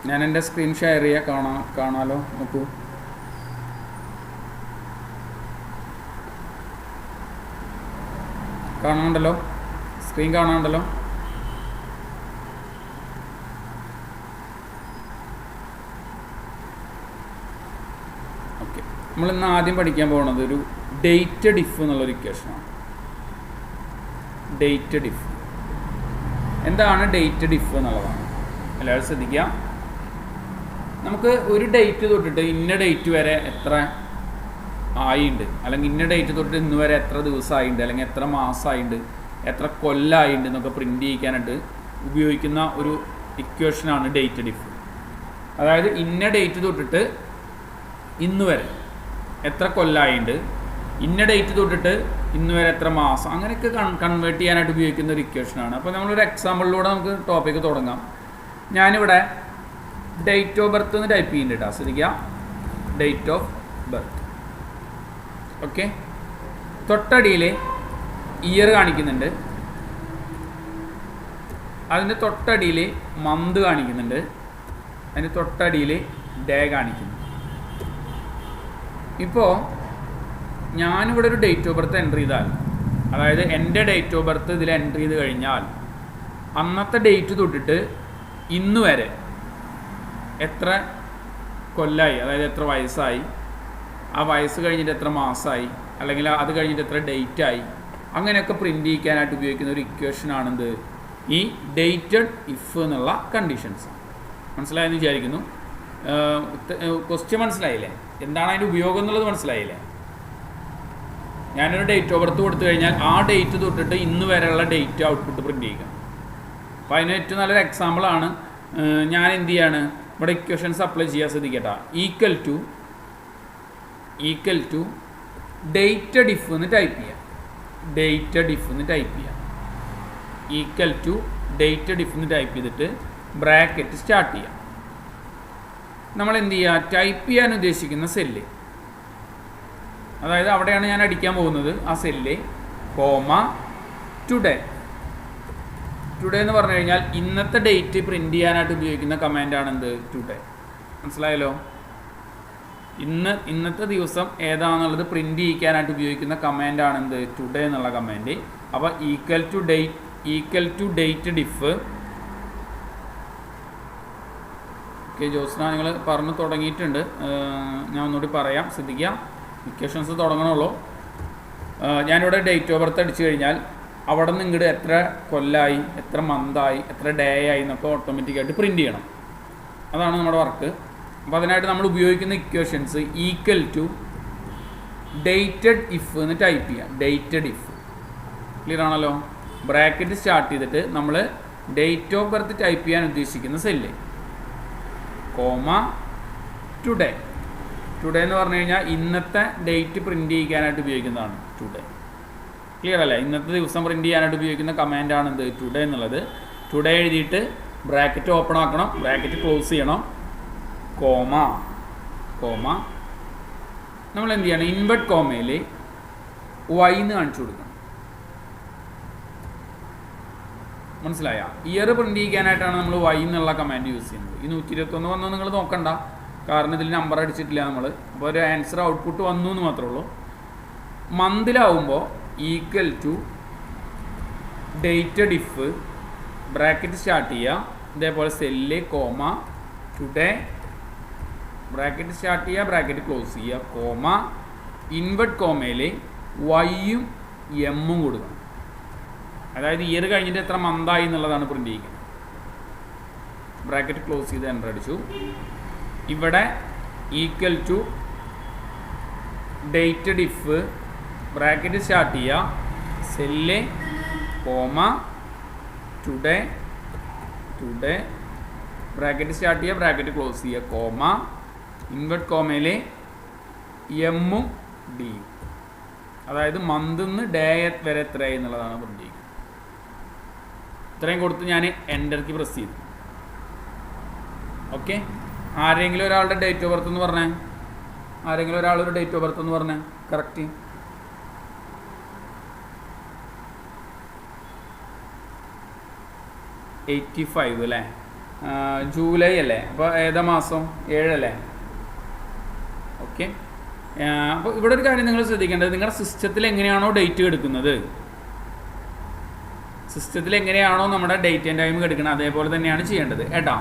ഞാൻ എൻ്റെ screen share ചെയ്യാം, കാണാലോ, നോക്കൂ. കാണാണ്ടല്ലോ, സ്ക്രീൻ കാണാണ്ടല്ലോ. ഓക്കെ, നമ്മളിന്ന് ആദ്യം പഠിക്കാൻ പോകുന്നത് ഒരു ഡേറ്റഡ് ഇഫ് എന്നുള്ളൊരു ഇക്വേഷനാണ്. ഡേറ്റഡ് ഇഫ് എന്താണ്? ഡേറ്റഡ് ഇഫ് എന്നുള്ളതാണ്. എല്ലാവരും ശ്രദ്ധിക്കാം. നമുക്ക് ഒരു ഡേറ്റ് തൊട്ടിട്ട് ഇന്ന ഡേറ്റ് വരെ എത്ര ആയിണ്ട്, അല്ലെങ്കിൽ ഇന്ന ഡേറ്റ് തൊട്ട് ഇന്ന് വരെ എത്ര ദിവസമായിട്ടുണ്ട്, അല്ലെങ്കിൽ എത്ര മാസമായിട്ടുണ്ട്, എത്ര കൊല്ലമായിട്ടുണ്ട് എന്നൊക്കെ പ്രിൻ്റ് ചെയ്യിക്കാനായിട്ട് ഉപയോഗിക്കുന്ന ഒരു ഇക്വേഷനാണ് ഡേറ്റഡ് ഇഫ്. അതായത് ഇന്ന ഡേറ്റ് തൊട്ടിട്ട് ഇന്ന് വരെ എത്ര കൊല്ലമായിട്ടുണ്ട്, ഇന്ന ഡേറ്റ് തൊട്ടിട്ട് ഇന്ന് വരെ എത്ര മാസം, അങ്ങനെയൊക്കെ കൺവേർട്ട് ചെയ്യാനായിട്ട് ഉപയോഗിക്കുന്ന ഒരു ഇക്വേഷനാണ്. അപ്പോൾ നമ്മളൊരു എക്സാമ്പിളിലൂടെ നമുക്ക് ടോപ്പിക്ക് തുടങ്ങാം. ഞാനിവിടെ ഡേറ്റ് ഓഫ് ബർത്ത് എന്ന് ടൈപ്പ് ചെയ്യുന്നുണ്ട് കേട്ടോ, ശ്രദ്ധിക്കുക. Date of birth. ഓക്കെ, തൊട്ടടിയിൽ ഇയർ കാണിക്കുന്നുണ്ട്, അതിൻ്റെ തൊട്ടടിയിൽ മന്ത് കാണിക്കുന്നുണ്ട്, അതിൻ്റെ തൊട്ടടിയിൽ ഡേ കാണിക്കുന്നു. ഇപ്പോൾ ഞാനിവിടെ ഒരു ഡേറ്റ് ഓഫ് ബർത്ത് എൻ്റർ ചെയ്താൽ, അതായത് എൻ്റെ ഡേറ്റ് ഓഫ് ബർത്ത് ഇതിൽ എൻ്റർ ചെയ്ത് കഴിഞ്ഞാൽ അന്നത്തെ ഡേറ്റ് തൊട്ടിട്ട് ഇന്ന് വരെ എത്ര കൊല്ലമായി, അതായത് എത്ര വയസ്സായി, ആ വയസ്സ് കഴിഞ്ഞിട്ട് എത്ര മാസമായി, അല്ലെങ്കിൽ അത് കഴിഞ്ഞിട്ട് എത്ര ഡേറ്റായി, അങ്ങനെയൊക്കെ പ്രിൻ്റ് ചെയ്യിക്കാനായിട്ട് ഉപയോഗിക്കുന്ന ഒരു ഇക്വേഷനാണെന്ത്? ഈ ഡേറ്റഡ് ഇഫ് എന്നുള്ള കണ്ടീഷൻസ്. മനസ്സിലായെന്ന് വിചാരിക്കുന്നു. ക്വസ്റ്റ്യൻ മനസ്സിലായില്ലേ? എന്താണ് അതിൻ്റെ ഉപയോഗം എന്നുള്ളത് മനസ്സിലായില്ലേ? ഞാനൊരു ഡേറ്റ് ഓഫ് ബർത്ത് കൊടുത്തു കഴിഞ്ഞാൽ ആ ഡേറ്റ് തൊട്ടിട്ട് ഇന്ന് വരെയുള്ള ഡേറ്റ് ഔട്ട്പുട്ട് പ്രിൻ്റ് ചെയ്യുക. അപ്പോൾ അതിന് ഏറ്റവും നല്ലൊരു എക്സാമ്പിളാണ് ഞാൻ എന്ത് ചെയ്യാണ്, ഇവിടെ ഇക്വേഷൻസ് അപ്ലൈ ചെയ്യാൻ ശ്രദ്ധിക്കട്ടെ. ഈക്വൽ ടു ഡേറ്റഡ് ഇഫ് എന്ന് ടൈപ്പ് ചെയ്യാം. ഡേറ്റഡ് ഇഫ് എന്ന് ടൈപ്പ് ചെയ്യാം. ഈക്വൽ ടു ഡേറ്റഡ് ഇഫ് എന്ന് ടൈപ്പ് ചെയ്തിട്ട് ബ്രാക്കറ്റ് സ്റ്റാർട്ട് ചെയ്യാം. നമ്മൾ എന്ത് ചെയ്യുക, ടൈപ്പ് ചെയ്യാൻ ഉദ്ദേശിക്കുന്ന സെല്ല്, അതായത് അവിടെയാണ് ഞാൻ അടിക്കാൻ പോകുന്നത്, ആ സെല്ല് കോമ ടുഡേ. ടുഡേ എന്ന് പറഞ്ഞു കഴിഞ്ഞാൽ ഇന്നത്തെ ഡേറ്റ് പ്രിൻ്റ് ചെയ്യാനായിട്ട് ഉപയോഗിക്കുന്ന കമാൻഡാണ് എന്ത്? ടുഡേ. മനസ്സിലായല്ലോ? ഇന്നത്തെ ദിവസം ഏതാണെന്നുള്ളത് പ്രിൻ്റ് ചെയ്യിക്കാനായിട്ട് ഉപയോഗിക്കുന്ന കമാൻഡാണ് എന്ത്? ടുഡേ എന്നുള്ള കമാൻഡ്. അപ്പോൾ equal to dated if. Okay Josna, നിങ്ങൾ പറഞ്ഞു തുടങ്ങിയിട്ടുണ്ട്, ഞാൻ ഒന്നുകൂടി പറയാം, ശ്രദ്ധിക്കാം. ഇക്വേഷൻസ് തുടങ്ങണമല്ലോ. ഞാനിവിടെ ഡേറ്റ് ഓഫ് ബർത്ത് അടിച്ചു കഴിഞ്ഞാൽ അവിടെ നിന്ന് ഇങ്ങോട്ട് എത്ര കൊല്ലമായി, എത്ര മന്തായി, എത്ര ഡേ ആയി എന്നൊക്കെ ഓട്ടോമാറ്റിക്കായിട്ട് പ്രിൻ്റ് ചെയ്യണം. അതാണ് നമ്മുടെ വർക്ക്. അപ്പോൾ അതിനായിട്ട് നമ്മൾ ഉപയോഗിക്കുന്ന equations equal to dated if എന്ന് ടൈപ്പ് ചെയ്യാം. ഡേറ്റഡ് ഇഫ് ക്ലിയർ ആണല്ലോ? ബ്രാക്കറ്റ് സ്റ്റാർട്ട് ചെയ്തിട്ട് നമ്മൾ ഡേറ്റ് ഓഫ് ബർത്ത് ടൈപ്പ് ചെയ്യാൻ ഉദ്ദേശിക്കുന്ന സെല്ല് കോമ ടുഡേ. ടുഡേ എന്ന് പറഞ്ഞു കഴിഞ്ഞാൽ ഇന്നത്തെ ഡേറ്റ് പ്രിൻ്റ് ചെയ്യിക്കാനായിട്ട് ഉപയോഗിക്കുന്നതാണ് ടുഡേ. ക്ലിയർ അല്ലേ? ഇന്നത്തെ ദിവസം പ്രിൻ്റ് ചെയ്യാനായിട്ട് ഉപയോഗിക്കുന്ന കമാൻഡാണ് എന്ത്? ടുഡേ എന്നുള്ളത്. ടുഡേ എഴുതിയിട്ട് ബ്രാക്കറ്റ് ഓപ്പൺ ആക്കണം, ബ്രാക്കറ്റ് ക്ലോസ് ചെയ്യണം, കോമ നമ്മൾ എന്ത് ചെയ്യണം, ഇൻവെർട്ട് കോമയിൽ വൈ എന്ന് കാണിച്ചു കൊടുക്കണം. മനസ്സിലായ? ഇയർ പ്രിൻ്റ് ചെയ്യിക്കാനായിട്ടാണ് നമ്മൾ വൈ എന്നുള്ള കമാൻഡ് യൂസ് ചെയ്യുന്നത്. ഈ 121 വന്നോ നിങ്ങൾ നോക്കണ്ട, കാരണം ഇതിൽ നമ്പർ അടിച്ചിട്ടില്ല നമ്മൾ. അപ്പോൾ ഒരു ആൻസർ ഔട്ട്പുട്ട് വന്നു എന്ന് മാത്രമേ ഉള്ളൂ. മന്തിലാവുമ്പോൾ equal to dated if bracket start ചെയ്യുക, ഇതേപോലെ cell comma today, bracket start ചെയ്യുക, ബ്രാക്കറ്റ് ക്ലോസ് ചെയ്യുക, കോമ ഇൻവെർട്ട് കോമയിൽ വൈയും എമ്മും കൊടുക്കണം. അതായത് ഇയർ കഴിഞ്ഞിട്ട് എത്ര മന്തായി എന്നുള്ളതാണ് പ്രിൻ്റ് ചെയ്യുന്നത്. ബ്രാക്കറ്റ് ക്ലോസ് ചെയ്ത് എൻ്റർ അടിച്ചു. ഇവിടെ equal to dated if bracket start ചെയ്യുക, cell comma today, bracket start ചെയ്യുക, ബ്രാക്കറ്റ് ക്ലോസ് ചെയ്യുക, കോമ ഇൻവെർട്ട് കോമയിൽ എമ്മും ഡിയും, അതായത് മന്തിന്ന് ഡേ വരെ എത്രയായി എന്നുള്ളതാണ് പ്രിൻ്റ് ചെയ്യുന്നത്. ഇത്രയും കൊടുത്ത് ഞാൻ എൻ്റർക്ക് പ്രസ് ചെയ്തു. ഓക്കെ, ആരെങ്കിലും ഒരാളുടെ ഡേറ്റ് ഓഫ് ബർത്ത് എന്ന് പറഞ്ഞേ, ആരെങ്കിലും ഒരാളൊരു ഡേറ്റ് ഓഫ് ബർത്ത് എന്ന് പറഞ്ഞേ കറക്റ്റ്. '85 അല്ലേ? ജൂലൈ അല്ലേ, അപ്പോൾ ഏതാ മാസം? 7 അല്ലേ? ഓക്കെ. അപ്പോൾ ഇവിടെ ഒരു കാര്യം നിങ്ങൾ ശ്രദ്ധിക്കേണ്ടത്, നിങ്ങളുടെ സിസ്റ്റത്തിൽ എങ്ങനെയാണോ ഡേറ്റ് എടുക്കുന്നത്, സിസ്റ്റത്തിൽ എങ്ങനെയാണോ നമ്മുടെ ഡേറ്റ് ആൻഡ് ടൈം എടുക്കുന്നത് അതേപോലെ തന്നെയാണ് ചെയ്യേണ്ടത് കേട്ടോ.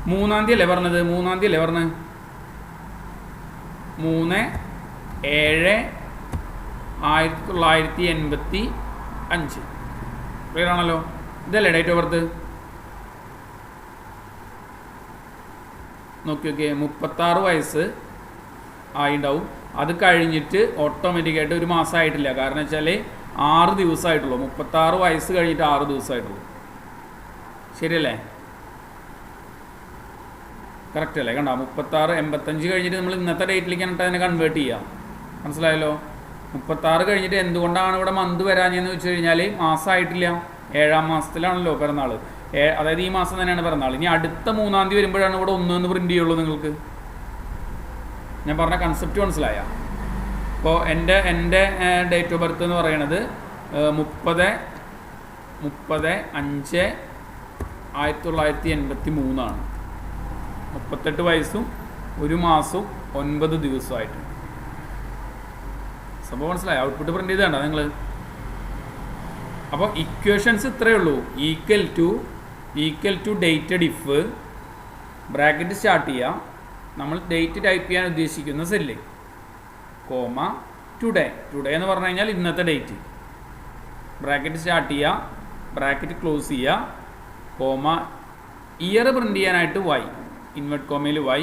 3-ാം തീയതി അല്ലേ പറഞ്ഞത്? 3-ാം തീയതി അല്ലേ പറഞ്ഞത്? 3/7/1985. ക്ലിയർ ആണല്ലോ? ഇതല്ലേ ഡേറ്റ് ഓഫ് ബർത്ത്? നോക്കി 36 വയസ്സ് ആയിണ്ടാവും. അത് കഴിഞ്ഞിട്ട് ഓട്ടോമാറ്റിക്കായിട്ട് ഒരു മാസമായിട്ടില്ല. കാരണം വെച്ചാൽ 6 ദിവസമായിട്ടുള്ളൂ. 36 വയസ്സ് കഴിഞ്ഞിട്ട് 6 ദിവസമായിട്ടുള്ളൂ. ശരിയല്ലേ? കറക്റ്റ് അല്ലേ? കണ്ടോ? 36/85 കഴിഞ്ഞിട്ട് നമ്മൾ ഇന്നത്തെ ഡേറ്റിലേക്കാണ് അതിനെ കൺവേർട്ട് ചെയ്യുക. മനസ്സിലായല്ലോ? 36 കഴിഞ്ഞിട്ട് എന്തുകൊണ്ടാണ് ഇവിടെ മന്ത് വരാഞ്ഞെന്ന് വെച്ച് കഴിഞ്ഞാൽ മാസമായിട്ടില്ല. 7-ാം മാസത്തിലാണല്ലോ പിറന്നാൾ. അതായത് ഈ മാസം തന്നെയാണ് പിറന്നാൾ. ഇനി അടുത്ത 3-ാം തീയതി വരുമ്പോഴാണ് ഇവിടെ 1 പ്രിൻ്റ് ചെയ്യുള്ളൂ. നിങ്ങൾക്ക് ഞാൻ പറഞ്ഞ കൺസെപ്റ്റ് മനസ്സിലായ? ഇപ്പോൾ എൻ്റെ ഡേറ്റ് ഓഫ് ബർത്ത് എന്ന് പറയുന്നത് 30/5/1983 ആണ്. 38 വയസ്സും 1 മാസവും 9 ദിവസമായിട്ട്. സംഭവം മനസ്സിലായി? ഔട്ട്പുട്ട് പ്രിൻ്റ് ചെയ്തേണ്ട നിങ്ങൾ. അപ്പോൾ ഇക്വേഷൻസ് ഇത്രയേ ഉള്ളൂ. Equal to dated if, bracket start ചെയ്യുക, നമ്മൾ ഡേറ്റ് ടൈപ്പ് ചെയ്യാൻ ഉദ്ദേശിക്കുന്ന സെല്ല്, കോമ ടുഡേ എന്ന് പറഞ്ഞു കഴിഞ്ഞാൽ ഇന്നത്തെ ഡേറ്റ്, ബ്രാക്കറ്റ് സ്റ്റാർട്ട് ചെയ്യുക, ബ്രാക്കറ്റ് ക്ലോസ് ചെയ്യുക, കോമ ഇയർ പ്രിൻ്റ് ചെയ്യാനായിട്ട് വൈ, ഇൻവെർട്ട് കോമയിൽ വൈ,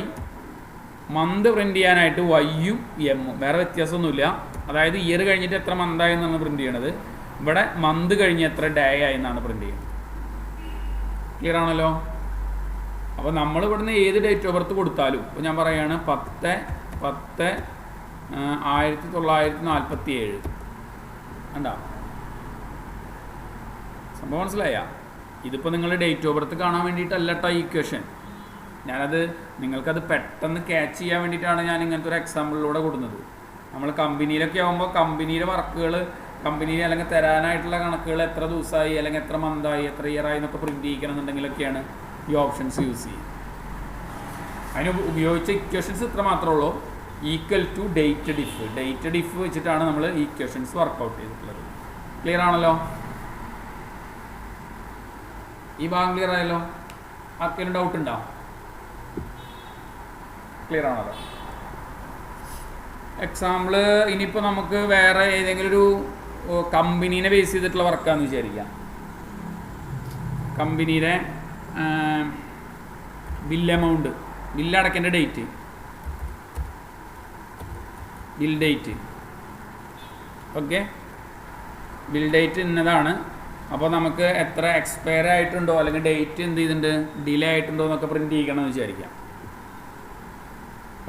മന്ത് പ്രിൻ്റ് ചെയ്യാനായിട്ട് വൈയും എമ്മും, വേറെ വ്യത്യാസമൊന്നുമില്ല. അതായത് ഇയർ കഴിഞ്ഞിട്ട് എത്ര മന്തായി എന്നാണ് പ്രിൻ്റ് ചെയ്യണത്, ഇവിടെ മന്ത് കഴിഞ്ഞ് എത്ര ഡേ ആയി എന്നാണ് പ്രിൻ്റ് ചെയ്യുന്നത്. ക്ലിയർ ആണല്ലോ? അപ്പോൾ നമ്മൾ ഇവിടുന്ന് ഏത് ഡേറ്റ് ഓഫ് ബർത്ത് കൊടുത്താലും, ഇപ്പോൾ ഞാൻ പറയുകയാണ് 10/10/1947. കണ്ടോ? സംഭവം മനസ്സിലായ? ഇതിപ്പോൾ നിങ്ങൾ ഡേറ്റ് ഓഫ് ബർത്ത് കാണാൻ വേണ്ടിയിട്ടല്ല കേട്ടോ ഈ ഇക്വേഷൻ. ഞാനത് നിങ്ങൾക്കത് പെട്ടെന്ന് ക്യാച്ച് ചെയ്യാൻ വേണ്ടിയിട്ടാണ് ഞാൻ ഇങ്ങനത്തെ ഒരു എക്സാമ്പിളിലൂടെ കൊടുക്കുന്നത്. നമ്മൾ കമ്പനിയിലൊക്കെ ആകുമ്പോൾ കമ്പനിയിലെ വർക്കുകൾ, കമ്പനിയിൽ അല്ലെങ്കിൽ തരാനായിട്ടുള്ള കണക്കുകൾ എത്ര ദിവസമായി അല്ലെങ്കിൽ എത്ര മന്തായി എത്ര ഇയറായി എന്നൊക്കെ പ്രിൻ്റ് ചെയ്യിക്കണം എന്നുണ്ടെങ്കിലൊക്കെയാണ് ഈ ഓപ്ഷൻസ് യൂസ് ചെയ്യുക. അതിന് ഉപയോഗിച്ച ഇക്വേഷൻസ് ഇത്ര മാത്രമേ ഉള്ളൂ. ഈക്വൽ ടു ഡേറ്റഡ് ഇഫ് വെച്ചിട്ടാണ് നമ്മൾ ഈ ഇക്വേഷൻസ് വർക്കൗട്ട് ചെയ്തിട്ടുള്ളത്. ക്ലിയർ ആണല്ലോ? ഈ ഭാഗം ക്ലിയർ ആയല്ലോ? ആർക്കെങ്കിലും ഡൗട്ട് ഉണ്ടോ? ക്ലിയർ ആണല്ലോ? എക്സാമ്പിൾ ഇനിയിപ്പോൾ നമുക്ക് വേറെ ഏതെങ്കിലും ഒരു കമ്പനീനെ ബേസ് ചെയ്തിട്ടുള്ള വർക്കാണെന്ന് വിചാരിക്കാം. കമ്പനിയുടെ ബിൽ അടയ്ക്കേണ്ട date, bill date. Okay, bill date ഇന്നതാണ്. അപ്പോൾ നമുക്ക് എത്ര എക്സ്പയർ ആയിട്ടുണ്ടോ അല്ലെങ്കിൽ ഡേറ്റ് എന്ത് ചെയ്തിട്ടുണ്ട് ഡിലേ ആയിട്ടുണ്ടോ എന്നൊക്കെ പ്രിൻ്റ് ചെയ്യണമെന്ന് വിചാരിക്കാം.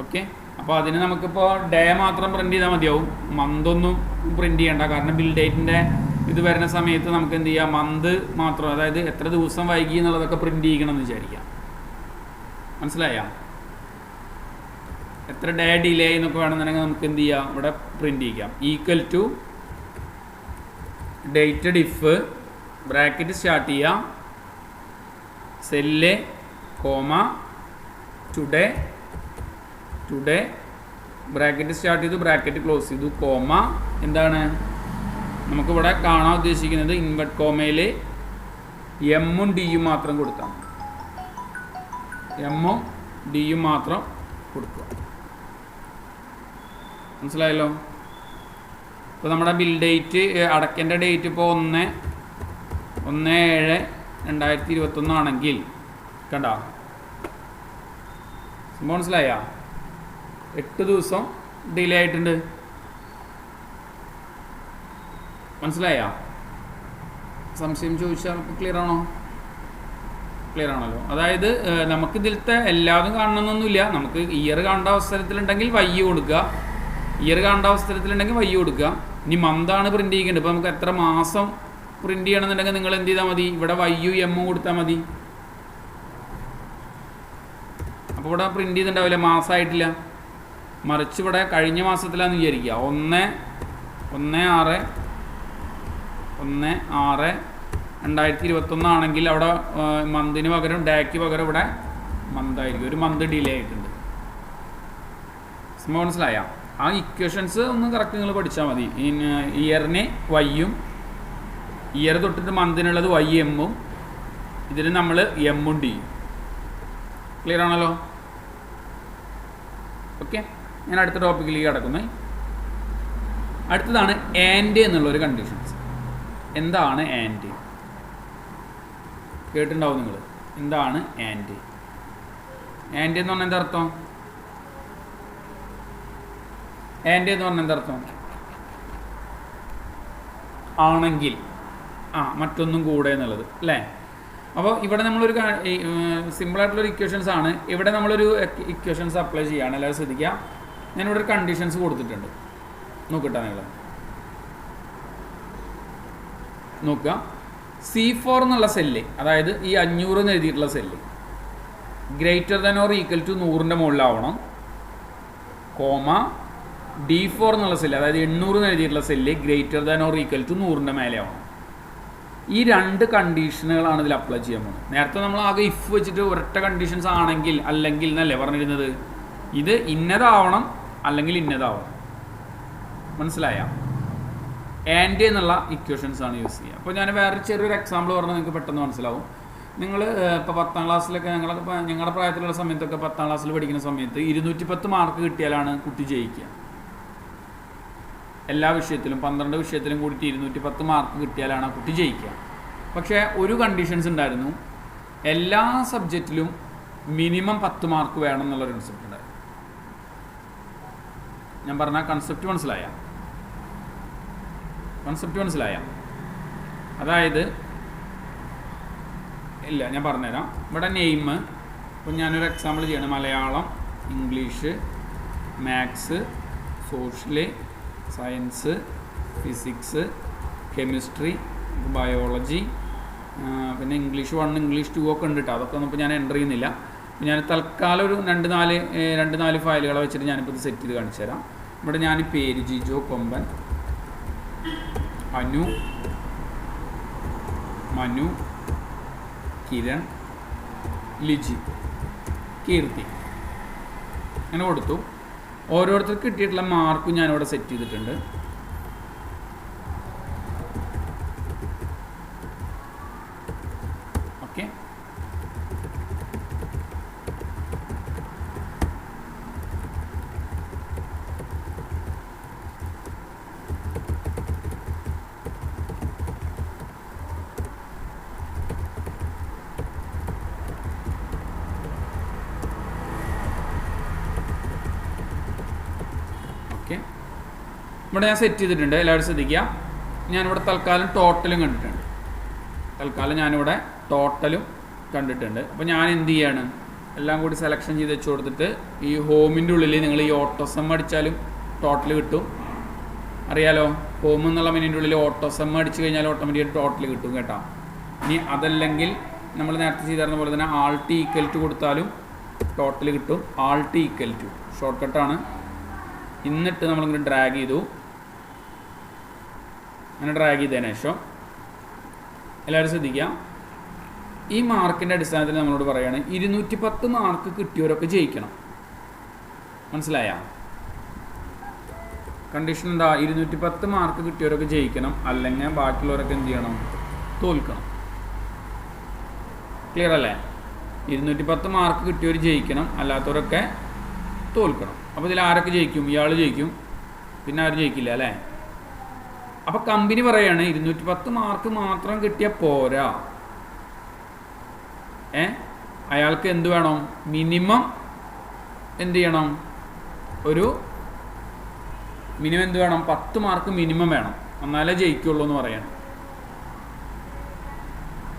ഓക്കെ, അപ്പോൾ അതിന് നമുക്കിപ്പോൾ ഡേ മാത്രം പ്രിൻ്റ് ചെയ്താൽ മതിയാവും, മന്തൊന്നും പ്രിൻ്റ് ചെയ്യണ്ട. കാരണം ബിൽ ഡേറ്റിൻ്റെ ഇത് വരുന്ന സമയത്ത് നമുക്ക് എന്ത് ചെയ്യാം, മന്ത് മാത്രം, അതായത് എത്ര ദിവസം വൈകി എന്നുള്ളതൊക്കെ പ്രിൻ്റ് ചെയ്യണമെന്ന് വിചാരിക്കാം. മനസ്സിലായ? എത്ര ഡേ ഡിലേ എന്നൊക്കെ വേണമെന്നുണ്ടെങ്കിൽ നമുക്ക് എന്ത് ചെയ്യാം, ഇവിടെ പ്രിൻ്റ് ചെയ്യാം. Equal to dated if, bracket start ചെയ്യാം, cell comma today bracket start ചെയ്തു, ബ്രാക്കറ്റ് ക്ലോസ് ചെയ്തു, കോമ എന്താണ് നമുക്കിവിടെ കാണാൻ ഉദ്ദേശിക്കുന്നത്, ഇൻവെർട്ട് കോമയിൽ എമ്മും ഡിയും മാത്രം കൊടുക്കാം. എമ്മും ഡിയും മാത്രം കൊടുക്കുക. മനസ്സിലായല്ലോ? ഇപ്പോൾ നമ്മുടെ ബിൽ ഡേറ്റ് അടയ്ക്കേണ്ട ഡേറ്റ് ഇപ്പോൾ 1/7/2021 ആണെങ്കിൽ കണ്ടോ, സംഭവം മനസ്സിലായ? 8 ദിവസം ഡിലേ ആയിട്ടുണ്ട്. മനസ്സിലായ? സംശയം ചോദിച്ചാൽ ക്ലിയർ ആണോ? ക്ലിയർ ആണല്ലോ? അതായത് നമുക്ക് ഇതിലത്തെ എല്ലാതും കാണണമെന്നൊന്നുമില്ല. നമുക്ക് ഇയർ കാണേണ്ട അവസരത്തിലുണ്ടെങ്കിൽ വൈ കൊടുക്കുക, ഇയർ കാണേണ്ട അവസരത്തിലുണ്ടെങ്കിൽ വൈ കൊടുക്കുക. ഇനി മന്താണ് പ്രിൻ്റ് ചെയ്യേണ്ടത്. ഇപ്പോൾ നമുക്ക് എത്ര മാസം പ്രിൻ്റ് ചെയ്യണമെന്നുണ്ടെങ്കിൽ നിങ്ങൾ എന്ത് ചെയ്താൽ മതി, ഇവിടെ വൈയും എമ്മും കൊടുത്താൽ മതി. അപ്പോൾ ഇവിടെ പ്രിൻ്റ് ചെയ്തിട്ടുണ്ടാവില്ല, മാസമായിട്ടില്ല. മറിച്ച് ഇവിടെ കഴിഞ്ഞ മാസത്തിലാണെന്ന് വിചാരിക്കുക. 1/6/2021 2021 ആണെങ്കിൽ അവിടെ മന്തിന് പകരം ഡേക്ക് പകരം ഇവിടെ മന്തായിരിക്കും, ഒരു മന്ത് ഡിലേ ആയിട്ടുണ്ട്. മനസ്സിലായ? ആ ഇക്വേഷൻസ് ഒന്ന് കറക്റ്റ് നിങ്ങൾ പഠിച്ചാൽ മതി. ഇയറിന് വൈയും ഇയർ തൊട്ടിട്ട് മന്തിനുള്ളത് വൈ എമ്മും ഇതിന് നമ്മൾ എമ്മും ഡിയും. ക്ലിയർ ആണല്ലോ? ഓക്കെ, ഞാൻ അടുത്ത ടോപ്പിക്കിലേക്ക് കിടക്കുന്നത്. അടുത്തതാണ് ആൻഡ് എന്നുള്ളൊരു കണ്ടീഷൻസ്. എന്താണ് ആൻഡ്? കേട്ടിട്ടുണ്ടാവും നിങ്ങൾ. എന്താണ് ആൻഡ്? ആൻഡ് എന്ന് പറഞ്ഞാൽ എന്താ അർത്ഥം? ആൻഡ് എന്ന് പറഞ്ഞാൽ എന്താ അർത്ഥം? ആണെങ്കിൽ, മറ്റൊന്നും കൂടെ എന്നുള്ളത് അല്ലേ? അപ്പോൾ ഇവിടെ നമ്മളൊരു സിമ്പിളായിട്ടുള്ളൊരു ഇക്വേഷൻസ് ആണ്. ഇവിടെ നമ്മളൊരു ഇക്വേഷൻസ് അപ്ലൈ ചെയ്യുകയാണ്. എല്ലാവരും ശ്രദ്ധിക്കുക. ഞാനിവിടെ ഒരു കണ്ടീഷൻസ് കൊടുത്തിട്ടുണ്ട്. നോക്കട്ടെ നിങ്ങൾ നോക്കുക. C4 എന്നുള്ള സെല്ല്, അതായത് ഈ 500 എന്ന് എഴുതിയിട്ടുള്ള cell greater than or equal to 100ൻ്റെ മുകളിലാവണം, കോമ D4 എന്നുള്ള സെല്ല്, അതായത് 800 എന്ന് എഴുതിയിട്ടുള്ള cell greater than or equal to 100ൻ്റെ മേലെ ആവണം. ഈ രണ്ട് കണ്ടീഷനുകളാണ് ഇതിൽ അപ്ലൈ ചെയ്യാൻ പോകുന്നത്. നേരത്തെ നമ്മൾ ആകെ ഇഫ് വെച്ചിട്ട് ഒരൊറ്റ കണ്ടീഷൻസ് ആണെങ്കിൽ അല്ലെങ്കിൽ എന്നല്ലേ പറഞ്ഞിരുന്നത്. ഇത് ഇന്നതാവണം അല്ലെങ്കിൽ ഇന്നതാവണം. മനസ്സിലായ? ആൻഡ് എന്നുള്ള ഇക്വേഷൻസ് ആണ് യൂസ് ചെയ്യുക. അപ്പോൾ ഞാൻ വേറെ ചെറിയൊരു എക്സാമ്പിൾ പറഞ്ഞാൽ നിങ്ങൾക്ക് പെട്ടെന്ന് മനസ്സിലാവും. നിങ്ങൾ ഇപ്പോൾ 10ാം ക്ലാസ്സിലൊക്കെ ഞങ്ങളുടെ പ്രായത്തിലുള്ള സമയത്തൊക്കെ 10ാം ക്ലാസ്സിൽ പഠിക്കുന്ന സമയത്ത് 210 മാർക്ക് കിട്ടിയാലാണ് കുട്ടി ജയിക്കുക. എല്ലാ വിഷയത്തിലും 12 വിഷയത്തിലും കൂടിയിട്ട് 210 മാർക്ക് കിട്ടിയാലാണ് കുട്ടി ജയിക്കുക. പക്ഷേ ഒരു കണ്ടീഷൻസ് ഉണ്ടായിരുന്നു. എല്ലാ സബ്ജക്റ്റിലും മിനിമം 10 മാർക്ക് വേണം എന്നുള്ളൊരു കൺസെപ്റ്റ് ഉണ്ടായിരുന്നു. ഞാൻ പറഞ്ഞ കൺസെപ്റ്റ് മനസ്സിലായ? അതായത് ഇല്ല, ഞാൻ പറഞ്ഞുതരാം. ഇവിടെ നെയിം, ഇപ്പം ഞാനൊരു എക്സാമ്പിൾ ചെയ്യണം. Malayalam, English, maths, social, science, physics, chemistry, biology, പിന്നെ ഇംഗ്ലീഷ് 1, ഇംഗ്ലീഷ് 2 ഒക്കെ ഉണ്ട് കേട്ടോ. അതൊക്കെ ഒന്നും ഇപ്പോൾ ഞാൻ എൻ്റർ ചെയ്യുന്നില്ല. ഞാൻ തൽക്കാലം ഒരു 2-4 ഫയലുകളെ വെച്ചിട്ട് ഞാനിപ്പോൾ ഇത് സെറ്റ് ചെയ്ത് കാണിച്ചു തരാം. ഇവിടെ ഞാൻ പേര് ജിജോ കൊമ്പൻ, അനു, മനു, കിരൺ, ലിജി, കീർത്തി അങ്ങനെ കൊടുത്തു. ഓരോരുത്തർക്ക് കിട്ടിയിട്ടുള്ള മാർക്കും ഞാനിവിടെ സെറ്റ് ചെയ്തിട്ടുണ്ട്. ഓക്കെ, ഇവിടെ ഞാൻ സെറ്റ് ചെയ്തിട്ടുണ്ട്. എല്ലാവരും ശ്രദ്ധിക്കുക. ഞാനിവിടെ തൽക്കാലം ടോട്ടലും കണ്ടിട്ടുണ്ട്. അപ്പോൾ ഞാൻ എന്ത് ചെയ്യാണ്, എല്ലാം കൂടി സെലക്ഷൻ ചെയ്ത് വെച്ച് കൊടുത്തിട്ട് ഈ ഹോമിൻ്റെ ഉള്ളിൽ നിങ്ങൾ ഈ ഓട്ടോസം അടിച്ചാലും ടോട്ടൽ കിട്ടും. അറിയാലോ, ഹോം എന്നുള്ള മെനുവിൻ്റെ ഉള്ളിൽ ഓട്ടോസം അടിച്ചു കഴിഞ്ഞാൽ ഓട്ടോമാറ്റിക്കായിട്ട് ടോട്ടൽ കിട്ടും കേട്ടോ. ഇനി അതല്ലെങ്കിൽ നമ്മൾ നേരത്തെ ചെയ്തിരുന്ന പോലെ തന്നെ ആൾട്ട് ഈക്വൽ ടു കൊടുത്താലും ടോട്ടൽ കിട്ടും. ആൾട്ട് ഈക്വൽ ടു ഷോർട്ട് കട്ടാണ്. എന്നിട്ട് നമ്മളിങ്ങനെ ഡ്രാഗ് ചെയ്തു. അങ്ങനെ ഡ്രാഗ് ചെയ്തതിന് ശേഷം എല്ലാവരും ശ്രദ്ധിക്കുക. ഈ മാർക്കിൻ്റെ അടിസ്ഥാനത്തിൽ നമ്മളോട് പറയുകയാണ് 210 മാർക്ക് കിട്ടിയവരൊക്കെ ജയിക്കണം. മനസ്സിലായ? കണ്ടീഷൻ എന്താ? 210 മാർക്ക് കിട്ടിയവരൊക്കെ ജയിക്കണം, അല്ലെങ്കിൽ ബാക്കിയുള്ളവരൊക്കെ എന്ത് ചെയ്യണം? തോൽക്കണം. ക്ലിയർ അല്ലേ? 210 മാർക്ക് കിട്ടിയവർ ജയിക്കണം, അല്ലാത്തവരൊക്കെ തോൽക്കണം. അപ്പോൾ ഇതിൽ ആരൊക്കെ ജയിക്കും? ഇയാൾ ജയിക്കും, പിന്നെ ആരും ജയിക്കില്ല അല്ലേ? അപ്പോൾ കമ്പനി പറയാണ് 210 മാർക്ക് മാത്രം കിട്ടിയാൽ പോരാ, അയാൾക്ക് എന്ത് വേണം? മിനിമം എന്ത് ചെയ്യണം? മിനിമം എന്ത് വേണം? 10 മാർക്ക് മിനിമം വേണം, എന്നാലേ ജയിക്കുള്ളൂ എന്ന് പറയാണ്.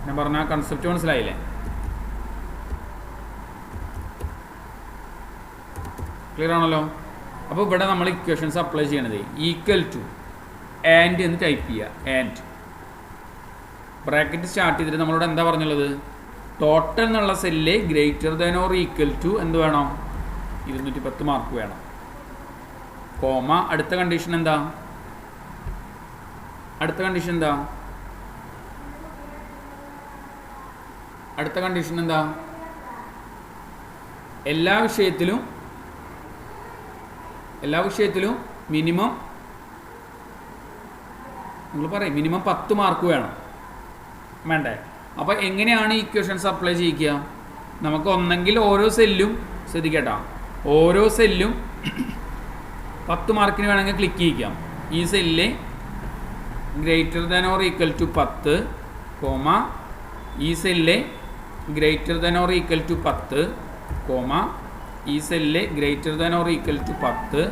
ഞാൻ പറഞ്ഞ കൺസെപ്റ്റ് മനസ്സിലായില്ലേ? ക്ലിയർ ആണല്ലോ? അപ്പോൾ ഇവിടെ നമ്മൾ ഇക്വേഷൻസ് അപ്ലൈ ചെയ്യണത് ഈക്വൽ ടു ആൻഡ് എന്ന് ടൈപ്പ് ചെയ്യുക. ആൻഡ് ബ്രാക്കറ്റ് സ്റ്റാർട്ട് ചെയ്തിട്ട് നമ്മളോട് എന്താ പറഞ്ഞുള്ളത്? ടോട്ടൽ എന്നുള്ള cell greater than or equal to എന്ത് വേണം? 210 മാർക്ക് വേണം. കോമ അടുത്ത കണ്ടീഷൻ എന്താ? അടുത്ത കണ്ടീഷൻ എന്താ? എല്ലാ വിഷയത്തിലും മിനിമം നിങ്ങൾ പറയും മിനിമം 10 മാർക്ക് വേണം, വേണ്ടേ? അപ്പോൾ എങ്ങനെയാണ് ഇക്വേഷൻസ് അപ്ലൈ ചെയ്യിക്കുക? നമുക്ക് ഒന്നെങ്കിൽ ഓരോ സെല്ലും ശ്രദ്ധിക്കട്ടോ, ഓരോ സെല്ലും 10 മാർക്കിന് വേണമെങ്കിൽ ക്ലിക്ക് ചെയ്യിക്കാം. ഈ cell greater than or equal to 10, ഈ cell greater than or equal to 10, ഈ cell greater than or equal to 10,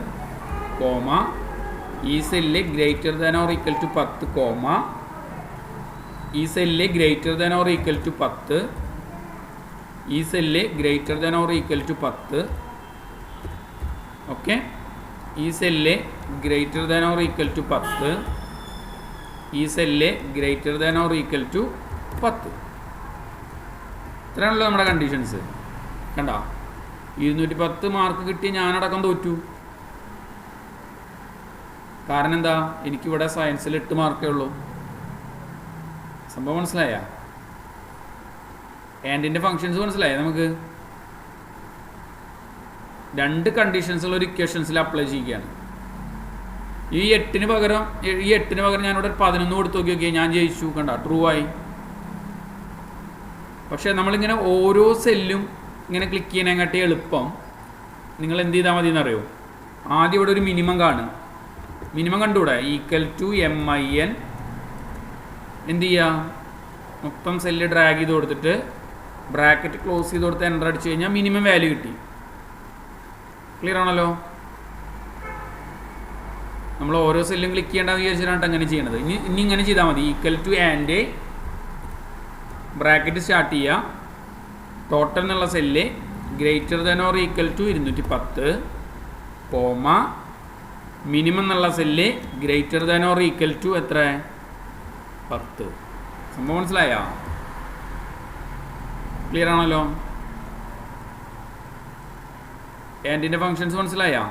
ഈ cell greater than or equal to 10, ഈ cell greater than or equal to 10, ഈ cell greater than or equal to 10. Okay, ഈ cell greater than or equal to 10, ഈ cell greater than or equal to 10. ഇത്രയാണല്ലോ നമ്മുടെ conditions. കണ്ട, 210 mark കിട്ടി ഞാനടക്കം തോറ്റു. കാരണം എന്താ? എനിക്കിവിടെ സയൻസിൽ 8 മാർക്കേ ഉള്ളൂ. സംഭവം മനസ്സിലായ? ആൻഡിൻ്റെ ഫങ്ഷൻസ് മനസ്സിലായ? നമുക്ക് 2 കണ്ടീഷൻസുള്ള ഒരു ഇക്വേഷൻസിൽ അപ്ലൈ ചെയ്യുകയാണ്. ഈ 8ന് പകരം ഞാനിവിടെ 11 കൊടുത്ത് നോക്കിയാൽ ഞാൻ ജയിച്ചു. കണ്ട, ട്രൂ ആയി. പക്ഷേ നമ്മളിങ്ങനെ ഓരോ സെല്ലും ഇങ്ങനെ ക്ലിക്ക് ചെയ്യാനായിട്ട് എളുപ്പം നിങ്ങൾ എന്ത് ചെയ്താൽ മതി എന്നറിയോ? ആദ്യം ഇവിടെ ഒരു മിനിമം കാണും. മിനിമം കണ്ടുകൂടെ? Equal to MIN. എന്ത് ചെയ്യുക? മൊത്തം സെല്ല് ഡ്രാഗ് ചെയ്ത് കൊടുത്തിട്ട് ബ്രാക്കറ്റ് ക്ലോസ് ചെയ്ത് കൊടുത്ത് എൻ്റർ അടിച്ചു കഴിഞ്ഞാൽ മിനിമം വാല്യൂ കിട്ടി. ക്ലിയർ ആണല്ലോ? നമ്മൾ ഓരോ സെല്ലും ക്ലിക്ക് ചെയ്യേണ്ടതെന്ന് വിചാരിച്ചിട്ടാണ് അങ്ങനെ ചെയ്യണത്. ഇനി ഇങ്ങനെ ചെയ്താൽ മതി. Equal to and bracket start ചെയ്യുക. ടോട്ടൽ എന്നുള്ള cell greater than or equal to 210, minimum എന്നുള്ള cell greater than or equal to എത്ര? 10. സംഭവം മനസ്സിലായോ? ക്ലിയർ ആണല്ലോ? ആൻഡിൻ്റെ ഫങ്ഷൻസ് മനസ്സിലായോ?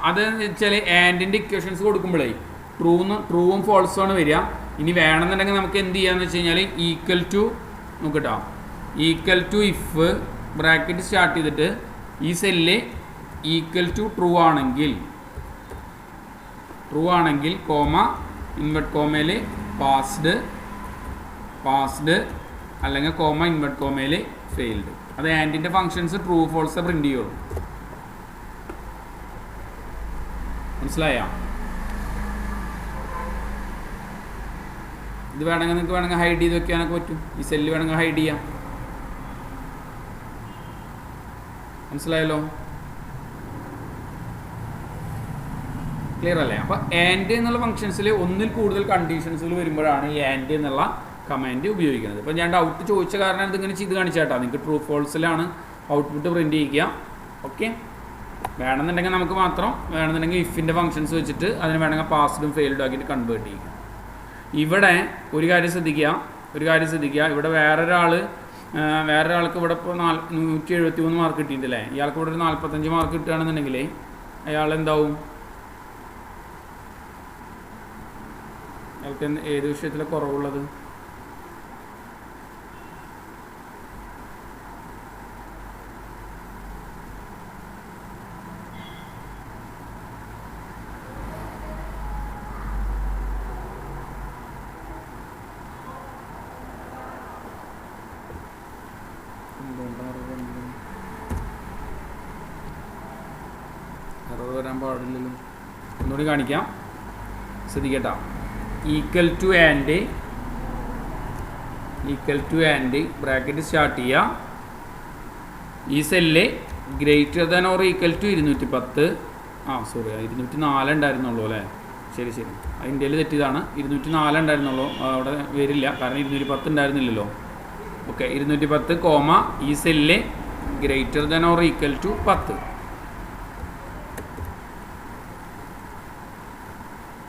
അത് വെച്ചാൽ ആൻഡിൻ്റെ ഇക്വേഷൻസ് കൊടുക്കുമ്പോഴേ ട്രൂവും ഫോൾസും ആണ് വരിക. ഇനി വേണമെന്നുണ്ടെങ്കിൽ നമുക്ക് എന്ത് ചെയ്യാന്ന് വെച്ച് കഴിഞ്ഞാൽ ഈക്വൽ ടു നോക്കട്ടോ, equal to if bracket start ചെയ്തിട്ട് ഈ സെല്ല് ഈക്വൽ ടു ട്രൂ ആണെങ്കിൽ ഇൻവെർട്ട് കോമയിൽ പാസ്ഡ് അല്ലെങ്കിൽ ഇൻവെർട്ട് കോമയിൽ ഫെയിൽഡ്. അത് ആൻഡിൻ്റെ ഫങ്ഷൻസ് ട്രൂ ഫോൾസ് പ്രിൻ്റ് ചെയ്യുള്ളൂ. മനസ്സിലായോ? ഇത് നിങ്ങൾക്ക് ഹൈഡ് ചെയ്ത് വെക്കാനൊക്കെ പറ്റും. ഈ സെല്ല് വേണമെങ്കിൽ ഹൈഡ് ചെയ്യാം. മനസ്സിലായല്ലോ? ക്ലിയർ അല്ലേ? അപ്പോൾ ആൻഡ് എന്നുള്ള ഫംഗ്ഷൻസിൽ ഒന്നിൽ കൂടുതൽ കണ്ടീഷൻസിൽ വരുമ്പോഴാണ് ഈ ആൻഡ് എന്നുള്ള കമാൻഡ് ഉപയോഗിക്കുന്നത്. ഇപ്പോൾ ഞാൻ ഡൗട്ട് ചോദിച്ച കാരണം ഇതിങ്ങനെ ചെയ്ത് കാണിച്ചാട്ടാ. നിങ്ങൾക്ക് ട്രൂ ഫോൾസിലാണ് ഔട്ട്പുട്ട് പ്രിൻ്റ് ചെയ്യിക്കുക. ഓക്കെ, വേണമെന്നുണ്ടെങ്കിൽ നമുക്ക് മാത്രം വേണമെന്നുണ്ടെങ്കിൽ ഇഫിൻ്റെ ഫംഗ്ഷൻസ് വെച്ചിട്ട് അതിന് വേണമെങ്കിൽ പാസ്ഡും ഫെയിൽഡും ആക്കിയിട്ട് കൺവേർട്ട് ചെയ്യുക. ഇവിടെ ഒരു കാര്യം ശ്രദ്ധിക്കുക. ഇവിടെ വേറൊരാൾക്ക് ഇവിടെ ഇപ്പോൾ 173 മാർക്ക് കിട്ടിയിട്ടില്ലേ? ഇയാൾക്ക് ഇവിടെ ഒരു 45 മാർക്ക് കിട്ടുകയാണെന്നുണ്ടെങ്കിൽ അയാൾ എന്താവും? അയാൾക്ക് ഏത് വിഷയത്തിലാണ് കുറവുള്ളത്? വരാൻ പാടില്ലല്ലോ. ഒന്നുകൂടി കാണിക്കാം, ശ്രദ്ധിക്കട്ടോ. Equal to and bracket start ചെയ്യുക. ഈ cell greater than or equal to 210. 204 ഉണ്ടായിരുന്നുള്ളൂ അല്ലേ? ശരി, അതിൻ്റെ തെറ്റിയതാണ്. 204 ഉണ്ടായിരുന്നുള്ളൂ, അവിടെ വരില്ല കാരണം 210 ഉണ്ടായിരുന്നില്ലല്ലോ. ഓക്കെ, 210, ഈ cell greater than or equal to 10.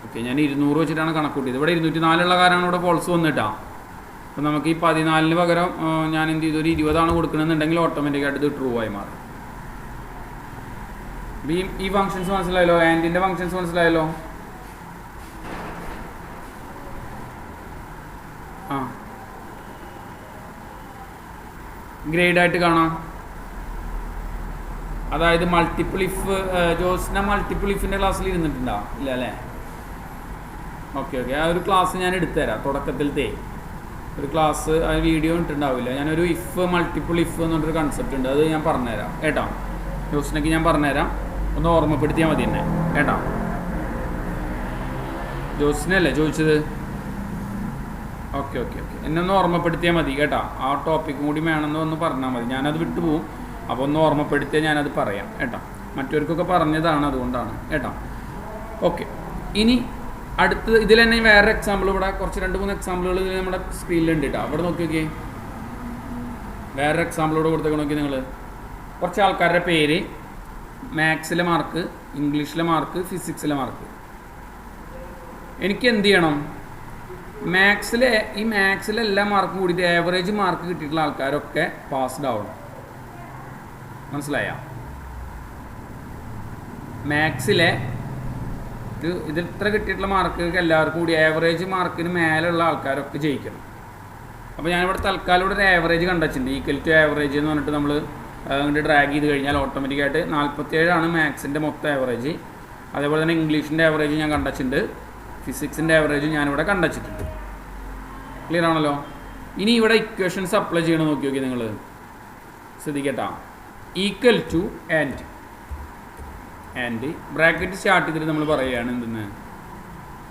Okay, ഞാൻ 200 വെച്ചിട്ടാണ് കണക്ക് കൂട്ടിയത്. ഇവിടെ 204 ഉള്ള കാരണമാണ് ഇവിടെ ഫോൾസ് വന്നിട്ടാ. അപ്പോൾ നമുക്ക് ഈ 14 പകരം ഞാൻ എന്ത് ചെയ്തു, ഒരു 20 കൊടുക്കണമെന്നുണ്ടെങ്കിൽ ഓട്ടോമാറ്റിക്കായിട്ട് ഇത് ട്രൂ ആയി മാറും. ഈ ഫംഗ്ഷൻസ് മനസ്സിലായല്ലോ? ആൻഡിൻ്റെ ഫംഗ്ഷൻസ് മനസ്സിലായല്ലോ? ആ ഗ്രേഡായിട്ട് കാണാം. അതായത് മൾട്ടിപ്പിൾ ഇഫ് ജോസ്ന മൾട്ടിപ്പിൾ ഇഫിൻ്റെ ക്ലാസ്സിൽ ഇരുന്നിട്ടുണ്ടോ? ഇല്ല അല്ലേ? Okay okay. ആ ഒരു ക്ലാസ് ഞാൻ എടുത്തുതരാം. തുടക്കത്തിലത്തെ ഒരു ക്ലാസ് ആ വീഡിയോ ഇട്ടുണ്ടാവില്ല. ഞാനൊരു ഇഫ് മൾട്ടിപ്പിൾ ഇഫ് എന്ന് പറഞ്ഞൊരു കൺസെപ്റ്റ് ഉണ്ട്, അത് ഞാൻ പറഞ്ഞുതരാം കേട്ടോ. ജോസ്നയ്ക്ക് ഞാൻ പറഞ്ഞുതരാം, ഒന്ന് ഓർമ്മപ്പെടുത്തിയാൽ മതി എന്നെ കേട്ടോ. ജോസ്നല്ലേ ചോദിച്ചത്? Okay okay okay. എന്നെ ഒന്ന് ഓർമ്മപ്പെടുത്തിയാൽ മതി കേട്ടോ. ആ ടോപ്പിക്കും കൂടി വേണമെന്ന് ഒന്ന് പറഞ്ഞാൽ മതി. ഞാനത് വിട്ടുപോകും. അപ്പോൾ ഒന്ന് ഓർമ്മപ്പെടുത്തിയാൽ ഞാനത് പറയാം കേട്ടോ. മറ്റവർക്കൊക്കെ പറഞ്ഞതാണ്, അതുകൊണ്ടാണ് കേട്ടോ. ഓക്കെ. ഇനി അടുത്ത് ഇതിൽ തന്നെ വേറെ എക്സാമ്പിൾ, ഇവിടെ കുറച്ച് 2-3 എക്സാമ്പിളുകൾ ഇതിൽ നമ്മുടെ സ്ക്രീനിലുണ്ട് കേട്ടോ. അവിടെ നോക്കിയൊക്കെ വേറെ എക്സാമ്പിളോട് കൊടുത്തേക്ക് നോക്കി നിങ്ങൾ. കുറച്ച് ആൾക്കാരുടെ പേര്, മാത്സിലെ മാർക്ക്, ഇംഗ്ലീഷിലെ മാർക്ക്, ഫിസിക്സിലെ മാർക്ക്. എനിക്ക് എന്ത് ചെയ്യണം? ഈ മാത്സിലെ എല്ലാ മാർക്കും കൂടിയിട്ട് ആവറേജ് മാർക്ക് കിട്ടിയിട്ടുള്ള ആൾക്കാരൊക്കെ പാസ്ഡ് ആവണം. മനസ്സിലായ? മാത്സിലെ ഇതിൽ ഇത്ര കിട്ടിയിട്ടുള്ള മാർക്ക് എല്ലാവർക്കും കൂടി ആവറേജ് മാർക്കിന് മേലുള്ള ആൾക്കാരൊക്കെ ജയിക്കണം. അപ്പോൾ ഞാനിവിടെ തൽക്കാലം ഇവിടെ ഒരു ആവറേജ് കണ്ടുവച്ചിട്ടുണ്ട്. ഈക്വൽ ടു ആവറേജ് എന്ന് പറഞ്ഞിട്ട് നമ്മൾ അങ്ങോട്ട് ഡ്രാഗ് ചെയ്ത് കഴിഞ്ഞാൽ ഓട്ടോമാറ്റിക്കായിട്ട് 47 മാത്സിൻ്റെ മൊത്തം ആവറേജ്. അതേപോലെ തന്നെ ഇംഗ്ലീഷിൻ്റെ ആവറേജ് ഞാൻ കണ്ടുവച്ചിട്ടുണ്ട്, ഫിസിക്സിൻ്റെ ആവറേജ് ഞാനിവിടെ കണ്ടുവച്ചിട്ടുണ്ട്. ക്ലിയർ ആണല്ലോ? ഇനി ഇവിടെ ഇക്വേഷൻസ് അപ്ലൈ ചെയ്യണം. നോക്കി നിങ്ങൾ ശ്രദ്ധിക്കട്ടാ. Equal to and bracket start ചെയ്തിട്ട് നമ്മൾ പറയുകയാണ് എന്തെന്ന്.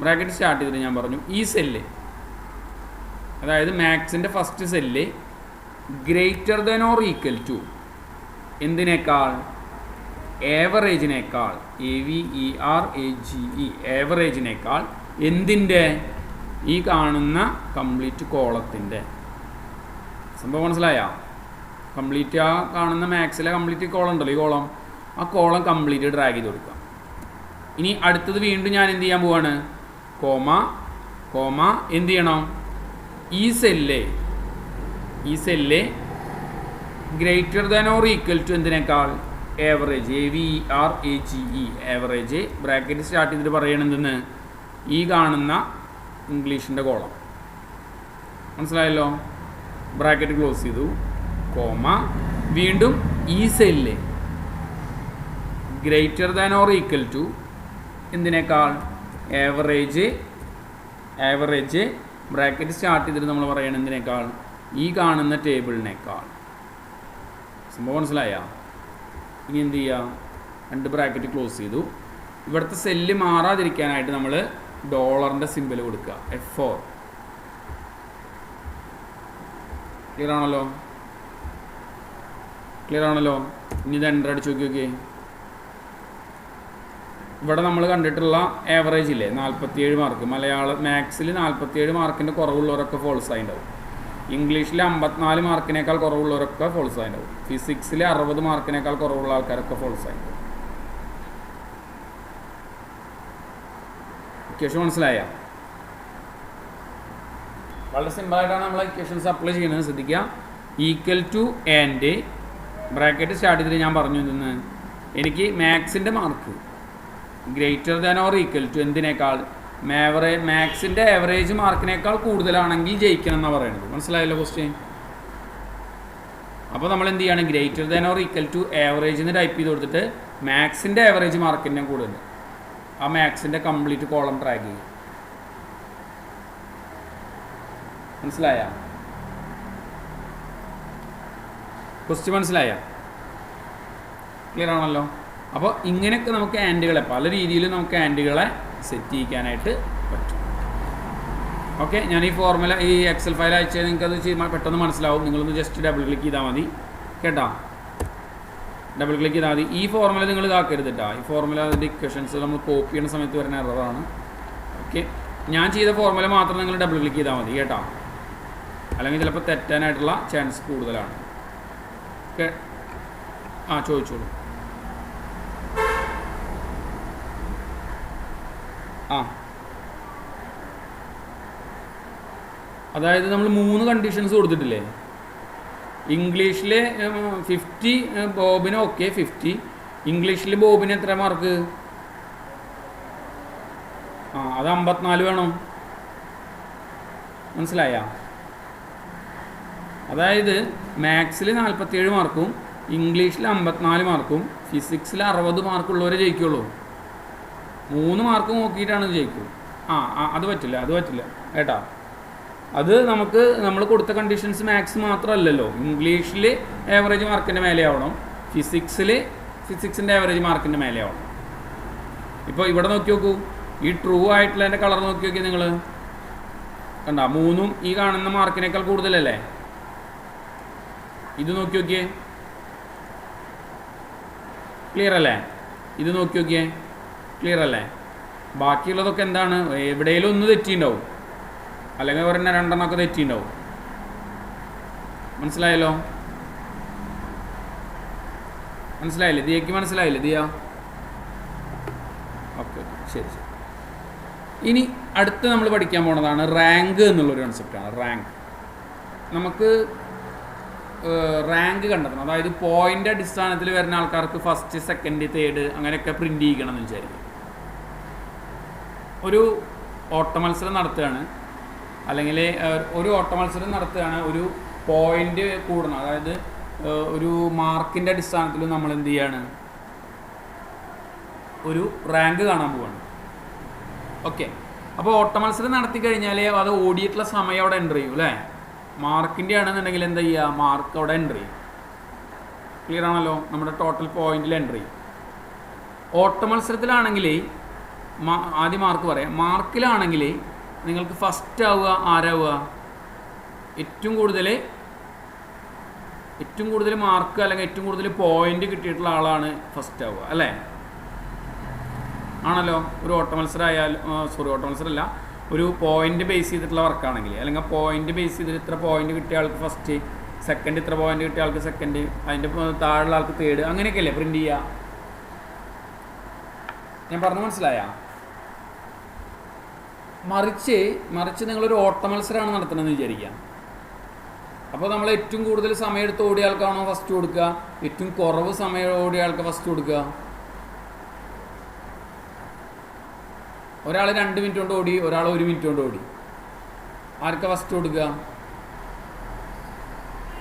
ബ്രാക്കറ്റ് സ്റ്റാർട്ട് ചെയ്തിട്ട് ഞാൻ പറഞ്ഞു ഈ സെല്ല്, അതായത് മാത്സിൻ്റെ first cell greater than or equal to എന്തിനേക്കാൾ? ആവറേജിനേക്കാൾ. AVERAGE ആവറേജിനേക്കാൾ എന്തിൻ്റെ? ഈ കാണുന്ന കംപ്ലീറ്റ് കോളത്തിൻ്റെ. സംഭവം മനസ്സിലായ? കംപ്ലീറ്റ് ആ കാണുന്ന മാത്സിലെ കംപ്ലീറ്റ് കോളം ഉണ്ടല്ലോ, ഈ കോളം, ആ കോളം കംപ്ലീറ്റ് ഡ്രാഗ് ചെയ്ത് കൊടുക്കാം. ഇനി അടുത്തത് വീണ്ടും ഞാൻ എന്ത് ചെയ്യാൻ പോവാണ്? കോമ എന്ത് ചെയ്യണം? ഈ cell greater than or equal to എന്തിനേക്കാൾ? Average. AVERAGE average. Bracket start ചെയ്തിട്ട് പറയണം എന്തെന്ന്? ഈ കാണുന്ന ഇംഗ്ലീഷിൻ്റെ കോളം. മനസ്സിലായല്ലോ? ബ്രാക്കറ്റ് ക്ലോസ് ചെയ്തു, കോമ, വീണ്ടും ഈ cell greater than or equal to എന്തിനേക്കാൾ? ആവറേജ്. ബ്രാക്കറ്റ് സ്റ്റാർട്ട് ചെയ്തിട്ട് നമ്മൾ പറയണം എന്തിനേക്കാൾ? ഈ കാണുന്ന ടേബിളിനേക്കാൾ. സംഭവം മനസ്സിലായ? ഇനി എന്ത് ചെയ്യുക? 2 ബ്രാക്കറ്റ് ക്ലോസ് ചെയ്തു. ഇവിടുത്തെ സെല്ല് മാറാതിരിക്കാനായിട്ട് നമ്മൾ ഡോളറിൻ്റെ സിമ്പിൾ കൊടുക്കുക, F4. ക്ലിയർ ആണല്ലോ? ഇനി ഇത് എൻ്റർ അടിച്ച് നോക്കിയൊക്കെ. ഇവിടെ നമ്മൾ കണ്ടിട്ടുള്ള ആവറേജ് ഇല്ലേ, 47 മാർക്ക്. മാത്സിൽ 47 മാർക്കിൻ്റെ കുറവുള്ളവരൊക്കെ ഫോൾസ് ആയിട്ടുണ്ടാവും. ഇംഗ്ലീഷിൽ 54 മാർക്കിനേക്കാൾ കുറവുള്ളവരൊക്കെ ഫോൾസ് ആയിട്ടുണ്ടാവും. ഫിസിക്സിൽ 60 മാർക്കിനേക്കാൾ കുറവുള്ള ആൾക്കാരൊക്കെ ഫോൾസ് ആയിട്ടുണ്ടാവും. ഇക്വേഷൻ മനസ്സിലായ? വളരെ സിമ്പിളായിട്ടാണ് നമ്മൾ ഇക്വേഷൻസ് അപ്ലൈ ചെയ്യുന്നത്. ശ്രദ്ധിക്കുക. Equal to and bracket start ചെയ്തിട്ട് ഞാൻ പറഞ്ഞു എന്തെന്ന്? എനിക്ക് മാത്സിൻ്റെ mark greater than or equal to എന്തിനേക്കാൾ? മാത്സിൻ്റെ ആവറേജ് മാർക്കിനേക്കാൾ കൂടുതലാണെങ്കിൽ ജയിക്കണം എന്നാണ് പറയുന്നത്. മനസ്സിലായല്ലോ ക്വസ്റ്റ്യൻ? അപ്പോൾ നമ്മൾ എന്ത് ചെയ്യണം? Greater than or equal to average എന്ന് ടൈപ്പ് ചെയ്ത് കൊടുത്തിട്ട് മാത്സിൻ്റെ ആവറേജ് മാർക്കിൻ്റെ കൂടുതൽ ആ മാത്സിൻ്റെ കംപ്ലീറ്റ് കോളം ട്രാക്ക് ചെയ്യും. മനസ്സിലായ? ക്വസ്റ്റ്യൻ മനസ്സിലായ? ക്ലിയർ ആണല്ലോ? അപ്പോൾ ഇങ്ങനെയൊക്കെ നമുക്ക് ആൻഡുകളെ പല രീതിയിലും നമുക്ക് ആൻഡുകളെ സെറ്റ് ചെയ്യിക്കാനായിട്ട് പറ്റും. ഓക്കെ. ഞാൻ ഈ ഫോർമുല ഈ എക്സൽ ഫയൽ അയച്ചാൽ നിങ്ങൾക്കത് പെട്ടെന്ന് മനസ്സിലാവും. നിങ്ങളൊന്ന് ജസ്റ്റ് ഡബിൾ ക്ലിക്ക് ചെയ്താൽ മതി കേട്ടോ. ഡബിൾ ക്ലിക്ക് ചെയ്താൽ മതി. ഈ ഫോർമുല നിങ്ങൾ ഇതാക്കരുത് കേട്ടോ. ഈ ഫോർമുല അതിൻ്റെ ഇക്വേഷൻസ് നമ്മൾ കോപ്പി ചെയ്യുന്ന സമയത്ത് വരുന്ന എററാണ്. ഓക്കെ. ഞാൻ ചെയ്ത ഫോർമുല മാത്രം നിങ്ങൾ ഡബിൾ ക്ലിക്ക് ചെയ്താൽ മതി കേട്ടോ. അല്ലെങ്കിൽ ചിലപ്പോൾ തെറ്റാനായിട്ടുള്ള ചാൻസ് കൂടുതലാണ്. ഓക്കെ. ചോദിച്ചോളൂ. അതായത് നമ്മൾ 3 കണ്ടീഷൻസ് കൊടുത്തിട്ടില്ലേ? ഇംഗ്ലീഷിൽ 50 ബോബിന് ഓക്കെ 50. ഇംഗ്ലീഷിൽ ബോബിന് എത്ര മാർക്ക്? അത് 54 വേണം. മനസ്സിലായ? അതായത് മാത്സിൽ 47 മാർക്കും ഇംഗ്ലീഷിൽ 54 മാർക്കും ഫിസിക്സിൽ 60 മാർക്കുള്ളവരെ ജയിക്കുള്ളൂ. 3 മാർക്ക് നോക്കിയിട്ടാണ് ജയിക്കൂ. അത് പറ്റില്ല കേട്ടോ. അത് നമ്മൾ കൊടുത്ത കണ്ടീഷൻസ് മാത്സ് മാത്രമല്ലല്ലോ. ഇംഗ്ലീഷിൽ ആവറേജ് മാർക്കിൻ്റെ മേലെ ആവണം, ഫിസിക്സിൻ്റെ ആവറേജ് മാർക്കിൻ്റെ മേലെ ആവണം. ഇപ്പോൾ ഇവിടെ നോക്കി നോക്കൂ, ഈ ട്രൂ ആയിട്ടുള്ളതിൻ്റെ കളർ നോക്കി നോക്കി നിങ്ങൾ കണ്ട, 3ഉം ഈ കാണുന്ന മാർക്കിനേക്കാൾ കൂടുതലല്ലേ. ഇത് നോക്കി നോക്കിയേ, ക്ലിയർ അല്ലേ? ഇത് നോക്കി നോക്കിയേ, ക്ലിയർ അല്ലേ? ബാക്കിയുള്ളതൊക്കെ എന്താണ്, എവിടെയെങ്കിലും ഒന്ന് തെറ്റിയിട്ടുണ്ടാവും, അല്ലെങ്കിൽ ഒരെണ്ണം 2 തെറ്റിയിട്ടുണ്ടാവും. മനസ്സിലായില്ലേ? ദിയക്ക് മനസ്സിലായില്ലേ? ദിയ ഓക്കെ, ശരി. ഇനി അടുത്ത് നമ്മൾ പഠിക്കാൻ പോണതാണ് റാങ്ക് എന്നുള്ളൊരു കൺസെപ്റ്റാണ്. നമുക്ക് റാങ്ക് കണ്ടെത്തണം. അതായത് പോയിൻ്റ് അടിസ്ഥാനത്തിൽ വരുന്ന ആൾക്കാർക്ക് ഫസ്റ്റ്, സെക്കൻഡ്, തേർഡ് അങ്ങനെയൊക്കെ പ്രിൻ്റ് ചെയ്യിക്കണം എന്ന് വിചാരിക്കും. ഒരു ഓട്ടമത്സരം നടത്തുകയാണ്, അല്ലെങ്കിൽ ഒരു ഓട്ടമത്സരം നടത്തുകയാണ്, ഒരു പോയിൻ്റ് കൂടണം. അതായത് ഒരു മാർക്കിൻ്റെ അടിസ്ഥാനത്തിൽ നമ്മൾ എന്ത് ചെയ്യാണ്, ഒരു റാങ്ക് കാണാൻ പോവാണ്. ഓക്കെ, അപ്പോൾ ഓട്ടമത്സരം നടത്തി കഴിഞ്ഞാൽ അത് ഓടിയിട്ടുള്ള സമയം അവിടെ എൻ്റർ ചെയ്യും അല്ലേ. മാർക്കിൻ്റെ ആണെന്നുണ്ടെങ്കിൽ എന്താ ചെയ്യുക, മാർക്ക് അവിടെ എൻ്റർ ചെയ്യും. ക്ലിയർ ആണല്ലോ? നമ്മുടെ ടോട്ടൽ പോയിന്റിൽ എൻ്റർ ചെയ്യും. ഓട്ടമത്സരത്തിലാണെങ്കിൽ ആദ്യം മാർക്ക് പറയാം. മാർക്കിലാണെങ്കിൽ നിങ്ങൾക്ക് ഫസ്റ്റ് ആവുക ആരാവുക, ഏറ്റവും കൂടുതൽ മാർക്ക് അല്ലെങ്കിൽ ഏറ്റവും കൂടുതൽ പോയിന്റ് കിട്ടിയിട്ടുള്ള ആളാണ് ഫസ്റ്റ് ആവുക അല്ലേ. ആണല്ലോ? ഒരു ഓട്ടമത്സരമല്ല, ഒരു പോയിന്റ് ബേസ് ചെയ്തിട്ടുള്ള വർക്കാണെങ്കിൽ, അല്ലെങ്കിൽ പോയിന്റ് ബേസ് ചെയ്തിട്ട് ഇത്ര പോയിന്റ് കിട്ടിയ ആൾക്ക് ഫസ്റ്റ്, സെക്കൻഡ് ഇത്ര പോയിന്റ് കിട്ടിയ ആൾക്ക് സെക്കൻഡ്, അതിൻ്റെ താഴെയുള്ള ആൾക്ക് തേർഡ്, അങ്ങനെയൊക്കെയല്ലേ പ്രിന്റ് ചെയ്യുക. ഞാൻ പറഞ്ഞു മനസ്സിലായ? മറിച്ച് നിങ്ങളൊരു ഓട്ടമത്സരമാണ് നടത്തണമെന്ന് വിചാരിക്കുക. അപ്പോൾ നമ്മൾ ഏറ്റവും കൂടുതൽ സമയം എടുത്ത് ഓടിയ ആൾക്കാണോ ഫസ്റ്റ് കൊടുക്കുക, ഏറ്റവും കുറവ് സമയം ഓടിയ ആൾക്ക് ഫസ്റ്റ് കൊടുക്കുക? ഒരാൾ 2 മിനിറ്റ് കൊണ്ട് ഓടി, ഒരാൾ 1 മിനിറ്റ് കൊണ്ട് ഓടി. ആർക്കാ ഫസ്റ്റ് കൊടുക്കുക?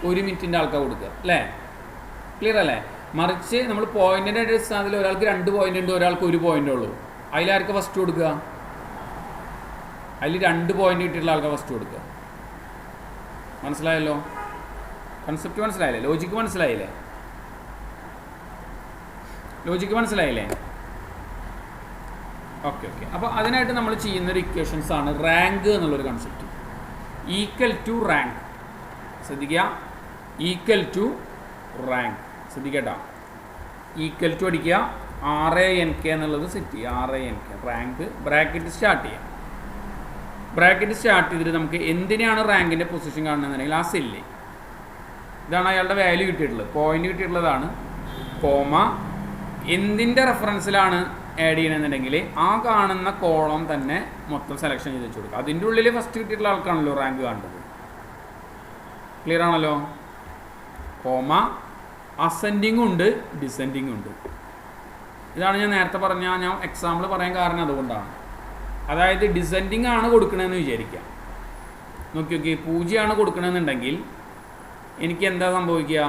1 മിനിറ്റിൻ്റെ ആൾക്കാർ കൊടുക്കുക അല്ലേ. ക്ലിയർ അല്ലേ? മറിച്ച് നമ്മൾ പോയിന്റിൻ്റെ അടിസ്ഥാനത്തിൽ ഒരാൾക്ക് 2 പോയിന്റ് ഉണ്ട്, ഒരാൾക്ക് 1 പോയിന്റ് ഉള്ളൂ. അതിലാർക്ക് ഫസ്റ്റ് കൊടുക്കുക? അതിൽ 2 പോയിന്റ് കിട്ടിയിട്ടുള്ള ആൾക്കാർ ഫസ്റ്റ് കൊടുക്കുക. മനസ്സിലായല്ലോ? കൺസെപ്റ്റ് മനസ്സിലായില്ലേ? ലോജിക്ക് മനസ്സിലായില്ലേ? ഓക്കെ. അപ്പോൾ അതിനായിട്ട് നമ്മൾ ചെയ്യുന്നൊരു ഇക്വേഷൻസ് ആണ് റാങ്ക് എന്നുള്ളൊരു കൺസെപ്റ്റ്. ഈക്വൽ ടു റാങ്ക്, ശ്രദ്ധിക്കുക. ഈക്വൽ ടു റാങ്ക്, ശ്രദ്ധിക്കട്ടോ. ഈക്വൽ ടു അടിക്കുക, RANK എന്നുള്ളത് സെറ്റ് ചെയ്യുക. RANK റാങ്ക്, ബ്രാക്കറ്റ് സ്റ്റാർട്ട് ചെയ്യാം. ബ്രാക്കറ്റ് സ്റ്റാർട്ട് ചെയ്തിട്ട് നമുക്ക് എന്തിനാണ് റാങ്കിൻ്റെ പൊസിഷൻ കാണുന്നതെന്നുണ്ടെങ്കിൽ ആ സെല്ല്, ഇതാണ് അയാളുടെ വാല്യൂ കിട്ടിയിട്ടുള്ളത്, പോയിന്റ് കിട്ടിയിട്ടുള്ളതാണ്, കോമ, എന്തിൻ്റെ റെഫറൻസിലാണ് ആഡ് ചെയ്യണമെന്നുണ്ടെങ്കിൽ ആ കാണുന്ന കോളം തന്നെ മൊത്തം സെലക്ഷൻ ചെയ്ത് വെച്ച് കൊടുക്കുക. അതിൻ്റെ ഉള്ളിൽ ഫസ്റ്റ് കിട്ടിയിട്ടുള്ള ആൾക്കാണല്ലോ റാങ്ക് കാണേണ്ടത്. ക്ലിയർ ആണല്ലോ? കോമ, അസെൻഡിങ് ഉണ്ട്, ഡിസെൻഡിങ് ഉണ്ട്. ഇതാണ് ഞാൻ നേരത്തെ ഞാൻ എക്സാമ്പിൾ പറയാൻ കാരണം അതുകൊണ്ടാണ്. അതായത് ഡിസെൻഡിങ് ആണ് കൊടുക്കണമെന്ന് വിചാരിക്കുക. നോക്കി 0 കൊടുക്കണമെന്നുണ്ടെങ്കിൽ എനിക്ക് എന്താ സംഭവിക്കുക?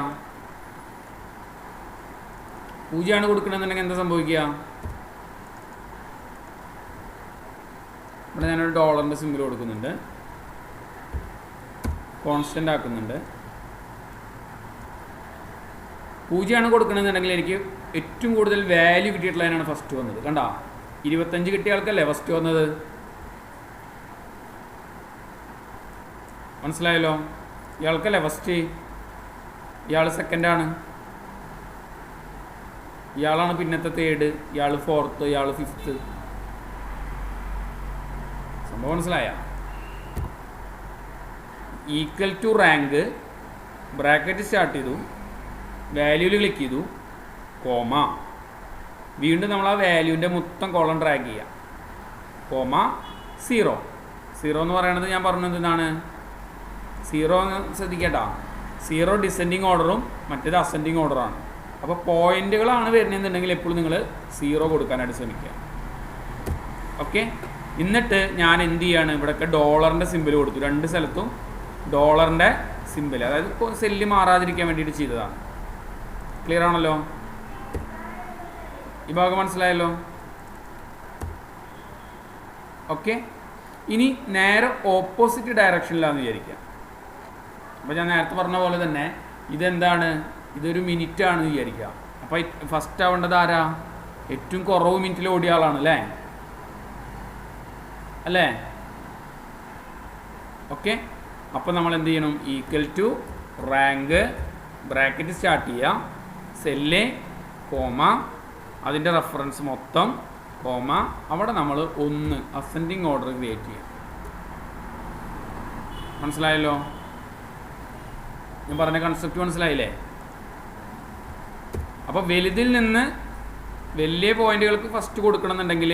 0 കൊടുക്കണമെന്നുണ്ടെങ്കിൽ എന്താ സംഭവിക്കുക? ഇവിടെ ഞാനൊരു ഡോളറിൻ്റെ സിമ്പിൾ കൊടുക്കുന്നുണ്ട്, കോൺസ്റ്റൻ്റ് ആക്കുന്നുണ്ട്. 0 കൊടുക്കണമെന്നുണ്ടെങ്കിൽ എനിക്ക് ഏറ്റവും കൂടുതൽ വാല്യൂ കിട്ടിയിട്ടുള്ളതിനാണ് ഫസ്റ്റ് വന്നത്. കണ്ടോ? 25 കിട്ടിയ ആൾക്കല്ലേ ഫസ്റ്റ് വന്നത്. മനസ്സിലായല്ലോ? ഇയാൾക്കല്ലേ ഫസ്റ്റ്, ഇയാൾ സെക്കൻഡാണ്, ഇയാളാണ് പിന്നത്തെ തേർഡ്, ഇയാൾ ഫോർത്ത്, ഇയാൾ ഫിഫ്ത്ത്. സംഭവം മനസ്സിലായ? Equal to rank, bracket start ചെയ്തു, വാല്യൂവിൽ ക്ലിക്ക് ചെയ്തു, കോമ, വീണ്ടും നമ്മൾ ആ വാല്യൂവിൻ്റെ മൊത്തം കോളം ഡ്രാഗ് ചെയ്യുക, കോമ, 0 എന്ന് പറയുന്നത് ഞാൻ പറഞ്ഞത് എന്താണ്? 0 ശ്രദ്ധിക്കേട്ടാ. 0 ഡിസെൻഡിങ് ഓർഡറും മറ്റേത് അസെൻഡിങ് ഓർഡറാണ്. അപ്പോൾ പോയിന്റുകളാണ് വരുന്നതെന്നുണ്ടെങ്കിൽ എപ്പോഴും നിങ്ങൾ 0 കൊടുക്കാനായിട്ട് ശ്രമിക്കുക. ഓക്കെ. എന്നിട്ട് ഞാൻ എന്ത് ചെയ്യാണ്, ഇവിടെയൊക്കെ ഡോളറിൻ്റെ സിമ്പിൾ കൊടുത്തു. 2 സ്ഥലത്തും ഡോളറിൻ്റെ സിമ്പിൾ, അതായത് ഇപ്പോൾ സെല്ല് മാറാതിരിക്കാൻ വേണ്ടിയിട്ട് ചെയ്തതാണ്. ക്ലിയർ ആണല്ലോ? ഈ ഭാഗം മനസ്സിലായല്ലോ? ഓക്കെ. ഇനി നേരെ ഓപ്പോസിറ്റ് ഡയറക്ഷനിലാണെന്ന് വിചാരിക്കാം. അപ്പോൾ ഞാൻ നേരത്തെ പറഞ്ഞ പോലെ തന്നെ ഇതെന്താണ്, ഇതൊരു മിനിറ്റ് ആണെന്ന് വിചാരിക്കുക. അപ്പോൾ ഫസ്റ്റ് ആവേണ്ടത് ആരാ? ഏറ്റവും കുറവ് മിനിറ്റിൽ ഓടിയ ആളാണ് അല്ലേ? അല്ലേ? ഓക്കെ. അപ്പോൾ നമ്മൾ എന്ത് ചെയ്യണം? Equal to rank bracket start ചെയ്യുക, സെല്ല് കോമ, അതിൻ്റെ റെഫറൻസ് മൊത്തം കോമ, അവിടെ നമ്മൾ 1 അസെൻഡിങ് ഓർഡർ ക്രിയേറ്റ് ചെയ്യും. മനസ്സിലായല്ലോ? ഞാൻ പറഞ്ഞ കൺസെപ്റ്റ് മനസ്സിലായില്ലേ? അപ്പോൾ വലുതിൽ നിന്ന് വലിയ പോയിന്റുകൾക്ക് ഫസ്റ്റ് കൊടുക്കണമെന്നുണ്ടെങ്കിൽ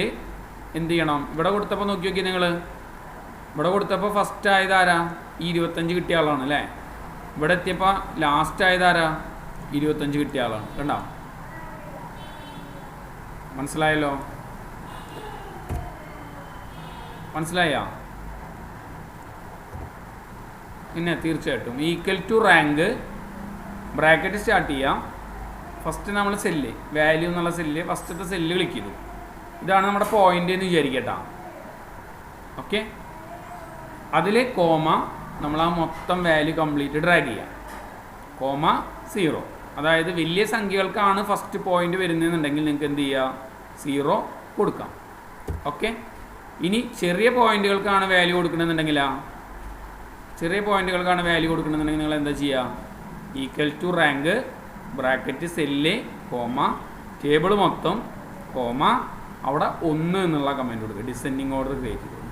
എന്ത് ചെയ്യണം? ഇവിടെ കൊടുത്തപ്പോൾ നോക്കി നിങ്ങൾ, ഇവിടെ കൊടുത്തപ്പോൾ ഫസ്റ്റ് ആയതാരാ? 25 കിട്ടിയ ആളാണ് അല്ലേ? ഇവിടെ എത്തിയപ്പോൾ ലാസ്റ്റ് ആയതാരാ? 25 കിട്ടിയ ആളാണ്. കണ്ടോ? മനസ്സിലായല്ലോ? മനസ്സിലായോ? പിന്നെ തീർച്ചയായിട്ടും equal to rank bracket start ചെയ്യാം. ഫസ്റ്റ് നമ്മൾ സെല്ല് വാല്യൂ എന്നുള്ള സെല്ല്, ഫസ്റ്റത്തെ സെല്ല് ക്ലിക്ക് ചെയ്തു. ഇതാണ് നമ്മുടെ പോയിന്റ് എന്ന് വിചാരിക്കട്ടാ. ഓക്കെ. അതിൽ കോമ, നമ്മൾ ആ മൊത്തം വാല്യൂ കംപ്ലീറ്റ് ഡ്രാഗ് ചെയ്യാം. കോമ 0, അതായത് വലിയ സംഖ്യകൾക്കാണ് ഫസ്റ്റ് പോയിന്റ് വരുന്നതെന്നുണ്ടെങ്കിൽ നിങ്ങൾക്ക് എന്ത് ചെയ്യുക? 0 കൊടുക്കാം. ഓക്കെ. ഇനി ചെറിയ പോയിന്റുകൾക്കാണ് വാല്യൂ കൊടുക്കണമെന്നുണ്ടെങ്കിലാ, ചെറിയ പോയിന്റുകൾക്കാണ് വാല്യൂ കൊടുക്കണമെന്നുണ്ടെങ്കിൽ നിങ്ങൾ എന്താ ചെയ്യുക? Equal to rank bracket cell comma table മൊത്തം കോമ, അവിടെ 1 എന്നുള്ള കമൻറ്റ് കൊടുക്കുക. ഡിസെൻഡിങ് ഓർഡർ ക്രിയേറ്റ് ചെയ്തു.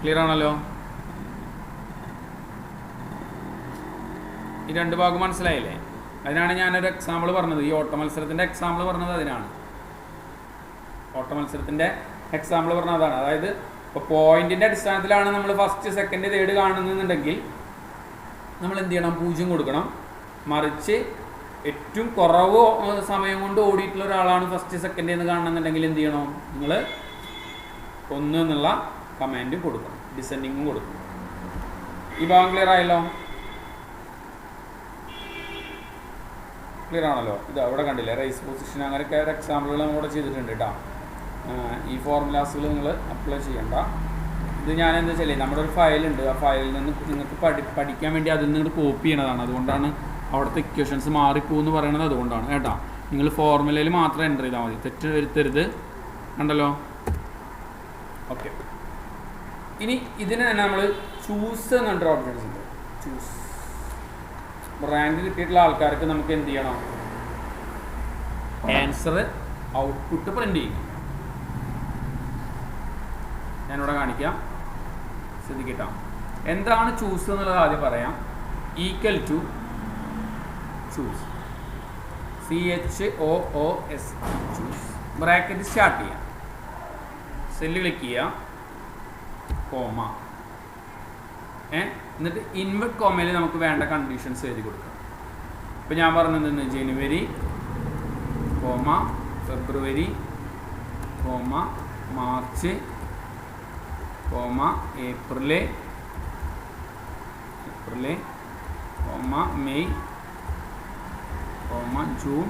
ക്ലിയർ ആണല്ലോ? ഈ 2 ഭാഗം മനസ്സിലായില്ലേ? അതിനാണ് ഞാനൊരു എക്സാമ്പിൾ പറഞ്ഞത്. ഈ ഓട്ട മത്സരത്തിൻ്റെ എക്സാമ്പിൾ പറഞ്ഞത് അതിനാണ്. ഓട്ട മത്സരത്തിൻ്റെ എക്സാമ്പിൾ പറഞ്ഞത് അതാണ്. അതായത് ഇപ്പോൾ പോയിന്റിൻ്റെ അടിസ്ഥാനത്തിലാണ് നമ്മൾ ഫസ്റ്റ് സെക്കൻഡ് തേർഡ് കാണുന്നുണ്ടെങ്കിൽ നമ്മൾ എന്ത് ചെയ്യണം? 0 കൊടുക്കണം. മറിച്ച് ഏറ്റവും കുറവ് സമയം കൊണ്ട് ഓടിയിട്ടുള്ള ഒരാളാണ് ഫസ്റ്റ് സെക്കൻഡ് എന്ന് കാണണമെന്നുണ്ടെങ്കിൽ എന്ത് ചെയ്യണം? നിങ്ങൾ 1 എന്നുള്ള കമാൻഡ് കൊടുക്കണം, ഡിസെൻഡിങ്ങും കൊടുക്കണം. ഈ ഭാഗം ക്ലിയർ ആയല്ലോ? ക്ലിയർ ആണല്ലോ? ഇത് അവിടെ കണ്ടില്ലേ? റേസ് പൊസിഷൻ അങ്ങനെയൊക്കെ ഒരു എക്സാമ്പിളുകൾ നമ്മളിവിടെ ചെയ്തിട്ടുണ്ട് കേട്ടോ. ഈ ഫോർമുലാസുകൾ നിങ്ങൾ അപ്ലൈ ചെയ്യണ്ട. ഇത് ഞാൻ എന്താ വെച്ചാൽ നമ്മുടെ ഒരു ഫയലുണ്ട്, ആ ഫയലിൽ നിന്ന് നിങ്ങൾക്ക് പഠിക്കാൻ വേണ്ടി അതിൽ നിന്ന് കോപ്പി ചെയ്യണതാണ്. അതുകൊണ്ടാണ് അവിടുത്തെ ഇക്വേഷൻസ് മാറിപ്പോകുമെന്ന് പറയണത്. അതുകൊണ്ടാണ് കേട്ടോ. നിങ്ങൾ ഫോർമുലയിൽ മാത്രം എൻ്റർ ചെയ്താൽ മതി, തെറ്റ് വരുത്തരുത്. കണ്ടല്ലോ? ഓക്കെ. ഇനി ഇതിന് തന്നെ നമ്മൾ ചൂസ് എന്നൊരു ഓപ്ഷൻസ് ഉണ്ട്. ചൂസ് റാങ്ക് കിട്ടിയിട്ടുള്ള ആൾക്കാർക്ക് നമുക്ക് എന്ത് ചെയ്യണം? ആൻസർ ഔട്ട്പുട്ട് പ്രിന്റ് ചെയ്യും. ഞാനിവിടെ കാണിക്കാം, ശ്രദ്ധിക്കട്ടോ. എന്താണ് ചൂസ് എന്നുള്ളത് ആദ്യം പറയാം. Equal to choose, CHOOS, choose bracket start ചെയ്യാം, സെല്ല് ക്ലിക്ക് ചെയ്യുക, കോമ, എന്നിട്ട് ഇൻവെർട്ട് കോമയിൽ നമുക്ക് വേണ്ട കണ്ടീഷൻസ് എഴുതി കൊടുക്കാം. ഇപ്പോൾ ഞാൻ പറഞ്ഞത് January comma February comma March comma April comma May comma June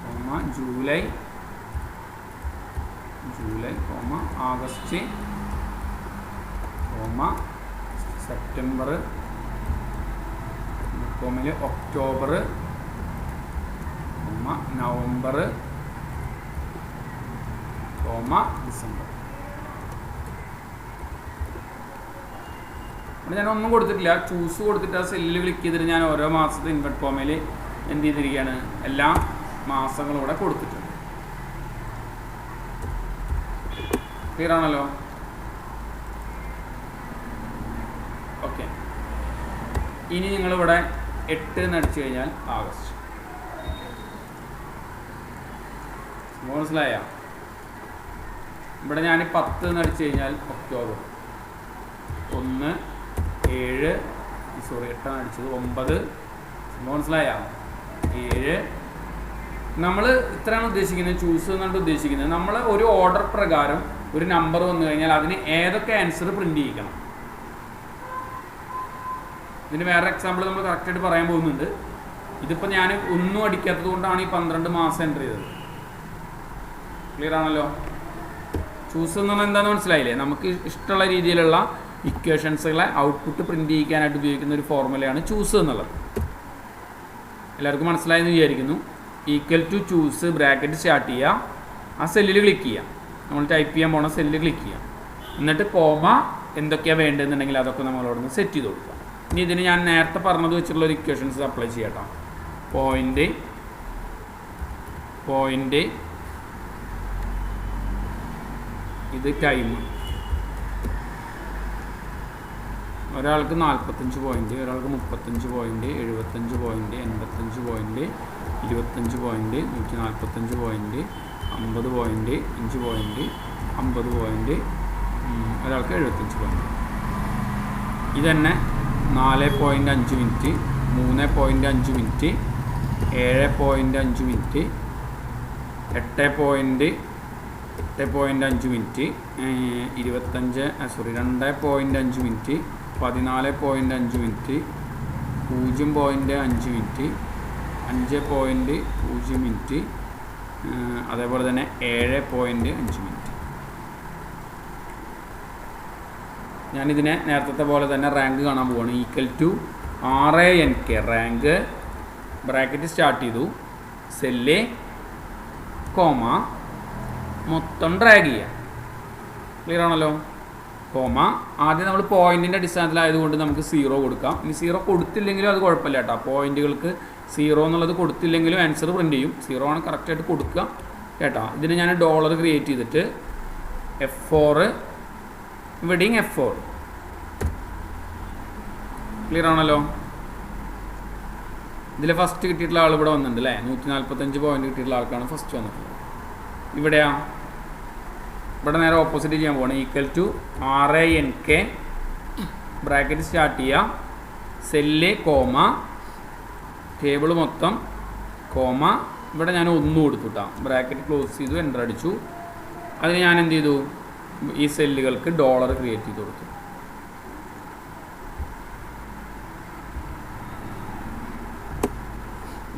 comma July comma August comma September കോമയിൽ October comma November comma December. അവിടെ ഞാൻ ഒന്നും കൊടുത്തിട്ടില്ല, ചൂസ് കൊടുത്തിട്ട് ആ സെല്ലിൽ ക്ലിക്ക് ചെയ്തിട്ട് ഞാൻ ഓരോ മാസത്തെ ഇൻവെർട്ട് കോമയിൽ എന്ത് ചെയ്തിരിക്കുകയാണ്? എല്ലാ മാസങ്ങളും ഇവിടെ കൊടുത്തിട്ടുണ്ട്. ക്ലിയർ ആണല്ലോ? ഓക്കെ. ഇനി നിങ്ങളിവിടെ 8 എന്ന് അടിച്ചു കഴിഞ്ഞാൽ ആഗസ്റ്റ്. മനസ്സിലായ? ഇവിടെ ഞാൻ 10 എന്ന് അടിച്ചു കഴിഞ്ഞാൽ ഒക്ടോബർ. 1 7 8 അടിച്ചത് 9. മനസ്സിലായ? 7. നമ്മൾ ഇത്രയാണ് ഉദ്ദേശിക്കുന്നത്. ചൂസ് എന്നിട്ട് ഉദ്ദേശിക്കുന്നത് നമ്മൾ ഒരു ഓർഡർ പ്രകാരം ഒരു നമ്പർ വന്നു കഴിഞ്ഞാൽ അതിന് ഏതൊക്കെ ആൻസർ പ്രിൻ്റ് ചെയ്യിക്കണം. ഇതിന് വേറെ എക്സാമ്പിൾ നമ്മൾ കറക്റ്റായിട്ട് പറയാൻ പോകുന്നുണ്ട്. ഇതിപ്പോൾ ഞാൻ ഒന്നും അടിക്കാത്തത് കൊണ്ടാണ് ഈ 12 മാസം എൻ്റർ ചെയ്തത്. ക്ലിയർ ആണല്ലോ? ചൂസ് എന്ന് പറഞ്ഞാൽ എന്താണെന്ന് മനസ്സിലായില്ലേ? നമുക്ക് ഇഷ്ടമുള്ള രീതിയിലുള്ള ഇക്വേഷൻസുകളെ ഔട്ട്പുട്ട് പ്രിൻ്റ് ചെയ്യിക്കാനായിട്ട് ഉപയോഗിക്കുന്ന ഒരു ഫോർമുലയാണ് ചൂസ് എന്നുള്ളത്. എല്ലാവർക്കും മനസ്സിലായെന്ന് വിചാരിക്കുന്നു. Equal to choose bracket start ചെയ്യുക, ആ സെല്ലിൽ ക്ലിക്ക് ചെയ്യുക, നമ്മൾ ടൈപ്പ് ചെയ്യാൻ പോണ സെല്ലിൽ ക്ലിക്ക് ചെയ്യാം. എന്നിട്ട് കോമ എന്തൊക്കെയാണ് വേണ്ടതെന്നുണ്ടെങ്കിൽ അതൊക്കെ നമ്മളവിടെ നിന്ന് സെറ്റ് ചെയ്ത് കൊടുക്കുക. ഇനി ഇതിന് ഞാൻ നേരത്തെ പറഞ്ഞത് വെച്ചിട്ടുള്ള ഒരു ഇക്വേഷൻസ് അപ്ലൈ ചെയ്യട്ടോ. പോയിൻ്റ് ഇത് ടൈം. ഒരാൾക്ക് 45 പോയിൻ്റ്, ഒരാൾക്ക് 35 point, 75 point, 85 point, 25 point, 145 point, 50 point, 5 point, 50 point, ഒരാൾക്ക് 75 പോയിൻ്റ്. ഇതന്നെ 4.5 minute, 3.5 minute, 7.5 minute, 8.5 minute, 2.5 minute, 14.5 minute, 0.5 minute, 5.0 minute, അതേപോലെ തന്നെ 7.5 മിനിറ്റ്. ഞാനിതിനെ നേരത്തെ പോലെ തന്നെ റാങ്ക് കാണാൻ പോവാണ്. Equal to RANK rank bracket start ചെയ്തു, സെല്ല് കോമ മൊത്തം ഡ്രാഗ് ചെയ്യാം. ക്ലിയർ ആണല്ലോ? കോമ ആദ്യം നമ്മൾ പോയിൻറ്റിൻ്റെ അടിസ്ഥാനത്തിലായതുകൊണ്ട് നമുക്ക് 0 കൊടുക്കാം. ഇനി 0 കൊടുത്തില്ലെങ്കിലും അത് കുഴപ്പമില്ല കേട്ടോ. പോയിൻറ്റുകൾക്ക് 0 എന്നുള്ളത് കൊടുത്തില്ലെങ്കിലും ആൻസർ പ്രിൻ്റ് ചെയ്യും. 0 ആണ് കറക്റ്റായിട്ട് കൊടുക്കുക കേട്ടോ. ഇതിന് ഞാൻ ഡോളർ ക്രിയേറ്റ് ചെയ്തിട്ട് F4 ഇവിടെയും F4. ക്ലിയർ ആണല്ലോ? ഇതിൽ ഫസ്റ്റ് കിട്ടിയിട്ടുള്ള ആൾ ഇവിടെ വന്നിട്ടുണ്ട് അല്ലേ? 145 പോയിൻ്റ് കിട്ടിയിട്ടുള്ള ആൾക്കാണ് ഫസ്റ്റ് വന്നിട്ടുള്ളത്. ഇവിടെയാ? ഇവിടെ നേരെ ഓപ്പോസിറ്റ് ചെയ്യാൻ പോകണം. Equal to RANK bracket start ചെയ്യുക, സെല്ല് കോമ, ടേബിൾ മൊത്തം കോമ. ഇവിടെ ഞാൻ 1 കൊടുത്തുട്ടാ, ബ്രാക്കറ്റ് ക്ലോസ് ചെയ്തു, എൻ്റർ അടിച്ചു. അതിന് ഞാൻ എന്ത് ചെയ്തു? ഈ സെല്ലുകൾക്ക് ഡോളർ ക്രിയേറ്റ് ചെയ്ത് കൊടുത്തു.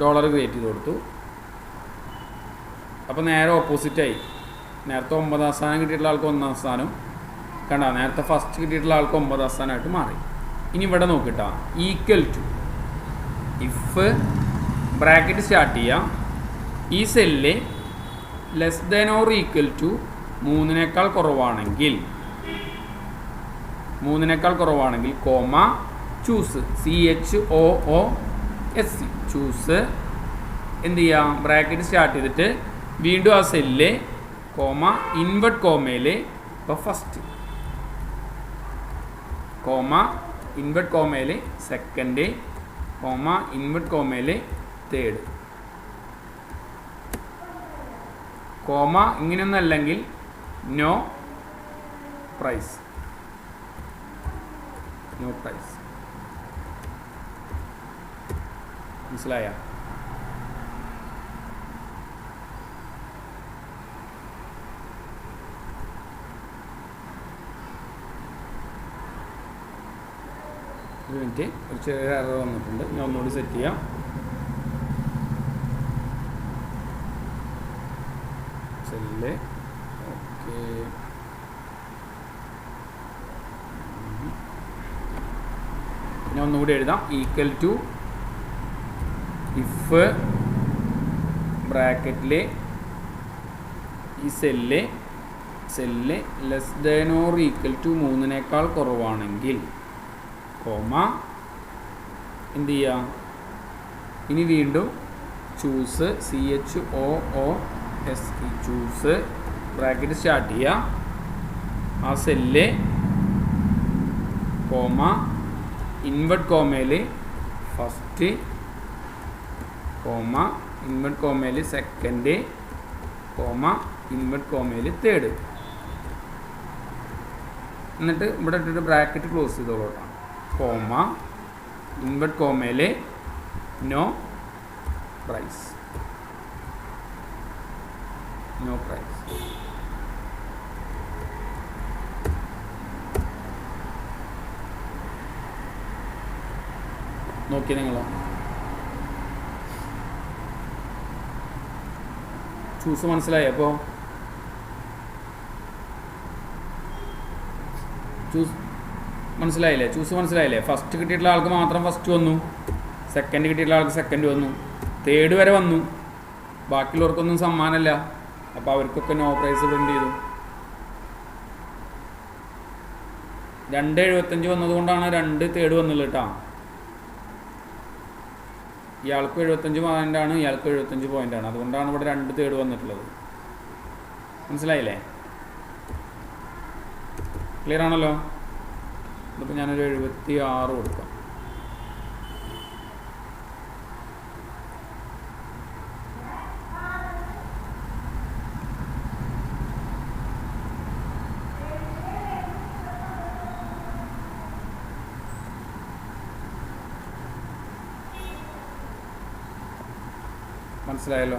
ഡോളർ ക്രിയേറ്റ് ചെയ്ത് കൊടുത്തു. അപ്പോൾ നേരെ ഓപ്പോസിറ്റായി. നേരത്തെ 9ാം സ്ഥാനം കിട്ടിയിട്ടുള്ള ആൾക്ക് 1ാം സ്ഥാനം കണ്ട. നേരത്തെ ഫസ്റ്റ് കിട്ടിയിട്ടുള്ള ആൾക്ക് 9ാം സ്ഥാനമായിട്ട് മാറി. ഇനി ഇവിടെ നോക്കിട്ടാ, equal to if bracket start ചെയ്യുക, ഈ cell less than or equal to 3 കുറവാണെങ്കിൽ കോമ ചൂസ് CHOOS ചൂസ് എന്ത് ചെയ്യാം? ബ്രാക്കറ്റ് സ്റ്റാർട്ട് ചെയ്തിട്ട് വീണ്ടും ആ സെല്ല് കോമ ഇൻവെർട്ട് കോമയിൽ ഇപ്പോൾ ഫസ്റ്റ്, കോമ ഇൻവെർട്ട് കോമയിൽ സെക്കൻഡ്, കോമ ഇൻവെർട്ട് കോമയിൽ തേർഡ്. കോമ ഇങ്ങനെയൊന്നും അല്ലെങ്കിൽ നോ പ്രൈസ്. മനസ്സിലായ? ഒരു മിനിറ്റ്, ഒരു ചെറിയ എറർ വന്നിട്ടുണ്ട്. ഞാൻ ഒന്നുകൂടി സെറ്റ് ചെയ്യാം. Cell okay. ഞാൻ ഒന്നുകൂടി എഴുതാം. ഈക്വൽ ടു ഇഫ് ബ്രാക്കറ്റിൽ ഈ cell less than or equal to 3 കുറവാണെങ്കിൽ കോമ എന്ത് ചെയ്യുക? ഇനി വീണ്ടും choose CHOOS choose bracket start ചെയ്യുക, ആ സെല്ല് കോമ ഇൻവെർട്ട് കോമയിൽ ഫസ്റ്റ്, കോമ ഇൻവെർട്ട് കോമയിൽ സെക്കൻഡ്, കോമ ഇൻവെർട്ട് കോമയിൽ തേർഡ്. എന്നിട്ട് ഇവിടെ ഇട്ടിട്ട് ബ്രാക്കറ്റ് ക്ലോസ് ചെയ്തോളാം. കോമ ഇൻവെർട്ട് കോമയിൽ നോ പ്രൈസ്. നോക്കി നിങ്ങൾ ചൂസ് മനസ്സിലായി? അപ്പോൾ ചൂസ് മനസ്സിലായില്ലേ? ചൂസ് മനസ്സിലായില്ലേ? ഫസ്റ്റ് കിട്ടിയിട്ടുള്ള ആൾക്ക് മാത്രം ഫസ്റ്റ് വന്നു, സെക്കൻഡ് കിട്ടിയിട്ടുള്ള ആൾക്ക് സെക്കൻഡ് വന്നു, തേർഡ് വരെ വന്നു. ബാക്കിയുള്ളവർക്കൊന്നും സമ്മാനമല്ല. അപ്പോൾ അവർക്കൊക്കെ നോ പ്രൈസ് പ്രിൻ്റ് ചെയ്തു. 2.75 വന്നതുകൊണ്ടാണ് 2 തേർഡ് വന്നുള്ളത് കേട്ടോ. ഇയാൾക്ക് 75 പോയിൻ്റാണ്, ഇയാൾക്ക് 75 പോയിൻ്റാണ്. അതുകൊണ്ടാണ് ഇവിടെ 2 തേർഡ് വന്നിട്ടുള്ളത്. മനസ്സിലായില്ലേ? ക്ലിയർ ആണല്ലോ? ഇതിപ്പോൾ ഞാനൊരു 76 കൊടുക്കാം. മനസ്സിലായല്ലോ?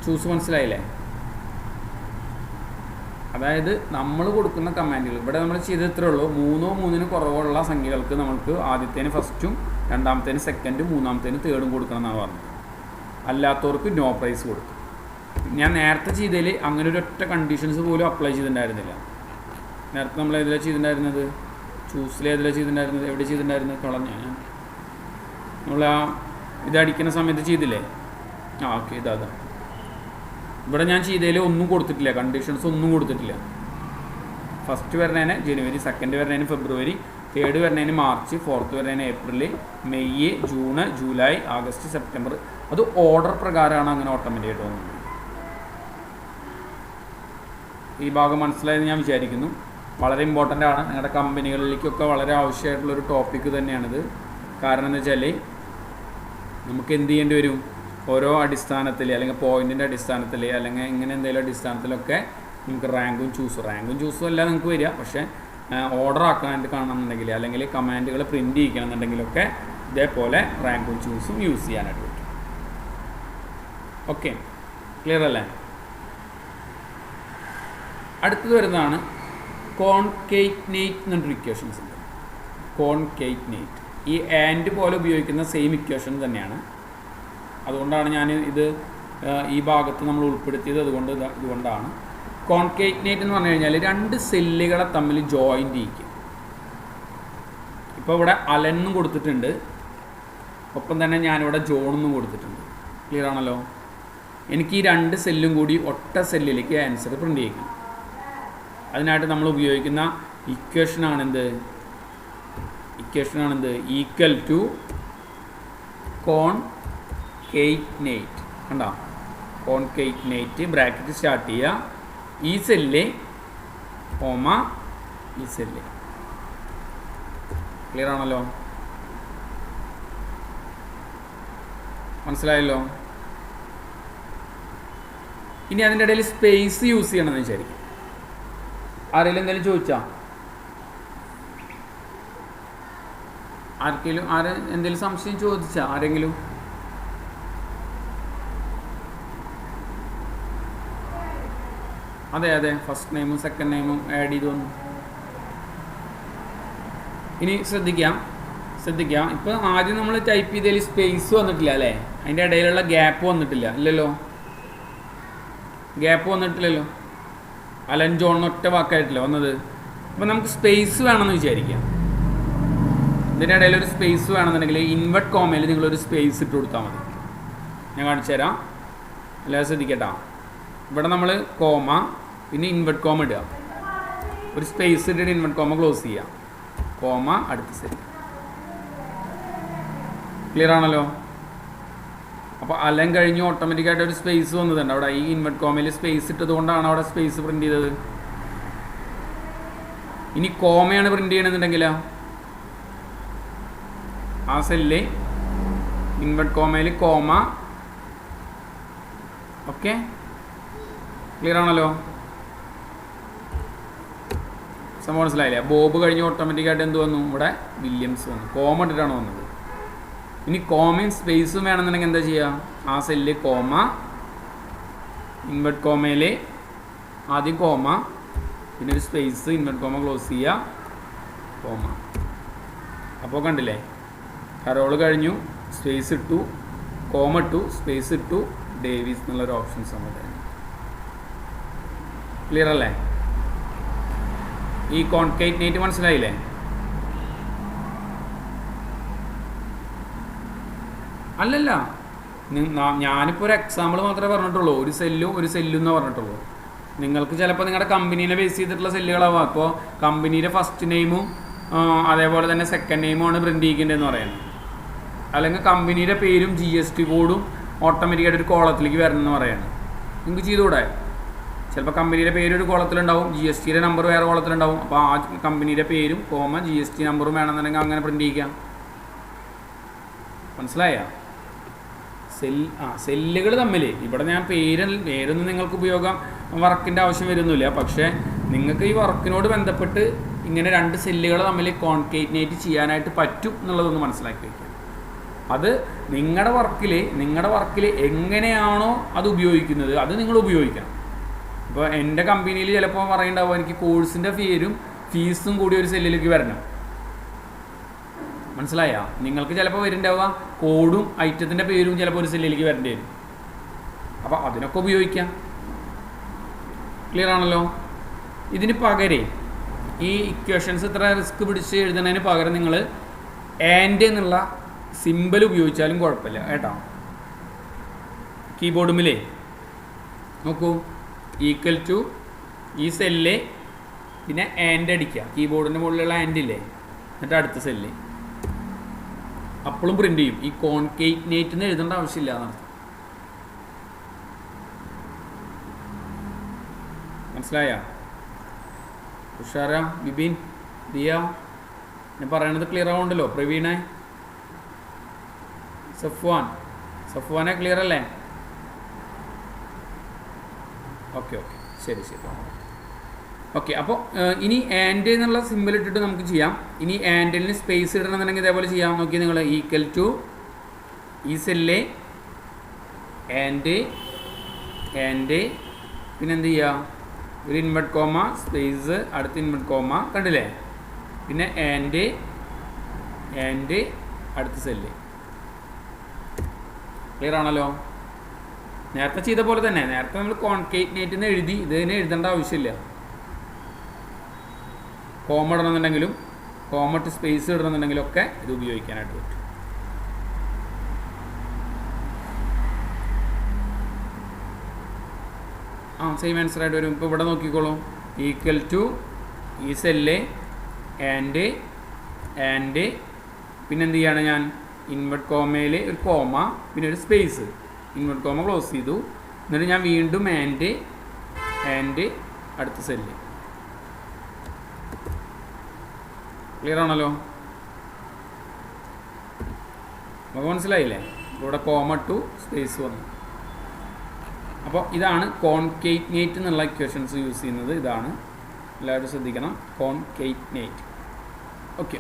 ചൂസ് മനസ്സിലായില്ലേ? അതായത് നമ്മൾ കൊടുക്കുന്ന കമാൻഡുകൾ ഇവിടെ നമ്മൾ ചെയ്ത് ഇത്രേ ഉള്ളൂ. 3 3 കുറവുള്ള സംഖ്യകൾക്ക് നമുക്ക് ആദ്യത്തേന് ഫസ്റ്റും രണ്ടാമത്തേന് സെക്കൻഡും മൂന്നാമത്തേന് തേർഡും കൊടുക്കണം എന്നാണ് പറഞ്ഞത്. അല്ലാത്തവർക്ക് നോ പ്രൈസ് കൊടുക്കും. ഞാൻ നേരത്തെ ചെയ്തതിൽ അങ്ങനെ ഒരു ഒറ്റ കണ്ടീഷൻസ് പോലും അപ്ലൈ ചെയ്തിട്ടുണ്ടായിരുന്നില്ല. നേരത്തെ നമ്മൾ ഏതിലാണ് ചെയ്തിട്ടുണ്ടായിരുന്നത്? ചൂസിൽ ഏതിലാണ് ചെയ്തിട്ടുണ്ടായിരുന്നത്? എവിടെ ചെയ്തിട്ടുണ്ടായിരുന്നത്? കളഞ്ഞ നമ്മൾ ആ ഇതടിക്കുന്ന സമയത്ത് ചെയ്തില്ലേ? ഓക്കെ, ഇതാ ഇവിടെ ഞാൻ ചെയ്തതിൽ ഒന്നും കൊടുത്തിട്ടില്ല, കണ്ടീഷൻസ് ഒന്നും കൊടുത്തിട്ടില്ല. ഫസ്റ്റ് വരുന്നതിന് ജനുവരി, സെക്കൻഡ് വരുന്നതിന് ഫെബ്രുവരി, തേർഡ് വരുന്നതിന് മാർച്ച്, ഫോർത്ത് വരുന്നതിന് April, May, June, July, August, September. അത് ഓർഡർ പ്രകാരമാണ് അങ്ങനെ ഓട്ടോമാറ്റിക്കായിട്ട് വന്നത്. ഈ ഭാഗം മനസ്സിലായെന്ന് ഞാൻ വിചാരിക്കുന്നു. വളരെ ഇമ്പോർട്ടൻ്റ് ആണ്. നിങ്ങളുടെ കമ്പനികളിലേക്കൊക്കെ വളരെ ആവശ്യമായിട്ടുള്ളൊരു ടോപ്പിക്ക് തന്നെയാണിത്. കാരണം എന്ന് വെച്ചാൽ നമുക്ക് എന്ത് ചെയ്യേണ്ടി വരും? ഓരോ അടിസ്ഥാനത്തിൽ അല്ലെങ്കിൽ പോയിൻറ്റിൻ്റെ അടിസ്ഥാനത്തിൽ അല്ലെങ്കിൽ ഇങ്ങനെ എന്തെങ്കിലും അടിസ്ഥാനത്തിലൊക്കെ നമുക്ക് റാങ്കും ചൂസും അല്ല നിങ്ങൾക്ക് വരിക. പക്ഷേ ഓർഡർ ആക്കാനായിട്ട് കാണണമെന്നുണ്ടെങ്കിൽ അല്ലെങ്കിൽ കമാൻഡുകൾ പ്രിൻറ്റ് ചെയ്യിക്കണമെന്നുണ്ടെങ്കിലൊക്കെ ഇതേപോലെ റാങ്കും ചൂസും യൂസ് ചെയ്യാനായിട്ട് പറ്റും. ഓക്കെ, ക്ലിയർ അല്ലേ? അടുത്തത് വരുന്നതാണ് കോൺകേറ്റ്നേറ്റ് എന്നൊരു ഇക്വേഷൻസ് ഉണ്ട്. കോൺകേറ്റ്നേറ്റ് ഈ ആൻഡ് പോലെ ഉപയോഗിക്കുന്ന സെയിം ഇക്വേഷൻ തന്നെയാണ്. അതുകൊണ്ടാണ് ഞാൻ ഇത് ഈ ഭാഗത്ത് നമ്മൾ ഉൾപ്പെടുത്തിയത്. ഇതുകൊണ്ടാണ് കോൺകേറ്റ്നേറ്റ് എന്ന് പറഞ്ഞു കഴിഞ്ഞാൽ 2 സെല്ലുകളെ തമ്മിൽ ജോയിൻ്റ് ചെയ്യിക്കും. ഇപ്പോൾ ഇവിടെ അലനും കൊടുത്തിട്ടുണ്ട്, ഒപ്പം തന്നെ ഞാനിവിടെ ജോണെന്നും കൊടുത്തിട്ടുണ്ട്. ക്ലിയർ ആണല്ലോ? എനിക്ക് ഈ 2 സെല്ലും കൂടി ഒറ്റ സെല്ലിലേക്ക് ആൻസർ പ്രിൻ്റ് ചെയ്യിക്കണം. അതിനായിട്ട് നമ്മൾ ഉപയോഗിക്കുന്ന ഇക്വേഷനാണെന്ത്? Equal to കോൺകേറ്റ്നേറ്റ്. കണ്ടോ? കോൺകേറ്റ്നേറ്റ് ബ്രാക്കറ്റ് സ്റ്റാർട്ട് ചെയ്യുക. ഈ സെല്ല് കോമ ഈ സെല്ല്. ക്ലിയർ ആണല്ലോ? മനസ്സിലായല്ലോ? ഇനി അതിൻ്റെ ഇടയിൽ സ്പേസ് യൂസ് ചെയ്യണമെന്ന് വിചാരിക്കും. ആരെങ്കിലും എന്തെങ്കിലും ചോദിച്ചാൽ എന്തെങ്കിലും സംശയം ചോദിച്ചാൽ ആരെങ്കിലും? അതെ, ഫസ്റ്റ് നെയിമും സെക്കൻഡ് നെയിമും ആഡ് ചെയ്തു വന്നു. ഇനി ശ്രദ്ധിക്കാം. ഇപ്പോൾ ആദ്യം നമ്മൾ ടൈപ്പ് ചെയ്തതിൽ സ്പേസ് വന്നിട്ടില്ല അല്ലേ? അതിൻ്റെ ഇടയിലുള്ള ഗ്യാപ്പ് വന്നിട്ടില്ല, ഇല്ലല്ലോ? അലൻ ജോൺ ഒറ്റ വാക്കായിട്ടില്ല വന്നത്. അപ്പോൾ നമുക്ക് സ്പേസ് വേണമെന്ന് വിചാരിക്കാം. ഇതിൻ്റെ ഇടയിൽ ഒരു സ്പേസ് വേണമെന്നുണ്ടെങ്കിൽ ഇൻവെർട്ട് കോമയിൽ നിങ്ങളൊരു സ്പേസ് ഇട്ട് കൊടുത്താൽ മതി. ഞാൻ കാണിച്ചു തരാം. എല്ലാവരും ശ്രദ്ധിക്കട്ടോ. ഇവിടെ നമ്മൾ കോമ പിന്നെ ഇൻവെർട്ട് കോമ ഇടുക, ഒരു സ്പേസ് ഇട്ടിട്ട് ഇൻവെർട്ട് കോമ ക്ലോസ് ചെയ്യുക, കോമ അടുത്ത സെറ്റ്. ക്ലിയർ ആണല്ലോ? അപ്പോൾ അലൻ കഴിഞ്ഞ് ഓട്ടോമാറ്റിക്കായിട്ട് ഒരു സ്പേസ് വന്നതുണ്ട് അവിടെ. ഈ ഇൻവെർട്ട് കോമയിൽ സ്പേസ് ഇട്ടത് കൊണ്ടാണ് അവിടെ സ്പേസ് പ്രിൻ്റ് ചെയ്തത്. ഇനി കോമയാണ് പ്രിൻ്റ് ചെയ്യണമെന്നുണ്ടെങ്കിലോ ആ സെല്ല് ഇൻവെർട്ട് കോമയിൽ കോമ. ഓക്കെ, ക്ലിയർ ആണല്ലോ? സംഭവം മനസ്സിലായില്ലേ? ബോബ് കഴിഞ്ഞ് ഓട്ടോമാറ്റിക്കായിട്ട് എന്ത് വന്നു? ഇവിടെ വില്യംസ് വന്നു. കോമ ഇട്ടിട്ടാണ് വന്നത്. ഇനി കോമയും സ്പേസും വേണമെന്നുണ്ടെങ്കിൽ എന്താ ചെയ്യുക? ആ സെല്ല് കോമ, ഇൻവെർട്ട് കോമയിൽ ആദ്യം കോമ പിന്നെ ഒരു സ്പേസ്, ഇൻവെർട്ട് കോമ ക്ലോസ് ചെയ്യുക, കോമ. അപ്പോൾ അപ്പോൾ കണ്ടില്ലേ, കരോൾ കഴിഞ്ഞു, സ്പേസ് ഇട്ടു, കോമ ഇട്ടു, സ്പേസ് ഇട്ടു, ഡേവിസ് എന്നുള്ളൊരു ഓപ്ഷൻസ് നമുക്ക്. ക്ലിയർ അല്ലേ? ഈ കോൺകേറ്റ്നേറ്റ് മനസ്സിലായില്ലേ? അല്ലല്ല, ഞാനിപ്പോൾ ഒരു എക്സാമ്പിൾ മാത്രമേ പറഞ്ഞിട്ടുള്ളൂ. ഒരു സെല്ലും എന്നേ പറഞ്ഞിട്ടുള്ളൂ. നിങ്ങൾക്ക് ചിലപ്പോൾ നിങ്ങളുടെ കമ്പനീനെ ബേസ് ചെയ്തിട്ടുള്ള സെല്ലുകളാവാം. അപ്പോൾ കമ്പനിയുടെ ഫസ്റ്റ് നെയിമും അതേപോലെ തന്നെ സെക്കൻഡ് നെയിമുമാണ് പ്രിൻ്റ് ചെയ്യിക്കേണ്ടതെന്ന് പറയുന്നത്. അല്ലെങ്കിൽ കമ്പനിയുടെ പേരും GST കോഡും ഓട്ടോമാറ്റിക്കായിട്ട് ഒരു കോളത്തിലേക്ക് വരണമെന്ന് പറയുന്നത്. നിങ്ങൾക്ക് ചെയ്തുകൂടെ? ചിലപ്പോൾ കമ്പനിയുടെ പേര് ഒരു കോളത്തിലുണ്ടാവും, GSTയുടെ നമ്പർ വേറെ കോളത്തിലുണ്ടാവും. അപ്പോൾ ആ കമ്പനിയുടെ പേരും GST നമ്പറും വേണമെന്നുണ്ടെങ്കിൽ അങ്ങനെ പ്രിൻ്റ് ചെയ്യിക്കാം. മനസ്സിലായ? സെല്ലുകൾ തമ്മിൽ ഇവിടെ ഞാൻ പേരൊന്നും നിങ്ങൾക്ക് ഉപയോഗം വർക്കിൻ്റെ ആവശ്യം വരുന്നില്ല. പക്ഷേ നിങ്ങൾക്ക് ഈ വർക്കിനോട് ബന്ധപ്പെട്ട് ഇങ്ങനെ 2 സെല്ലുകൾ തമ്മിൽ കോൺകേറ്റ്നേറ്റ് ചെയ്യാനായിട്ട് പറ്റും എന്നുള്ളതൊന്ന് മനസ്സിലാക്കി വയ്ക്കുക. അത് നിങ്ങളുടെ വർക്കിൽ എങ്ങനെയാണോ അത് ഉപയോഗിക്കുന്നത് അത് നിങ്ങൾ ഉപയോഗിക്കണം. ഇപ്പോൾ എൻ്റെ കമ്പനിയിൽ ചിലപ്പോൾ പറയുന്നുണ്ടാവും എനിക്ക് കോഴ്സിൻ്റെ ഫീസും കൂടി ഒരു സെല്ലിലേക്ക് വരണം. മനസ്സിലായ? നിങ്ങൾക്ക് ചിലപ്പോൾ വരുന്നുണ്ടാവുക കോഡും ഐറ്റത്തിൻ്റെ പേരും ചിലപ്പോൾ ഒരു സെല്ലിലേക്ക് വരേണ്ടി വരും. അപ്പോൾ അതിനൊക്കെ ഉപയോഗിക്കാം. ക്ലിയർ ആണല്ലോ? ഇതിന് പകരം ഈ ഇക്വേഷൻസ് ഇത്ര റിസ്ക് പിടിച്ച് എഴുതുന്നതിന് പകരം നിങ്ങൾ ആൻഡ് എന്നുള്ള സിമ്പിൾ ഉപയോഗിച്ചാലും കുഴപ്പമില്ല കേട്ടോ. കീബോർഡുമില്ലേ നോക്കൂ, ഈക്വൽ ടു ഈ സെല്ല്, പിന്നെ ആൻഡ് അടിക്കുക. കീബോർഡിൻ്റെ മുകളിലുള്ള ആൻഡ് ഇല്ലേ, എന്നിട്ട് അടുത്ത സെല്ല്. അപ്പോഴും പ്രിൻ്റ് ചെയ്യും. ഈ കോൺകേറ്റ്നേറ്റിന് എഴുതേണ്ട ആവശ്യമില്ല എന്നാണ്. മനസ്സിലായ? ഉഷാര, ബിബിൻ, ദിയ, ഞാൻ പറയണത് ക്ലിയർ ആവുണ്ടല്ലോ? പ്രവീണെ, സഫ്വാനെ ക്ലിയർ അല്ലേ? ഓക്കെ ശരി. ഓക്കെ, അപ്പോൾ ഇനി ആൻഡ് എന്നുള്ള സിമ്പിൾ ഇട്ടിട്ട് നമുക്ക് ചെയ്യാം. ഇനി ആൻഡിന് സ്പേസ് ഇടണമെന്നുണ്ടെങ്കിൽ ഇതേപോലെ ചെയ്യാം. നോക്കി നിങ്ങൾ, ഈക്വൽ ടു ഈ സെല്ല് ആൻഡ് പിന്നെ എന്ത് ചെയ്യുക, ഒരു ഇൻവെർട്ട് കോമ സ്പേസ് അടുത്ത ഇൻവെർട്ട് കോമ, കണ്ടില്ലേ? പിന്നെ ആൻഡ് അടുത്ത സെല്ല്. ക്ലിയർ ആണല്ലോ? നേരത്തെ ചെയ്ത പോലെ തന്നെ. നേരത്തെ നമ്മൾ കോൺകേറ്റ്നേറ്റിന് എഴുതി, ഇതിന് എഴുതേണ്ട ആവശ്യമില്ല. കോമ ഇടണമെന്നുണ്ടെങ്കിലും കോമട്ട് സ്പേസ് ഇടണമെന്നുണ്ടെങ്കിലും ഒക്കെ ഇത് ഉപയോഗിക്കാനായിട്ട് പറ്റും. സെയിം ആൻസർ ആയിട്ട് വരും. ഇപ്പോൾ ഇവിടെ നോക്കിക്കോളൂ, ഈക്വൽ ടു ഈ സെല്ല് ആൻഡ് പിന്നെ എന്ത് ചെയ്യാണ് ഞാൻ, ഇൻവെർട്ട് കോമയിൽ ഒരു കോമ പിന്നെ ഒരു സ്പേസ്, ഇൻവെർട്ട് കോമ ക്ലോസ് ചെയ്തു. എന്നിട്ട് ഞാൻ വീണ്ടും ആൻഡ് അടുത്ത സെല്ല്. ക്ലിയർ ആണല്ലോ? നമുക്ക് മനസ്സിലായില്ലേ? ഇവിടെ കോമ ടു സ്പേസ് വന്നു. അപ്പോൾ ഇതാണ് കോൺകേറ്റ്നേറ്റ് എന്നുള്ള ഇക്വേഷൻസ് യൂസ് ചെയ്യുന്നത്. ഇതാണ്, എല്ലാവരും ശ്രദ്ധിക്കണം, കോൺകേറ്റ്നേറ്റ്. ഓക്കെ,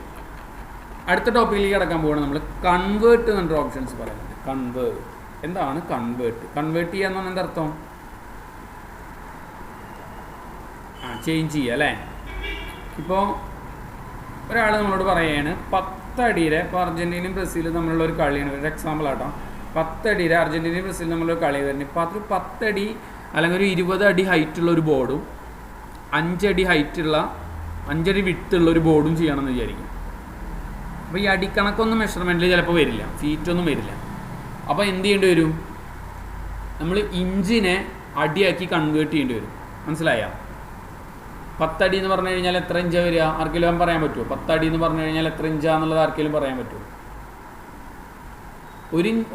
അടുത്ത ടോപ്പിക്കിലേക്ക് കിടക്കാൻ പോവുകയാണ്. നമ്മൾ കൺവേർട്ട് എന്നൊരു ഓപ്ഷൻസ് പറയുന്നത്. എന്താണ് കൺവേർട്ട് ചെയ്യുക എന്നാണ് എൻ്റെ അർത്ഥം? ചേഞ്ച് ചെയ്യുക അല്ലേ? ഇപ്പോൾ ഒരാൾ നമ്മളോട് പറയുകയാണ് 10 അടിയുടെ, ഇപ്പോൾ അർജൻറ്റീനയും ബ്രസീലും തമ്മിലുള്ള ഒരു കളിയാണ്, ഒരു എക്സാമ്പിൾ ആട്ടോ. 10 അടിയുടെ അർജൻറ്റീനയും ബ്രസീലും തമ്മിലുള്ള കളി വരുന്നത്. ഇപ്പോൾ അത് 10 അടി അല്ലെങ്കിൽ ഒരു 20 അടി ഹൈറ്റുള്ള ഒരു ബോർഡും 5 അടി വിട്ടുള്ള ഒരു ബോർഡും ചെയ്യണമെന്ന് വിചാരിക്കും. അപ്പോൾ ഈ അടിക്കണക്കൊന്നും മെഷർമെൻറ്റിൽ ചിലപ്പോൾ വരില്ല, ഫീറ്റൊന്നും വരില്ല. അപ്പോൾ എന്ത് ചെയ്യേണ്ടി വരും? നമ്മൾ ഇഞ്ചിനെ അടിയാക്കി കൺവേർട്ട് ചെയ്യേണ്ടി വരും. മനസ്സിലായോ? 10 അടി എന്ന് പറഞ്ഞു കഴിഞ്ഞാൽ എത്ര ഇഞ്ചാണ് വരിക? ആർക്കെങ്കിലും പറയാൻ പറ്റുമോ? 10 അടി എന്ന് പറഞ്ഞു കഴിഞ്ഞാൽ എത്ര ഇഞ്ചാന്നുള്ളത് ആർക്കെങ്കിലും പറയാൻ പറ്റുമോ?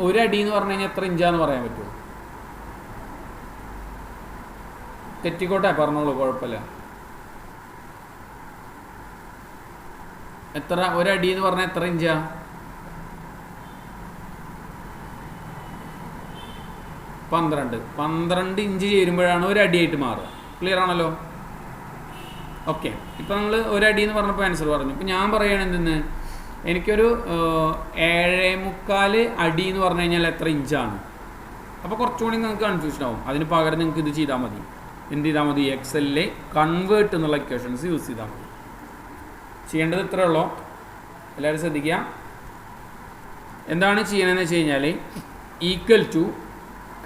ഒരു അടി എന്ന് പറഞ്ഞു കഴിഞ്ഞാൽ എത്ര ഇഞ്ചാന്ന് പറയാൻ പറ്റുമോ? തെറ്റിക്കോട്ടെ, പറഞ്ഞോളൂ, കുഴപ്പമില്ല. ഒരടി എന്ന് പറഞ്ഞാൽ എത്ര ഇഞ്ചാ? 12 ഇഞ്ച് ചേരുമ്പോഴാണ് ഒരു അടിയായിട്ട് മാറുക. ക്ലിയർ ആണല്ലോ? ഓക്കെ, ഇപ്പോൾ നമ്മൾ ഒരടി എന്ന് പറഞ്ഞപ്പോൾ ആൻസർ പറഞ്ഞു. ഇപ്പോൾ ഞാൻ പറയുകയാണ് എന്തെന്ന്, എനിക്കൊരു 7.25 അടി എന്ന് പറഞ്ഞു കഴിഞ്ഞാൽ എത്ര ഇഞ്ചാണ്? അപ്പോൾ കുറച്ചുകൂടി നിങ്ങൾക്ക് കൺഫ്യൂഷൻ ആവും. അതിന് പകരം നിങ്ങൾക്ക് ഇത് ചെയ്താൽ മതി. എന്ത് ചെയ്താൽ മതി? എക്സലിലെ കൺവേർട്ട് എന്നുള്ള ഇക്വേഷൻസ് യൂസ് ചെയ്താൽ മതി. ചെയ്യേണ്ടത് ഇത്രയേ ഉള്ളൂ. എല്ലാവരും ശ്രദ്ധിക്കുക. എന്താണ് ചെയ്യണമെന്ന് വെച്ച് കഴിഞ്ഞാൽ equal to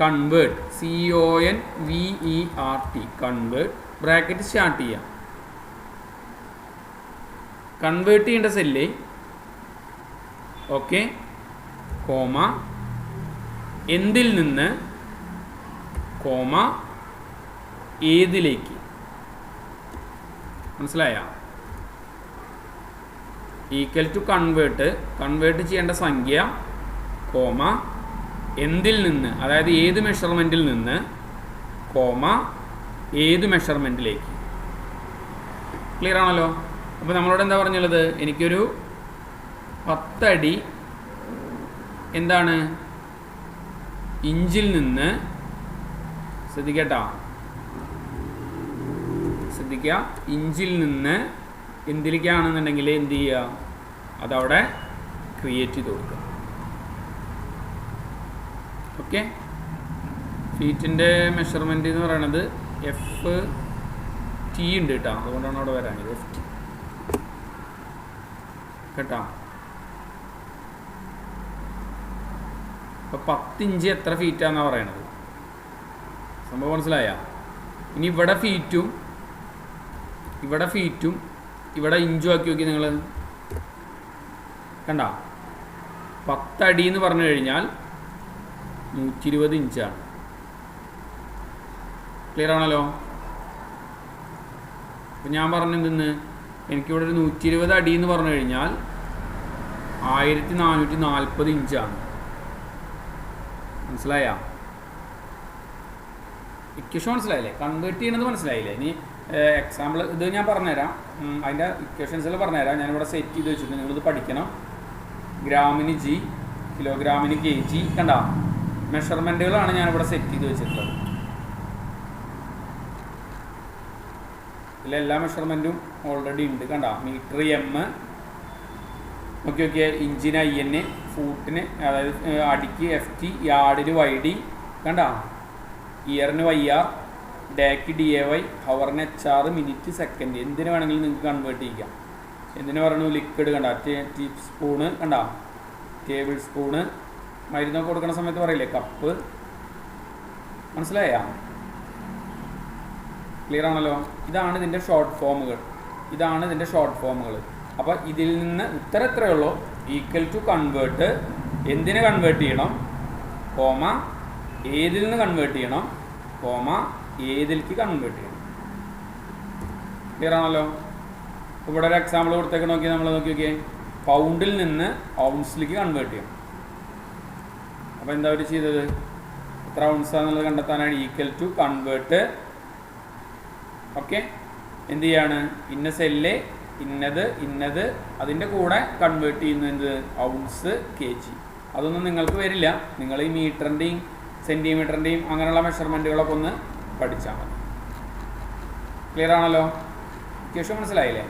convert, CONVERT, convert, bracket start ചെയ്യാം. കൺവേർട്ട് ചെയ്യേണ്ട സെല്ല് ഓക്കെ, കോമ, എന്തിൽ നിന്ന്, കോമ, ഏതിലേക്ക്. മനസ്സിലായ? ഈക്വൽ ടു കൺവേർട്ട്, കൺവേർട്ട് ചെയ്യേണ്ട സംഖ്യ, കോമ, എന്തിൽ നിന്ന്, അതായത് ഏത് മെഷർമെൻറ്റിൽ നിന്ന്, കോമ, ഏത് മെഷർമെൻറ്റിലേക്ക്. ക്ലിയർ ആണല്ലോ? അപ്പോൾ നമ്മളോട് എന്താ പറഞ്ഞുള്ളത്? എനിക്കൊരു 10 അടി എന്താണ് ഇഞ്ചിൽ നിന്ന്, ശ്രദ്ധിക്കുക, ഇഞ്ചിൽ നിന്ന് എന്തിലേക്കാണെന്നുണ്ടെങ്കിൽ എന്ത് ചെയ്യുക, അതവിടെ ക്രിയേറ്റ് ചെയ്ത് കൊടുക്കുക. ഓക്കെ, ഫീറ്റിൻ്റെ മെഷർമെൻറ്റ് എന്ന് പറയുന്നത് FT ഉണ്ട് കേട്ടോ, അതുകൊണ്ടാണ് അവിടെ വരാനത് FT കേട്ടോ. അപ്പോൾ 10 ഇഞ്ച് എത്ര ഫീറ്റാണെന്നാണ് പറയണത്. സംഭവം മനസ്സിലായ? ഇനി ഇവിടെ ഫീറ്റും ഇവിടെ ഇഞ്ചും ആക്കി നോക്കി നിങ്ങൾ. കണ്ട, 10 അടി എന്ന് പറഞ്ഞു കഴിഞ്ഞാൽ 120 ഇഞ്ചാണ്. ക്ലിയർ ആണല്ലോ? അപ്പം ഞാൻ പറഞ്ഞെന്തെന്ന്, എനിക്കിവിടെ ഒരു 120 അടി എന്ന് പറഞ്ഞു കഴിഞ്ഞാൽ 1440 ഇഞ്ചാണ്. മനസ്സിലായ? ഇക്വേഷൻ മനസ്സിലായില്ലേ? കൺവേർട്ട് ചെയ്യണത് മനസ്സിലായില്ലേ? ഇനി എക്സാമ്പിൾ ഇത് ഞാൻ പറഞ്ഞുതരാം, അതിൻ്റെ ഇക്വേഷൻസിൽ പറഞ്ഞുതരാം. ഞാനിവിടെ സെറ്റ് ചെയ്ത് വെച്ചിട്ടുണ്ട്, നിങ്ങളിത് പഠിക്കണം. ഗ്രാമിന് G, കിലോഗ്രാമിന് kg. കണ്ട, മെഷർമെൻറ്റുകളാണ് ഞാനിവിടെ സെറ്റ് ചെയ്ത് വെച്ചിട്ടുള്ളത്. ഇതിലെല്ലാ മെഷർമെൻറ്റും ഓൾറെഡി ഉണ്ട്. കണ്ട, മീറ്റർ M, ഓക്കെ, ഇഞ്ചിന് IN, ഫൂട്ടിന് അതായത് അടിക്ക് FT, യാർഡിന് YD, കണ്ട, ഇയറിന് YR, ഡേക്ക് DAY, ഹവറിന് HR, minute second. എന്തിനു വേണമെങ്കിലും നിങ്ങൾക്ക് കൺവേർട്ട് ചെയ്യാം. എന്തിനു പറഞ്ഞു? ലിക്വിഡ് കണ്ട, ടീസ്പൂണ് കണ്ട, ടേബിൾ സ്പൂണ്, മരുന്നൊക്കെ കൊടുക്കുന്ന സമയത്ത് പറയില്ലേ കപ്പ്. മനസ്സിലായ? ക്ലിയർ ആണല്ലോ? ഇതാണ് ഇതിൻ്റെ ഷോർട്ട് ഫോമുകൾ. അപ്പോൾ ഇതിൽ നിന്ന് ഉത്തരം എത്രയേ ഉള്ളൂ? ഈക്വൽ ടു കൺവേർട്ട്, എന്തിനെ കൺവേർട്ട് ചെയ്യണം, കോമ, ഏതിൽ നിന്ന് കൺവേർട്ട് ചെയ്യണം, കോമ, ഏതിലേക്ക് കൺവേർട്ട് ചെയ്യണം. ക്ലിയർ ആണല്ലോ? ഇവിടെ ഒരു എക്സാമ്പിൾ കൊടുത്തേക്ക് നോക്കി, നമ്മൾ നോക്കിയൊക്കെ, പൗണ്ടിൽ നിന്ന് ഔൺസിലേക്ക് കൺവേർട്ട് ചെയ്യണം. അപ്പോൾ എന്താ അവർ ചെയ്തത്? എത്ര ഔൺസാന്നുള്ളത് കണ്ടെത്താനാണ് ഈക്വൽ ടു കൺവേർട്ട്. ഓക്കെ, എന്ത് ചെയ്യാണ്? ഇന്ന സെല്ല് ഇന്നത് അതിൻ്റെ കൂടെ കൺവേർട്ട് ചെയ്യുന്നത് എന്ത്? Ounce, kg. അതൊന്നും നിങ്ങൾക്ക് വരില്ല. നിങ്ങൾ ഈ മീറ്ററിൻ്റെയും സെൻറ്റിമീറ്ററിൻ്റെയും അങ്ങനെയുള്ള മെഷർമെൻറ്റുകളൊക്കെ ഒന്ന് പഠിച്ചാൽ മതി. ക്ലിയർ ആണല്ലോ? ഇക്വേഷൻ മനസ്സിലായില്ലേ?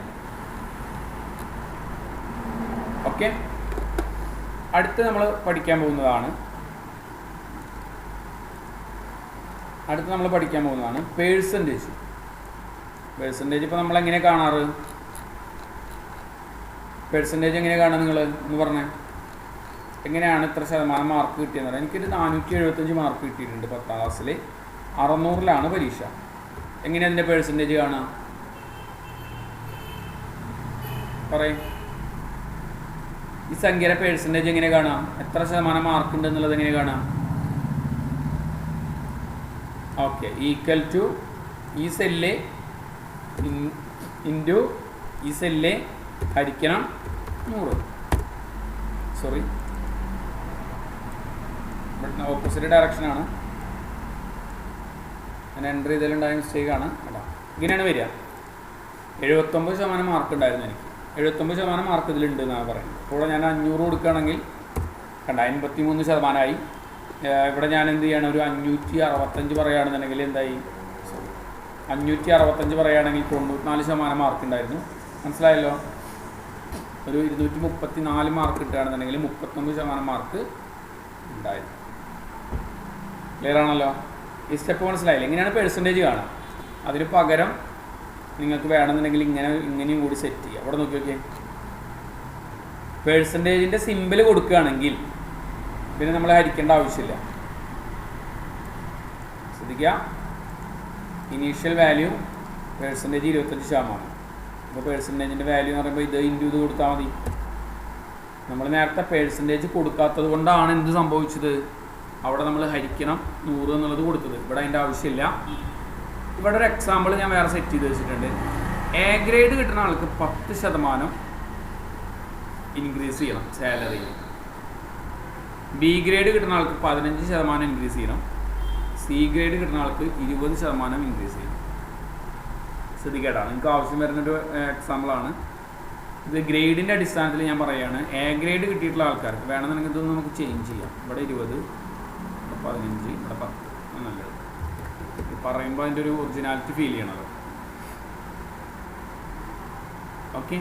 ഓക്കെ, അടുത്ത് നമ്മൾ പഠിക്കാൻ പോകുന്നതാണ് പേഴ്സൻറ്റേജ്. ഇപ്പോൾ നമ്മൾ എങ്ങനെ കാണാറ്? പേഴ്സൻറ്റേജ് എങ്ങനെ കാണുക? നിങ്ങൾ എന്ന് പറഞ്ഞേ, എങ്ങനെയാണ് ഇത്ര ശതമാനം മാർക്ക് കിട്ടിയെന്ന് പറയാം. എനിക്കൊരു 475 മാർക്ക് കിട്ടിയിട്ടുണ്ട് 10ാം ക്ലാസ്സിൽ. 600-ലാണ് പരീക്ഷ. എങ്ങനെയാണ് അതിൻ്റെ പേഴ്സൻറ്റേജ് കാണുക? പറയും. ഈ സംഖ്യയുടെ പേഴ്സൻറ്റേജ് എങ്ങനെ കാണാം? എത്ര ശതമാനം മാർക്ക് ഉണ്ട് എന്നുള്ളത് എങ്ങനെ കാണാം? ഓക്കെ, ഈക്വൽ ടു ഈ സെല്ല് ഇൻറ്റു ഈ സെല്ല് ഹരിക്കണം 100. സോറി, ഓപ്പോസിറ്റ് ഡയറക്ഷനാണ് ഞാൻ എൻ്റർ ചെയ്തതിലുണ്ടായ മിസ്റ്റേക്കാണ്. അല്ല, ഇങ്ങനെയാണ് വരിക. 79% മാർക്ക് ഉണ്ടായിരുന്നു എനിക്ക്. 79% മാർക്ക് ഇതിലുണ്ട് എന്നാണ് പറയുന്നത്. ഇവിടെ ഞാൻ 500 കൊടുക്കുകയാണെങ്കിൽ കണ്ട 53%. ഇവിടെ ഞാൻ എന്ത് ചെയ്യണം? ഒരു 565 പറയുകയാണെന്നുണ്ടെങ്കിൽ എന്തായി? 565 പറയുകയാണെങ്കിൽ 94% മാർക്ക് ഉണ്ടായിരുന്നു. മനസ്സിലായല്ലോ? ഒരു 234 മാർക്ക് കിട്ടുകയാണെന്നുണ്ടെങ്കിൽ 39% മാർക്ക് ഉണ്ടായിരുന്നു. ക്ലിയർ ആണല്ലോ? ഈ സ്റ്റെപ്പ് മനസ്സിലായില്ലേ? ഇങ്ങനെയാണ് പെർസെൻറ്റേജ് കാണുക. അതിന് പകരം നിങ്ങൾക്ക് വേണമെന്നുണ്ടെങ്കിൽ ഇങ്ങനെയും കൂടി സെറ്റ് ചെയ്യുക. അവിടെ നോക്കി നോക്കിയേ, പേഴ്സൻറ്റേജിൻ്റെ സിമ്പിൾ കൊടുക്കുകയാണെങ്കിൽ പിന്നെ നമ്മൾ ഹരിക്കേണ്ട ആവശ്യമില്ല. ശ്രദ്ധിക്കുക, ഇനീഷ്യൽ വാല്യൂ പേഴ്സൻറ്റേജ് 25%. അപ്പോൾ പേഴ്സൻറ്റേജിൻ്റെ വാല്യൂ എന്ന് പറയുമ്പോൾ ഇത് ഇൻറ്റു ഇത് കൊടുത്താൽ മതി. നമ്മൾ നേരത്തെ പേഴ്സൻറ്റേജ് കൊടുക്കാത്തത് കൊണ്ടാണ് എന്ത് സംഭവിച്ചത്, അവിടെ നമ്മൾ ഹരിക്കണം 100 എന്നുള്ളത് കൊടുത്തത്. ഇവിടെ അതിൻ്റെ ആവശ്യമില്ല. ഇവിടെ ഒരു എക്സാമ്പിൾ ഞാൻ വേറെ സെറ്റ് ചെയ്ത് വെച്ചിട്ടുണ്ട്. എ ഗ്രേഡ് കിട്ടുന്ന ആൾക്ക് 10% ഇൻക്രീസ് ചെയ്യണം സാലറി. ബി ഗ്രേഡ് കിട്ടുന്ന ആൾക്ക് 15% ഇൻക്രീസ് ചെയ്യണം. സി ഗ്രേഡ് കിട്ടുന്ന ആൾക്ക് 20% ഇൻക്രീസ് ചെയ്യണം. ശ്രദ്ധിക്കേട്ടാ, നിങ്ങൾക്ക് ആവശ്യം വരുന്നൊരു എക്സാമ്പിളാണ് ഇത്. ഗ്രേഡിൻ്റെ അടിസ്ഥാനത്തിൽ ഞാൻ പറയുകയാണ്. എ ഗ്രേഡ് കിട്ടിയിട്ടുള്ള ആൾക്കാർക്ക് വേണമെന്നുണ്ടെങ്കിൽ ഇതൊന്നും നമുക്ക് ചേഞ്ച് ചെയ്യാം. ഇവിടെ 20, ഇവിടെ 15, ഇവിടെ 10 നല്ലത്. പറയുമ്പോൾ അതിൻ്റെ ഒരു ഒറിജിനാലിറ്റി ഫീൽ ചെയ്യണത്. ഓക്കെ,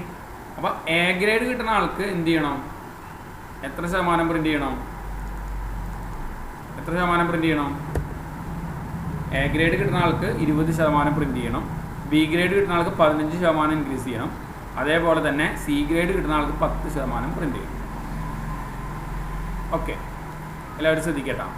അപ്പോൾ എ ഗ്രേഡ് കിട്ടുന്ന ആൾക്ക് എന്ത് ചെയ്യണം, എത്ര ശതമാനം പ്രിൻ്റ് ചെയ്യണം, എത്ര ശതമാനം പ്രിൻ്റ് ചെയ്യണം? എ ഗ്രേഡ് കിട്ടുന്ന ആൾക്ക് 20% പ്രിൻ്റ് ചെയ്യണം. ബി ഗ്രേഡ് കിട്ടുന്ന ആൾക്ക് 15% ഇൻക്രീസ് ചെയ്യണം. അതേപോലെ തന്നെ സി ഗ്രേഡ് കിട്ടുന്ന ആൾക്ക് 10% പ്രിൻ്റ് ചെയ്യണം. ഓക്കെ, എല്ലാവരും ശ്രദ്ധിക്കട്ടോ.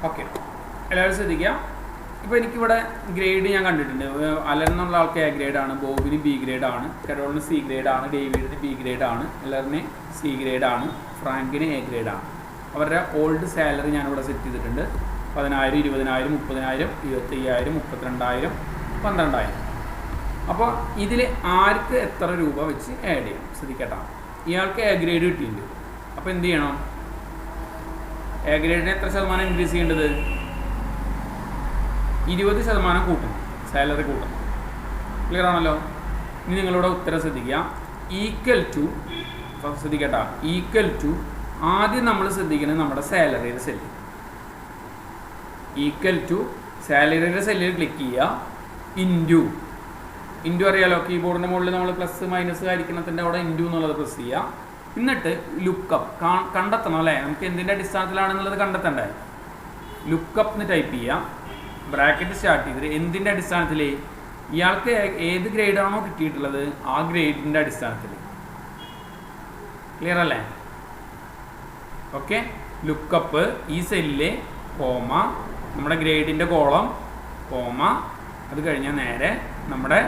ഓക്കെ, എല്ലാവരും ശ്രദ്ധിക്കുക. ഇപ്പോൾ എനിക്കിവിടെ ഗ്രേഡ് ഞാൻ കണ്ടിട്ടുണ്ട്. അലൻ എന്നുള്ള ആൾക്ക് എ ഗ്രേഡാണ്, ബോബിന് ബി ഗ്രേഡാണ്, കരോളിന് സി ഗ്രേഡാണ്, ഡേവിഡിന് ബി ഗ്രേഡാണ്, എല്ലാവരിന് സി ഗ്രേഡാണ്, ഫ്രാങ്കിന് എ ഗ്രേഡാണ്. അവരുടെ ഓൾഡ് സാലറി ഞാനിവിടെ സെറ്റ് ചെയ്തിട്ടുണ്ട്. 10,000, 20,000, 30,000, 25,000, 32,000, 12,000. അപ്പോൾ ഇതിൽ ആർക്ക് എത്ര രൂപ വെച്ച് ആഡ് ചെയ്യണം ശ്രദ്ധിക്കട്ടോ. ഇയാൾക്ക് എ ഗ്രേഡ് കിട്ടിയിട്ടുണ്ട്. അപ്പോൾ എന്ത് ചെയ്യണം, എ ഗ്രേഡിന് എത്ര ശതമാനം ഇൻക്രീസ് ചെയ്യേണ്ടത്? 20% കൂട്ടണം, സാലറി കൂട്ടണം. ക്ലിയർ ആണല്ലോ? ഇനി നിങ്ങളുടെ ഉത്തരം ശ്രദ്ധിക്കുക. ഈക്വൽ ടു, ശ്രദ്ധിക്കട്ടോ, ഈക്വൽ ടു ആദ്യം നമ്മൾ ശ്രദ്ധിക്കുന്നത് നമ്മുടെ സാലറിയുടെ സെല്ല്. ഈക്വൽ ടു സാലറിയുടെ സെല്ലിൽ ക്ലിക്ക് ചെയ്യുക. ഇൻറ്റു അറിയാലോ, കീബോർഡിൻ്റെ മുകളിൽ നമ്മൾ പ്ലസ് മൈനസ് ഹരിക്കണത്തിൻ്റെ അവിടെ ഇൻറ്റു എന്നുള്ളത് പ്രസ് ചെയ്യുക. എന്നിട്ട് ലുക്കപ്പ് കണ്ടെത്തണം അല്ലേ, നമുക്ക് എന്തിൻ്റെ അടിസ്ഥാനത്തിലാണെന്നുള്ളത് കണ്ടെത്തണ്ടേ. ലുക്കപ്പ് എന്ന് ടൈപ്പ് ചെയ്യാം, ബ്രാക്കറ്റ് സ്റ്റാർട്ട് ചെയ്തിട്ട് എന്തിൻ്റെ അടിസ്ഥാനത്തിൽ, ഇയാൾക്ക് ഏത് ഗ്രേഡാണോ കിട്ടിയിട്ടുള്ളത് ആ ഗ്രേഡിൻ്റെ അടിസ്ഥാനത്തിൽ. ക്ലിയർ അല്ലേ? ഓക്കെ, ലുക്കപ്പ് ഈ സെല്ലിലെ കോമ, നമ്മുടെ ഗ്രേഡിൻ്റെ കോളം കോമ, അത് കഴിഞ്ഞാൽ നേരെ നമ്മുടെ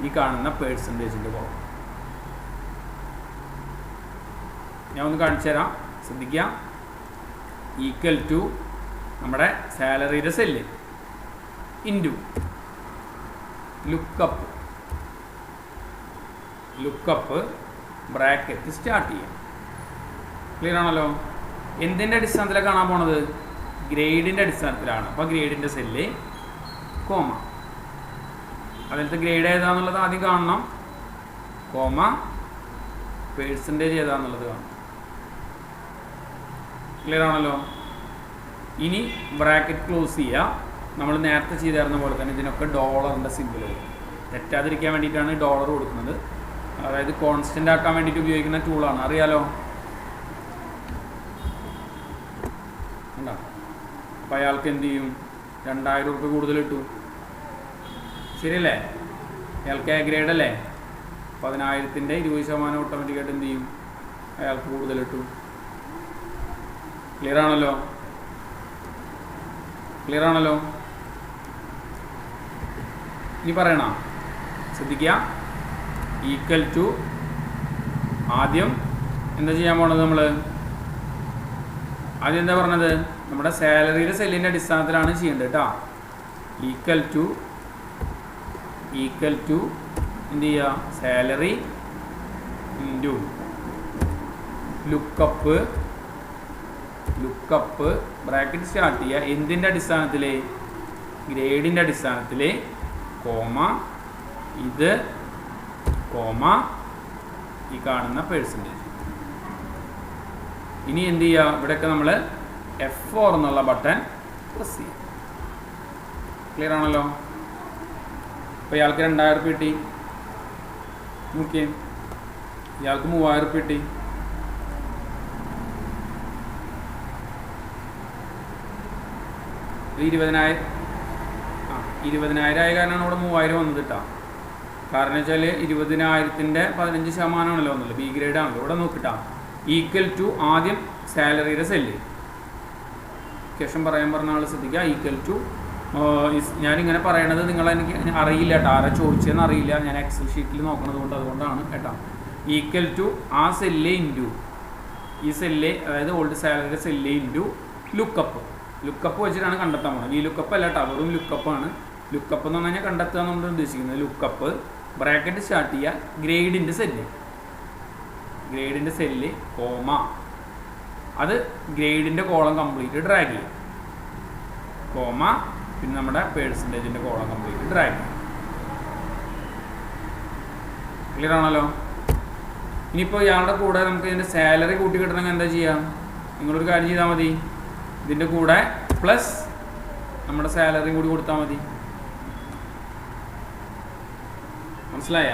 ഈ കാണുന്ന പേഴ്സൻറ്റേജിൻ്റെ കോളം. ഞാൻ ഒന്ന് കാണിച്ചു തരാം, ശ്രദ്ധിക്കുക. ഈക്വൽ ടു നമ്മുടെ സാലറിയുടെ cell into lookup bracket start ചെയ്യാം. ക്ലിയർ ആണല്ലോ? എന്തിൻ്റെ അടിസ്ഥാനത്തിലാണ് കാണാൻ പോണത്? ഗ്രേഡിൻ്റെ അടിസ്ഥാനത്തിലാണ്. അപ്പോൾ ഗ്രേഡിൻ്റെ സെല്ല് കോമ, അതിലത്തെ ഗ്രേഡ് ഏതാണെന്നുള്ളത് ആദ്യം കാണണം, കോമ പേഴ്സൻറ്റേജ് ഏതാണെന്നുള്ളത് കാണണം. ക്ലിയർ ആണല്ലോ? ഇനി ബ്രാക്കറ്റ് ക്ലോസ് ചെയ്യുക. നമ്മൾ നേരത്തെ ചെയ്തിരുന്ന പോലെ തന്നെ ഇതിനൊക്കെ ഡോളറിൻ്റെ സിമ്പിൾ തെറ്റാതിരിക്കാൻ വേണ്ടിയിട്ടാണ് ഡോളർ കൊടുക്കുന്നത്. അതായത് കോൺസ്റ്റൻ്റ് ആക്കാൻ വേണ്ടിയിട്ട് ഉപയോഗിക്കുന്ന ടൂളാണ്, അറിയാലോ? ഉണ്ടോ? അപ്പോൾ അയാൾക്ക് എന്ത് ചെയ്യും? 2,000 രൂപ കൂടുതൽ കിട്ടും. ശരിയല്ലേ? അയാൾക്ക് എ ഗ്രേഡ് അല്ലേ? 10,000-ൻ്റെ 20% ഓട്ടോമാറ്റിക്കായിട്ട് എന്ത് ചെയ്യും? അയാൾക്ക് കൂടുതൽ കിട്ടും. ക്ലിയർ ആണല്ലോ? ക്ലിയർ ആണല്ലോ? ഇനി പറയണ, ശ്രദ്ധിക്കുക. ഈക്വൽ ടു ആദ്യം എന്താ ചെയ്യാൻ പോണത്? നമ്മൾ ആദ്യം എന്താ പറഞ്ഞത്? നമ്മുടെ സാലറിയുടെ സെല്ലിൻ്റെ അടിസ്ഥാനത്തിലാണ് ചെയ്യേണ്ടത് കേട്ടോ. ഈക്വൽ ടു എന്ത് ചെയ്യുക? Salary into lookup bracket start ചെയ്യുക. എന്തിൻ്റെ അടിസ്ഥാനത്തിൽ? ഗ്രേഡിൻ്റെ അടിസ്ഥാനത്തിൽ കോമ ഇത് കോമ ഈ കാണുന്ന പെർസെൻറ്റേജ്. ഇനി എന്ത് ചെയ്യുക, ഇവിടെയൊക്കെ നമ്മൾ F4 എന്നുള്ള ബട്ടൺ പ്രസ് ചെയ്യുക. ക്ലിയർ ആണല്ലോ? അപ്പോൾ ഇയാൾക്ക് 2000 രൂപ കിട്ടി. നോക്കിയേ, ഇയാൾക്ക് 3000 രൂപ കിട്ടി. ഇത് 20,000 ആയ കാരണമാണ് ഇവിടെ 3000 വന്നത് കേട്ടോ. കാരണം വെച്ചാൽ 20,000-ൻ്റെ 15% വന്നുള്ളൂ. ബി ഗ്രേഡ് ആണല്ലോ. ഇവിടെ നോക്കിട്ടാ ഈക്വൽ ടു ആദ്യം സാലറിയുടെ സെല്ല് ക്വസ്റ്റ്യൻ പറയാൻ പറഞ്ഞ ആൾ ശ്രദ്ധിക്കുക. ഈക്വൽ ടു ഞാനിങ്ങനെ പറയണത് നിങ്ങളെനിക്ക് അറിയില്ല കേട്ടോ, ആരാ ചോദിച്ചതെന്ന് അറിയില്ല. ഞാൻ എക്സൽ ഷീറ്റിൽ നോക്കണത് കൊണ്ട് അതുകൊണ്ടാണ് കേട്ടോ. ഈക്വൽ ടു ആ സെല്ല് ഇൻറ്റു ഈ സെല്ല്, അതായത് ഓൾഡ് സാലറിയുടെ സെല്ല് ഇൻറ്റു ലുക്കപ്പ്. ലുക്കപ്പ് വെച്ചിട്ടാണ് കണ്ടെത്താൻ പോകുന്നത്. ഈ ലുക്കപ്പ് അല്ല കേട്ടോ, വെറും ലുക്കപ്പാണ്. ലുക്കപ്പ് എന്ന് പറഞ്ഞു കഴിഞ്ഞാൽ കണ്ടെത്തുക എന്നുകൊണ്ട് ഉദ്ദേശിക്കുന്നത് ലുക്കപ്പ് ബ്രാക്കറ്റ് സ്റ്റാർട്ട് ചെയ്യുക, ഗ്രേഡിൻ്റെ സെല്ല് കോമ, അത് ഗ്രേഡിൻ്റെ കോളം കംപ്ലീറ്റ് ഡ്രാഗ് ചെയ്യും, കോമ, പിന്നെ നമ്മുടെ പേഴ്സൻറ്റേജിൻ്റെ കോളം കംപ്ലീറ്റ് ഡ്രാഗ് ചെയ്യും. ക്ലിയർ ആണല്ലോ? ഇനിയിപ്പോൾ ഇയാളുടെ കൂടെ നമുക്ക് ഇതിൻ്റെ സാലറി കൂട്ടി കിട്ടണമെങ്കിൽ എന്താ ചെയ്യാം? നിങ്ങളൊരു കാര്യം ചെയ്താൽ മതി, ഇതിൻ്റെ കൂടെ പ്ലസ് നമ്മുടെ സാലറിയും കൂടി കൊടുത്താൽ മതി. മനസ്സിലായ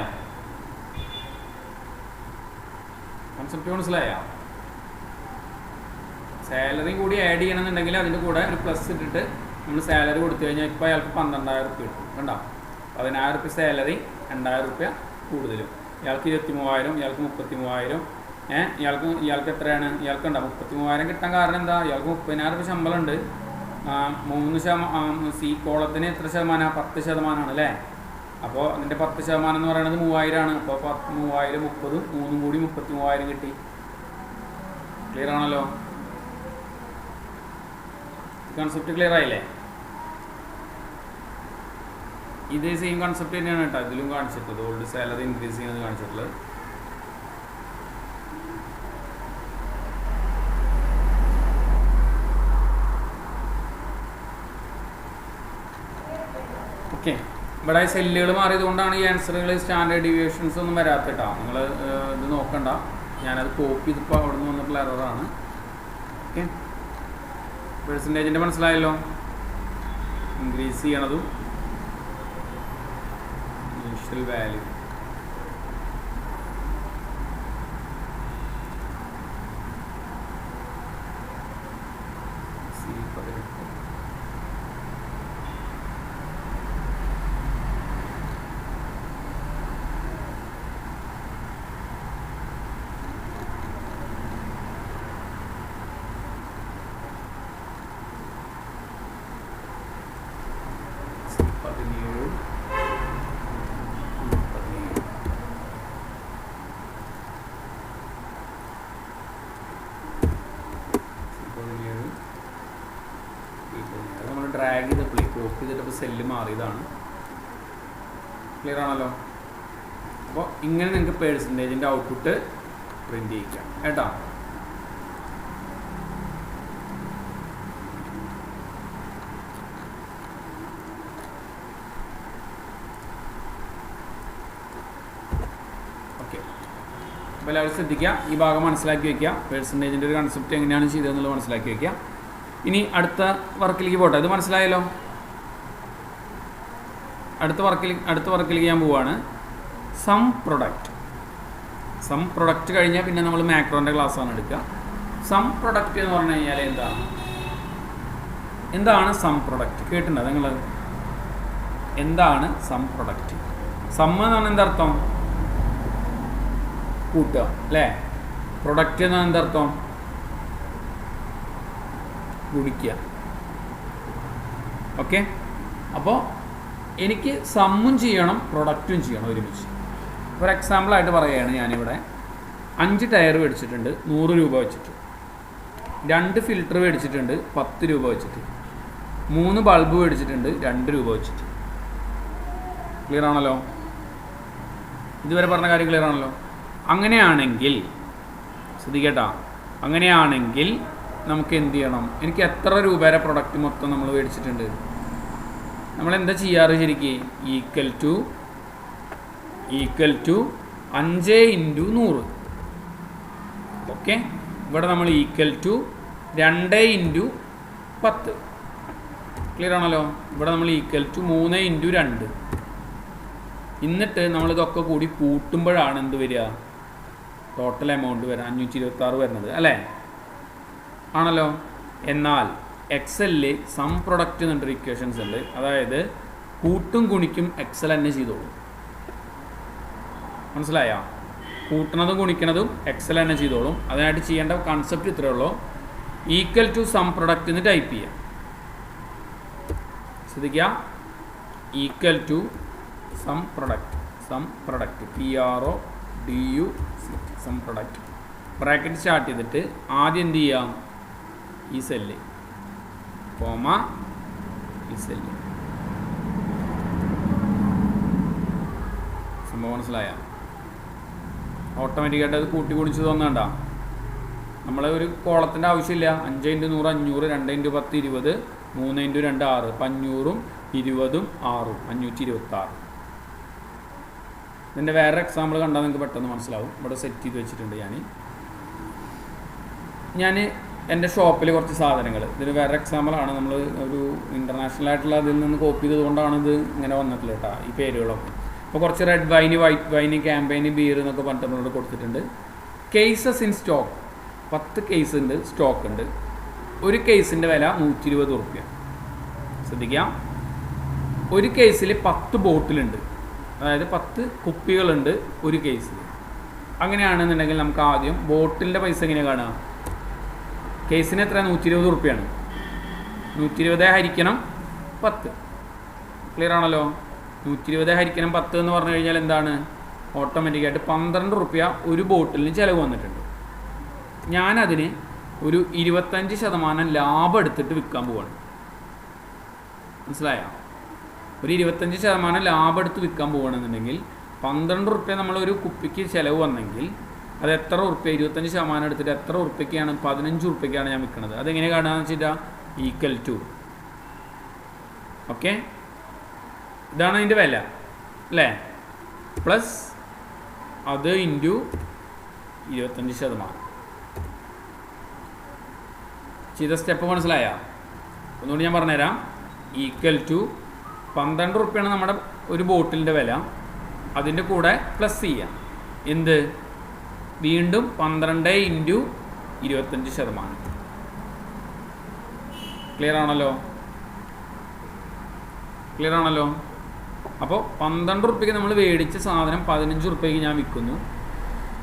കൺസെപ്റ്റ്? മനസ്സിലായ? സാലറിയും കൂടി ആഡ് ചെയ്യണമെന്നുണ്ടെങ്കിൽ അതിൻ്റെ കൂടെ ഒരു പ്ലസ് ഇട്ടിട്ട് നമ്മൾ സാലറി കൊടുത്തു കഴിഞ്ഞാൽ ഇപ്പോൾ അയാൾക്ക് 12,000 രൂപ കിട്ടും. കണ്ടോ? 10,000 രൂപ സാലറി, 2,000 രൂപ കൂടുതലും. ഇയാൾക്ക് 23,000, ഇയാൾക്ക് 33,000. ഇയാൾക്ക് എത്രയാണ്? ഇയാൾക്ക് ഉണ്ടോ 33,000 കിട്ടാൻ കാരണം എന്താ? ഇയാൾക്ക് 30,000 രൂപ ശമ്പളം ഉണ്ട്. 3% സി കോളത്തിന് എത്ര ശതമാനമാണ്? 10% അല്ലേ? അപ്പോൾ അതിൻ്റെ 10% എന്ന് പറയുന്നത് 3,000 ആണ്. അപ്പോൾ 3,000 30 3 കൂടി 33,000 കിട്ടി. ക്ലിയർ ആണല്ലോ? കൺസെപ്റ്റ് ക്ലിയർ ആയില്ലേ? ഇതേ സെയിം കൺസെപ്റ്റ് തന്നെയാണ് കേട്ടോ ഇതിലും കാണിച്ചിട്ടുള്ളത്. ഓൾഡ് സാലറി ഇൻക്രീസ് ചെയ്യുന്നത് കാണിച്ചിട്ടുള്ളത്. ഓക്കെ, ഇവിടെ സെല്ലുകൾ മാറിയതുകൊണ്ടാണ് ഈ ആൻസറുകൾ സ്റ്റാൻഡേർഡ് ഡീവിയേഷൻസ് ഒന്നും വരാത്ത കേട്ടോ. നിങ്ങൾ ഇത് നോക്കണ്ട, ഞാനത് കോപ്പി ചെയ്തിപ്പോൾ അവിടെ നിന്ന് വന്നിട്ടുള്ള എററാണ്. ഓക്കെ, പെർസെൻറ്റേജിൻ്റെ മനസ്സിലായല്ലോ? ഇൻക്രീസ് ചെയ്യണതും ഇനിഷ്യൽ വാല്യൂ. ഡ്രാഗ് ചെയ്തപ്പോൾ കോപ്പി ചെയ്തിട്ടപ്പോൾ സെല്ല് മാറിയതാണ്. ക്ലിയർ ആണല്ലോ? അപ്പോൾ ഇങ്ങനെ നിങ്ങൾക്ക് പേഴ്സൻറ്റേജിൻ്റെ ഔട്ട്പുട്ട് പ്രിൻ്റ് ചെയ്യിക്കാം കേട്ടോ. ഓക്കെ, അപ്പോൾ എല്ലാവരും ശ്രദ്ധിക്കുക, ഈ ഭാഗം മനസ്സിലാക്കി വയ്ക്കുക. പേഴ്സൻറ്റേജിൻ്റെ ഒരു കൺസെപ്റ്റ് എങ്ങനെയാണ് ചെയ്തതെന്നുള്ളത് മനസ്സിലാക്കി വയ്ക്കുക. ഇനി അടുത്ത വർക്കിലേക്ക് പോട്ടെ. ഇത് മനസ്സിലായല്ലോ? അടുത്ത വർക്കിലേക്ക് ഞാൻ പോവാണ്. സം പ്രൊഡക്റ്റ് കഴിഞ്ഞാൽ പിന്നെ നമ്മൾ മാക്രോൻ്റെ ക്ലാസ്സാണ് എടുക്കുക. സം പ്രൊഡക്റ്റ് എന്ന് പറഞ്ഞു കഴിഞ്ഞാൽ എന്താണ് സം പ്രൊഡക്റ്റ്? കേട്ടിട്ടുണ്ടോ നിങ്ങൾ? എന്താണ് സം പ്രൊഡക്റ്റ്? സം എന്ന് പറഞ്ഞാൽ എന്തർത്ഥം? കൂട്ടുക അല്ലേ? പ്രൊഡക്റ്റ് എന്ന് പറഞ്ഞാൽ എന്തർത്ഥം? ഗുണിക്കുക. ഓക്കെ, അപ്പോൾ എനിക്ക് സമ്മും ചെയ്യണം പ്രൊഡക്റ്റും ചെയ്യണം ഒരുമിച്ച്. ഫോർ എക്സാമ്പിളായിട്ട് പറയുകയാണ്, ഞാനിവിടെ 5 ടയർ മേടിച്ചിട്ടുണ്ട് 100 രൂപ വെച്ചിട്ട്, 2 ഫിൽറ്റർ മേടിച്ചിട്ടുണ്ട് 10 രൂപ വെച്ചിട്ട്, 3 ബൾബ് മേടിച്ചിട്ടുണ്ട് 2 രൂപ വെച്ചിട്ട്. ക്ലിയർ ആണല്ലോ? ഇതുവരെ പറഞ്ഞ കാര്യം ക്ലിയർ ആണല്ലോ? അങ്ങനെയാണെങ്കിൽ ശ്രദ്ധിക്കട്ടാ, അങ്ങനെയാണെങ്കിൽ നമുക്ക് എന്ത് ചെയ്യണം? എനിക്ക് എത്ര രൂപയുടെ പ്രൊഡക്റ്റ് മൊത്തം നമ്മൾ മേടിച്ചിട്ടുണ്ട്? നമ്മളെന്താ ചെയ്യാറ് ശരിക്കും? Equal to 5 × 100. ഓക്കെ, ഇവിടെ നമ്മൾ ഈക്വൽ ടു 2 × 10. ക്ലിയർ ആണല്ലോ? ഇവിടെ നമ്മൾ ഈക്വൽ ടു 3 × 2. എന്നിട്ട് നമ്മളിതൊക്കെ കൂടി കൂട്ടുമ്പോഴാണ് എന്ത് വരിക? ടോട്ടൽ എമൗണ്ട് വരാം 526 വരുന്നത് അല്ലേ? ആണല്ലോ. എന്നാൽ എക്സലിൽ സം പ്രൊഡക്റ്റ് എന്നൊരു ഇക്വേഷൻസ് ഉണ്ട്. അതായത് കൂട്ടും ഗുണിക്കും എക്സൽ തന്നെ ചെയ്തോളും. മനസ്സിലായോ? കൂട്ടണതും ഗുണിക്കണതും എക്സൽ തന്നെ ചെയ്തോളും. അതിനായിട്ട് ചെയ്യേണ്ട കൺസെപ്റ്റ് ഇത്രയേ ഉള്ളൂ. ഈക്വൽ ടു സം പ്രൊഡക്റ്റ് എന്ന് ടൈപ്പ് ചെയ്യാം. ശ്രദ്ധിക്കുക, equal to sum product PRODUCT sum product. Bracket start ചെയ്തിട്ട് ആദ്യം എന്ത് ചെയ്യാം? ഈ സെല്ല് കോമ ഈ സെല്ല്. സംഭവം മനസ്സിലായ? ഓട്ടോമാറ്റിക്കായിട്ട് അത് കൂട്ടി കുടിച്ച് തോന്നണ്ട. നമ്മൾ ഒരു കോളത്തിൻ്റെ ആവശ്യമില്ല. 5 × 100 500, 2 × 10 20, 3 × 2 6. 500ഉം 20ഉം 6ഉം 526. ഇതിൻ്റെ വേറെ എക്സാമ്പിൾ കണ്ടാൽ നിങ്ങൾക്ക് പെട്ടെന്ന് മനസ്സിലാവും. ഇവിടെ സെറ്റ് ചെയ്ത് വെച്ചിട്ടുണ്ട് ഞാൻ എൻ്റെ ഷോപ്പിൽ കുറച്ച് സാധനങ്ങൾ. ഇതിന് വേറെ എക്സാമ്പിളാണ്. നമ്മൾ ഒരു ഇൻ്റർനാഷണൽ ആയിട്ടുള്ള അതിൽ നിന്ന് കോപ്പി ചെയ്തുകൊണ്ടാണ് ഇത് ഇങ്ങനെ വന്നിട്ടുള്ളത് കേട്ടോ, ഈ പേരുകളൊക്കെ. അപ്പോൾ കുറച്ച് red wine, white wine, champagne, beer എന്നൊക്കെ പറഞ്ഞിട്ട് നമ്മളോട് കൊടുത്തിട്ടുണ്ട്. കേസസ് ഇൻ സ്റ്റോക്ക് 10 കേസ് ഉണ്ട്, സ്റ്റോക്ക് ഉണ്ട്. ഒരു കേസിൻ്റെ വില 120 റുപ്യ. ശ്രദ്ധിക്കാം, ഒരു കേസിൽ 10 ബോട്ടിലുണ്ട്. അതായത് 10 കുപ്പികളുണ്ട് ഒരു കേസിൽ. അങ്ങനെയാണെന്നുണ്ടെങ്കിൽ നമുക്ക് ആദ്യം ബോട്ടിലിൻ്റെ പൈസ എങ്ങനെയാണ് കാണുക? കേസിന് എത്ര? 120 റുപ്യാണ്. 120 ഹരിക്കണം 10. ക്ലിയർ ആണല്ലോ? 120 ഹരിക്കണം 10 എന്ന് പറഞ്ഞു കഴിഞ്ഞാൽ എന്താണ്? ഓട്ടോമാറ്റിക്കായിട്ട് 12 റുപ്യ ഒരു ബോട്ടിലിന് ചിലവ് വന്നിട്ടുണ്ട്. ഞാനതിന് ഒരു 25% ലാഭം എടുത്തിട്ട് വിൽക്കാൻ പോവാണ്. മനസ്സിലായോ? ഒരു 25% ലാഭം എടുത്ത് വിൽക്കാൻ പോവുകയാണെന്നുണ്ടെങ്കിൽ 12 റുപ്യ നമ്മളൊരു കുപ്പിക്ക് ചിലവ് വന്നെങ്കിൽ അത് എത്ര റുപ്യ? 25% എടുത്തിട്ട് എത്ര റുപ്യക്കാണ്? 15 റുപ്യക്കാണ് ഞാൻ വിൽക്കുന്നത്. അതെങ്ങനെ കാണുകയെന്ന് വെച്ചിട്ടാൽ ഈക്വൽ ടു. ഓക്കെ, ഇതാണ് അതിൻ്റെ വില അല്ലേ? പ്ലസ് അത് ഇൻറ്റു 25%. ചെയ്ത സ്റ്റെപ്പ് മനസ്സിലായ? ഒന്നുകൂടി ഞാൻ പറഞ്ഞുതരാം. ഈക്വൽ ടു 12 റുപ്യാണ് നമ്മുടെ ഒരു ബോട്ടിലിൻ്റെ വില. അതിൻ്റെ കൂടെ പ്ലസ് ചെയ്യാം എന്ത്? വീണ്ടും 12 × 25%. ക്ലിയർ ആണല്ലോ? അപ്പോൾ 12 റുപ്യക്ക് നമ്മൾ മേടിച്ച സാധനം 15 റുപ്യക്ക് ഞാൻ വിൽക്കുന്നു.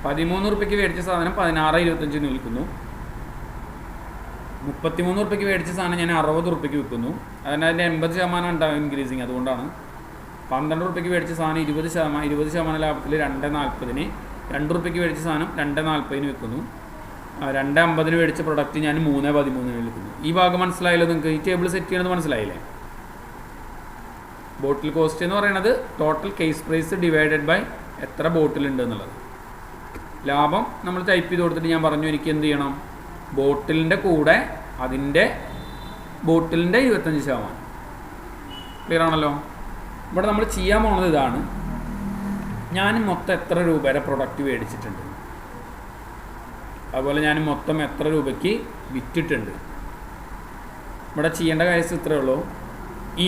13 റുപ്യക്ക് മേടിച്ച സാധനം 16.25 വിൽക്കുന്നു. 33 റുപ്യക്ക് മേടിച്ച സാധനം ഞാൻ 60 റുപ്യക്ക് വിൽക്കുന്നു. അതിൻ്റെ 80% ഉണ്ടാവും ഇൻക്രീസിങ്. അതുകൊണ്ടാണ് 12 റുപ്യക്ക് മേടിച്ച സാധനം 20% ലാഭത്തിൽ 2.40-ന്, 2 റുപ്യക്ക് മേടിച്ച സാധനം 2.40-ന് വിൽക്കുന്നു. 2.50-ന് മേടിച്ച പ്രൊഡക്റ്റ് ഞാൻ 3.13-ന് വിൽക്കുന്നു. ഈ ഭാഗം മനസ്സിലായല്ലോ നിങ്ങൾക്ക്? ഈ ടേബിൾ സെറ്റ് ചെയ്യണമെന്ന് മനസ്സിലായില്ലേ? ബോട്ടിൽ കോസ്റ്റ് എന്ന് പറയുന്നത് total case price divided by എത്ര ബോട്ടിലുണ്ട് എന്നുള്ളത്. ലാഭം നമ്മൾ ടൈപ്പ് ചെയ്ത് കൊടുത്തിട്ട് ഞാൻ പറഞ്ഞു എനിക്ക് എന്ത് ചെയ്യണം? ബോട്ടിലിൻ്റെ കൂടെ അതിൻ്റെ ബോട്ടിലിൻ്റെ 25%. ക്ലിയർ ആണല്ലോ? ഇവിടെ നമ്മൾ ചെയ്യാൻ പോകുന്നത് ഇതാണ്. ഞാൻ മൊത്തം എത്ര രൂപയുടെ പ്രൊഡക്റ്റ് മേടിച്ചിട്ടുണ്ട്, അതുപോലെ ഞാൻ മൊത്തം എത്ര രൂപയ്ക്ക് വിറ്റിട്ടുണ്ട്. ഇവിടെ ചെയ്യേണ്ട കാര്യം ഇത്രയേ ഉള്ളൂ.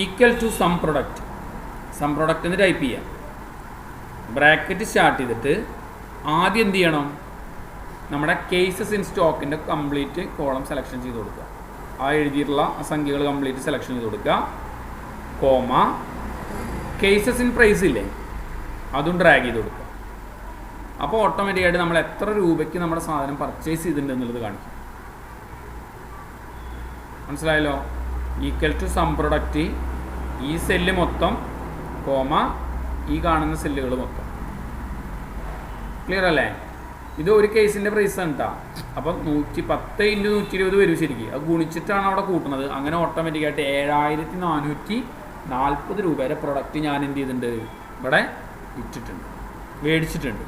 ഈക്വൽ ടു സം പ്രൊഡക്റ്റ് എന്ന് ടൈപ്പ് ചെയ്യാം. ബ്രാക്കറ്റ് സ്റ്റാർട്ട് ചെയ്തിട്ട് ആദ്യം എന്ത് ചെയ്യണം? നമ്മുടെ കേസസ് ഇൻ സ്റ്റോക്കിൻ്റെ കംപ്ലീറ്റ് കോളം സെലക്ഷൻ ചെയ്ത് കൊടുക്കുക. ആ എഴുതിയിട്ടുള്ള സംഖ്യകൾ കംപ്ലീറ്റ് സെലക്ഷൻ ചെയ്ത് കൊടുക്കുക. കോമ കേസസ് ഇൻ പ്രൈസ് ഇല്ലേ, അതും ഡ്രാഗ് ചെയ്ത് കൊടുക്കുക. അപ്പോൾ ഓട്ടോമാറ്റിക്കായിട്ട് നമ്മൾ എത്ര രൂപയ്ക്ക് നമ്മുടെ സാധനം പർച്ചേസ് ചെയ്തിട്ടുണ്ട് എന്നുള്ളത് കാണിക്കും. മനസ്സിലായല്ലോ? ഈക്വൽ ടു സം പ്രൊഡക്റ്റ് ഈ സെല്ല് മൊത്തം കോമ ഈ കാണുന്ന സെല്ലുകൾ മൊത്തം. ക്ലിയർ അല്ലേ? ഇത് ഒരു കേസിൻ്റെ പ്രൈസ് ആണ് കേട്ടോ. അപ്പം 110 × 120 വരും ശരിക്കും. അത് ഗുണിച്ചിട്ടാണ് അവിടെ കൂട്ടുന്നത്. അങ്ങനെ ഓട്ടോമാറ്റിക്കായിട്ട് 7440 രൂപയുടെ പ്രൊഡക്റ്റ് ഞാൻ എന്ത് ചെയ്തിട്ടുണ്ട്? ഇവിടെ വിറ്റിട്ടുണ്ട്, മേടിച്ചിട്ടുണ്ട്.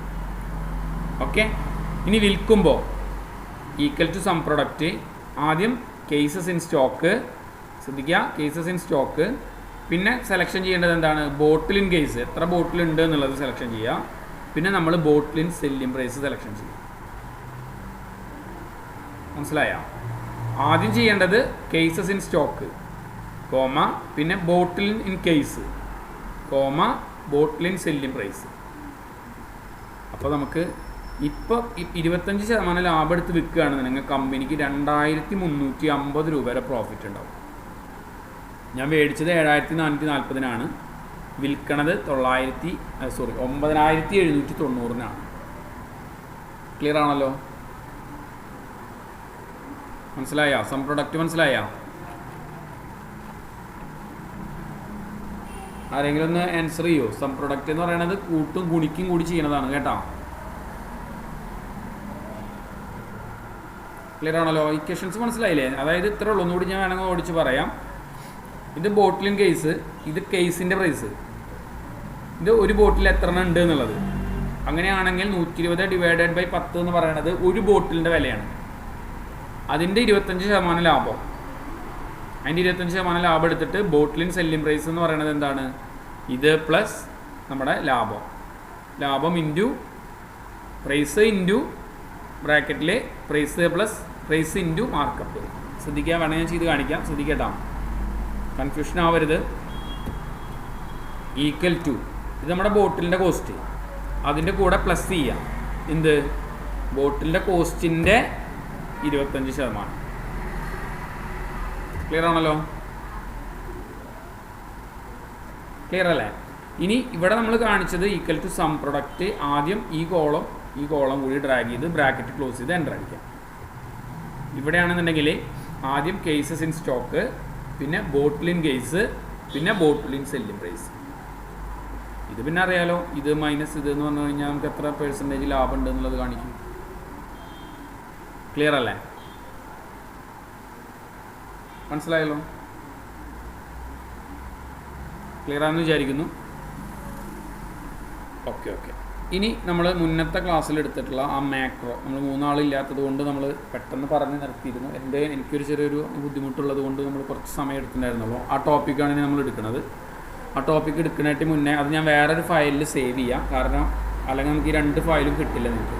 ഓക്കെ, ഇനി വിൽക്കുമ്പോൾ ഈക്വൽ ടു സം പ്രൊഡക്റ്റ് ആദ്യം കേസസ് ഇൻ സ്റ്റോക്ക്. ശ്രദ്ധിക്കുക, കേസസ് ഇൻ സ്റ്റോക്ക് പിന്നെ സെലക്ഷൻ ചെയ്യേണ്ടത് എന്താണ്? ബോട്ടിൽ ഇൻ കേസ്, എത്ര ബോട്ടിലുണ്ട് എന്നുള്ളത് സെലക്ഷൻ ചെയ്യുക. പിന്നെ നമ്മൾ bottle in selling price selection ചെയ്യും. മനസ്സിലായോ? ആദ്യം ചെയ്യേണ്ടത് കേസസ് ഇൻ സ്റ്റോക്ക്, കോമ, പിന്നെ bottle in case, comma, bottle in selling price. അപ്പോൾ നമുക്ക് ഇപ്പോൾ 25% ലാഭം എടുത്ത് വിൽക്കുകയാണെന്നുണ്ടെങ്കിൽ കമ്പനിക്ക് 2350 രൂപ വരെ പ്രോഫിറ്റ് ഉണ്ടാവും. ഞാൻ മേടിച്ചത് 7440 വിൽക്കണത് 9790 ക്ലിയർ ആണല്ലോ? മനസ്സിലായോ? സം പ്രൊഡക്റ്റ് മനസ്സിലായോ? ആരെങ്കിലും ഒന്ന് ആൻസർ ചെയ്യോ? സം പ്രൊഡക്റ്റ് എന്ന് പറയുന്നത് കൂട്ടും ഗുണിക്കും കൂടി ചെയ്യുന്നതാണ് കേട്ടോ. ക്ലിയർ ആണല്ലോ? ഇക്വേഷൻസ് മനസ്സിലായില്ലേ? അതായത് ഇത്ര ഉള്ളൂ. ഒന്നുകൂടി ഞാൻ വേണമെങ്കിൽ ഓടിച്ച് പറയാം. ഇത് ബോട്ടിലിൻ കേസ്, ഇത് കേസിൻ്റെ പ്രൈസ്, ഇത് ഒരു ബോട്ടിൽ എത്ര എണ്ണം ഉണ്ട് എന്നുള്ളത്. അങ്ങനെയാണെങ്കിൽ 120 ഡിവൈഡഡ് ബൈ 10 എന്ന് പറയുന്നത് ഒരു ബോട്ടിലിൻ്റെ വിലയാണ്. അതിൻ്റെ 25% ലാഭം. അതിൻ്റെ 25% ലാഭം എടുത്തിട്ട് ബോട്ടിലിൻ സെല്ലിംഗ് പ്രൈസ് എന്ന് പറയുന്നത് എന്താണ്? ഇത് പ്ലസ് നമ്മുടെ ലാഭം. ലാഭം ഇൻറ്റു പ്രൈസ് ഇൻറ്റു ബ്രാക്കറ്റിൽ price plus price into markup. ശ്രദ്ധിക്കുക, വേണമെങ്കിൽ ഞാൻ ചെയ്ത് കാണിക്കാം. ശ്രദ്ധിക്കട്ടോ, കൺഫ്യൂഷൻ ആവരുത്. ഈക്വൽ ടു, ഇത് നമ്മുടെ ബോട്ടിലിൻ്റെ കോസ്റ്റ്, അതിൻ്റെ കൂടെ പ്ലസ് ചെയ്യാം എന്ത്? ബോട്ടിലിൻ്റെ കോസ്റ്റിൻ്റെ 25%. ക്ലിയർ ആണല്ലോ? ക്ലിയർ അല്ലേ? ഇനി ഇവിടെ നമ്മൾ കാണിച്ചത് ഈക്വൽ ടു സം പ്രൊഡക്റ്റ്. ആദ്യം ഈ കോളം കൂടി ഡ്രാഗ് ചെയ്ത് ബ്രാക്കറ്റ് ക്ലോസ് ചെയ്ത് എൻ്റർ അടിക്കാം. ഇവിടെയാണെന്നുണ്ടെങ്കിൽ ആദ്യം കേസസ് ഇൻ സ്റ്റോക്ക്, പിന്നെ ബോട്ടിൽ ഇൻ കേസ്, പിന്നെ ബോട്ടിൽ ഇൻ സെല്ലിംഗ് പ്രൈസ്. ഇത് പിന്നെ അറിയാലോ, ഇത് മൈനസ് ഇത് എന്ന് പറഞ്ഞു കഴിഞ്ഞാൽ നമുക്ക് എത്ര % ലാഭം ഉണ്ട് എന്നുള്ളത് കാണിക്കും. ക്ലിയർ അല്ലേ? മനസ്സിലായല്ലോ? ക്ലിയർ ആണെന്ന് വിചാരിക്കുന്നു. ഓക്കെ. ഇനി നമ്മൾ മുന്നത്തെ ക്ലാസ്സിൽ എടുത്തിട്ടുള്ള ആ മാക്രോ, നമ്മൾ 3 ആളില്ലാത്തത് കൊണ്ട് നമ്മൾ പെട്ടെന്ന് പറഞ്ഞ് നിർത്തിയിരുന്നു. എനിക്കൊരു ചെറിയൊരു ബുദ്ധിമുട്ടുള്ളത് കൊണ്ട് നമ്മൾ കുറച്ച് സമയം എടുത്തിട്ടുണ്ടായിരുന്നുള്ളൂ. ആ ടോപ്പിക്കാണ് നമ്മൾ എടുക്കുന്നത്. ആ ടോപ്പിക്ക് എടുക്കുന്നതിന് മുന്നേ അത് ഞാൻ വേറൊരു ഫയലിൽ സേവ് ചെയ്യാം. കാരണം അല്ലെങ്കിൽ നമുക്ക് ഈ 2 ഫയലും കിട്ടില്ല നിങ്ങൾക്ക്.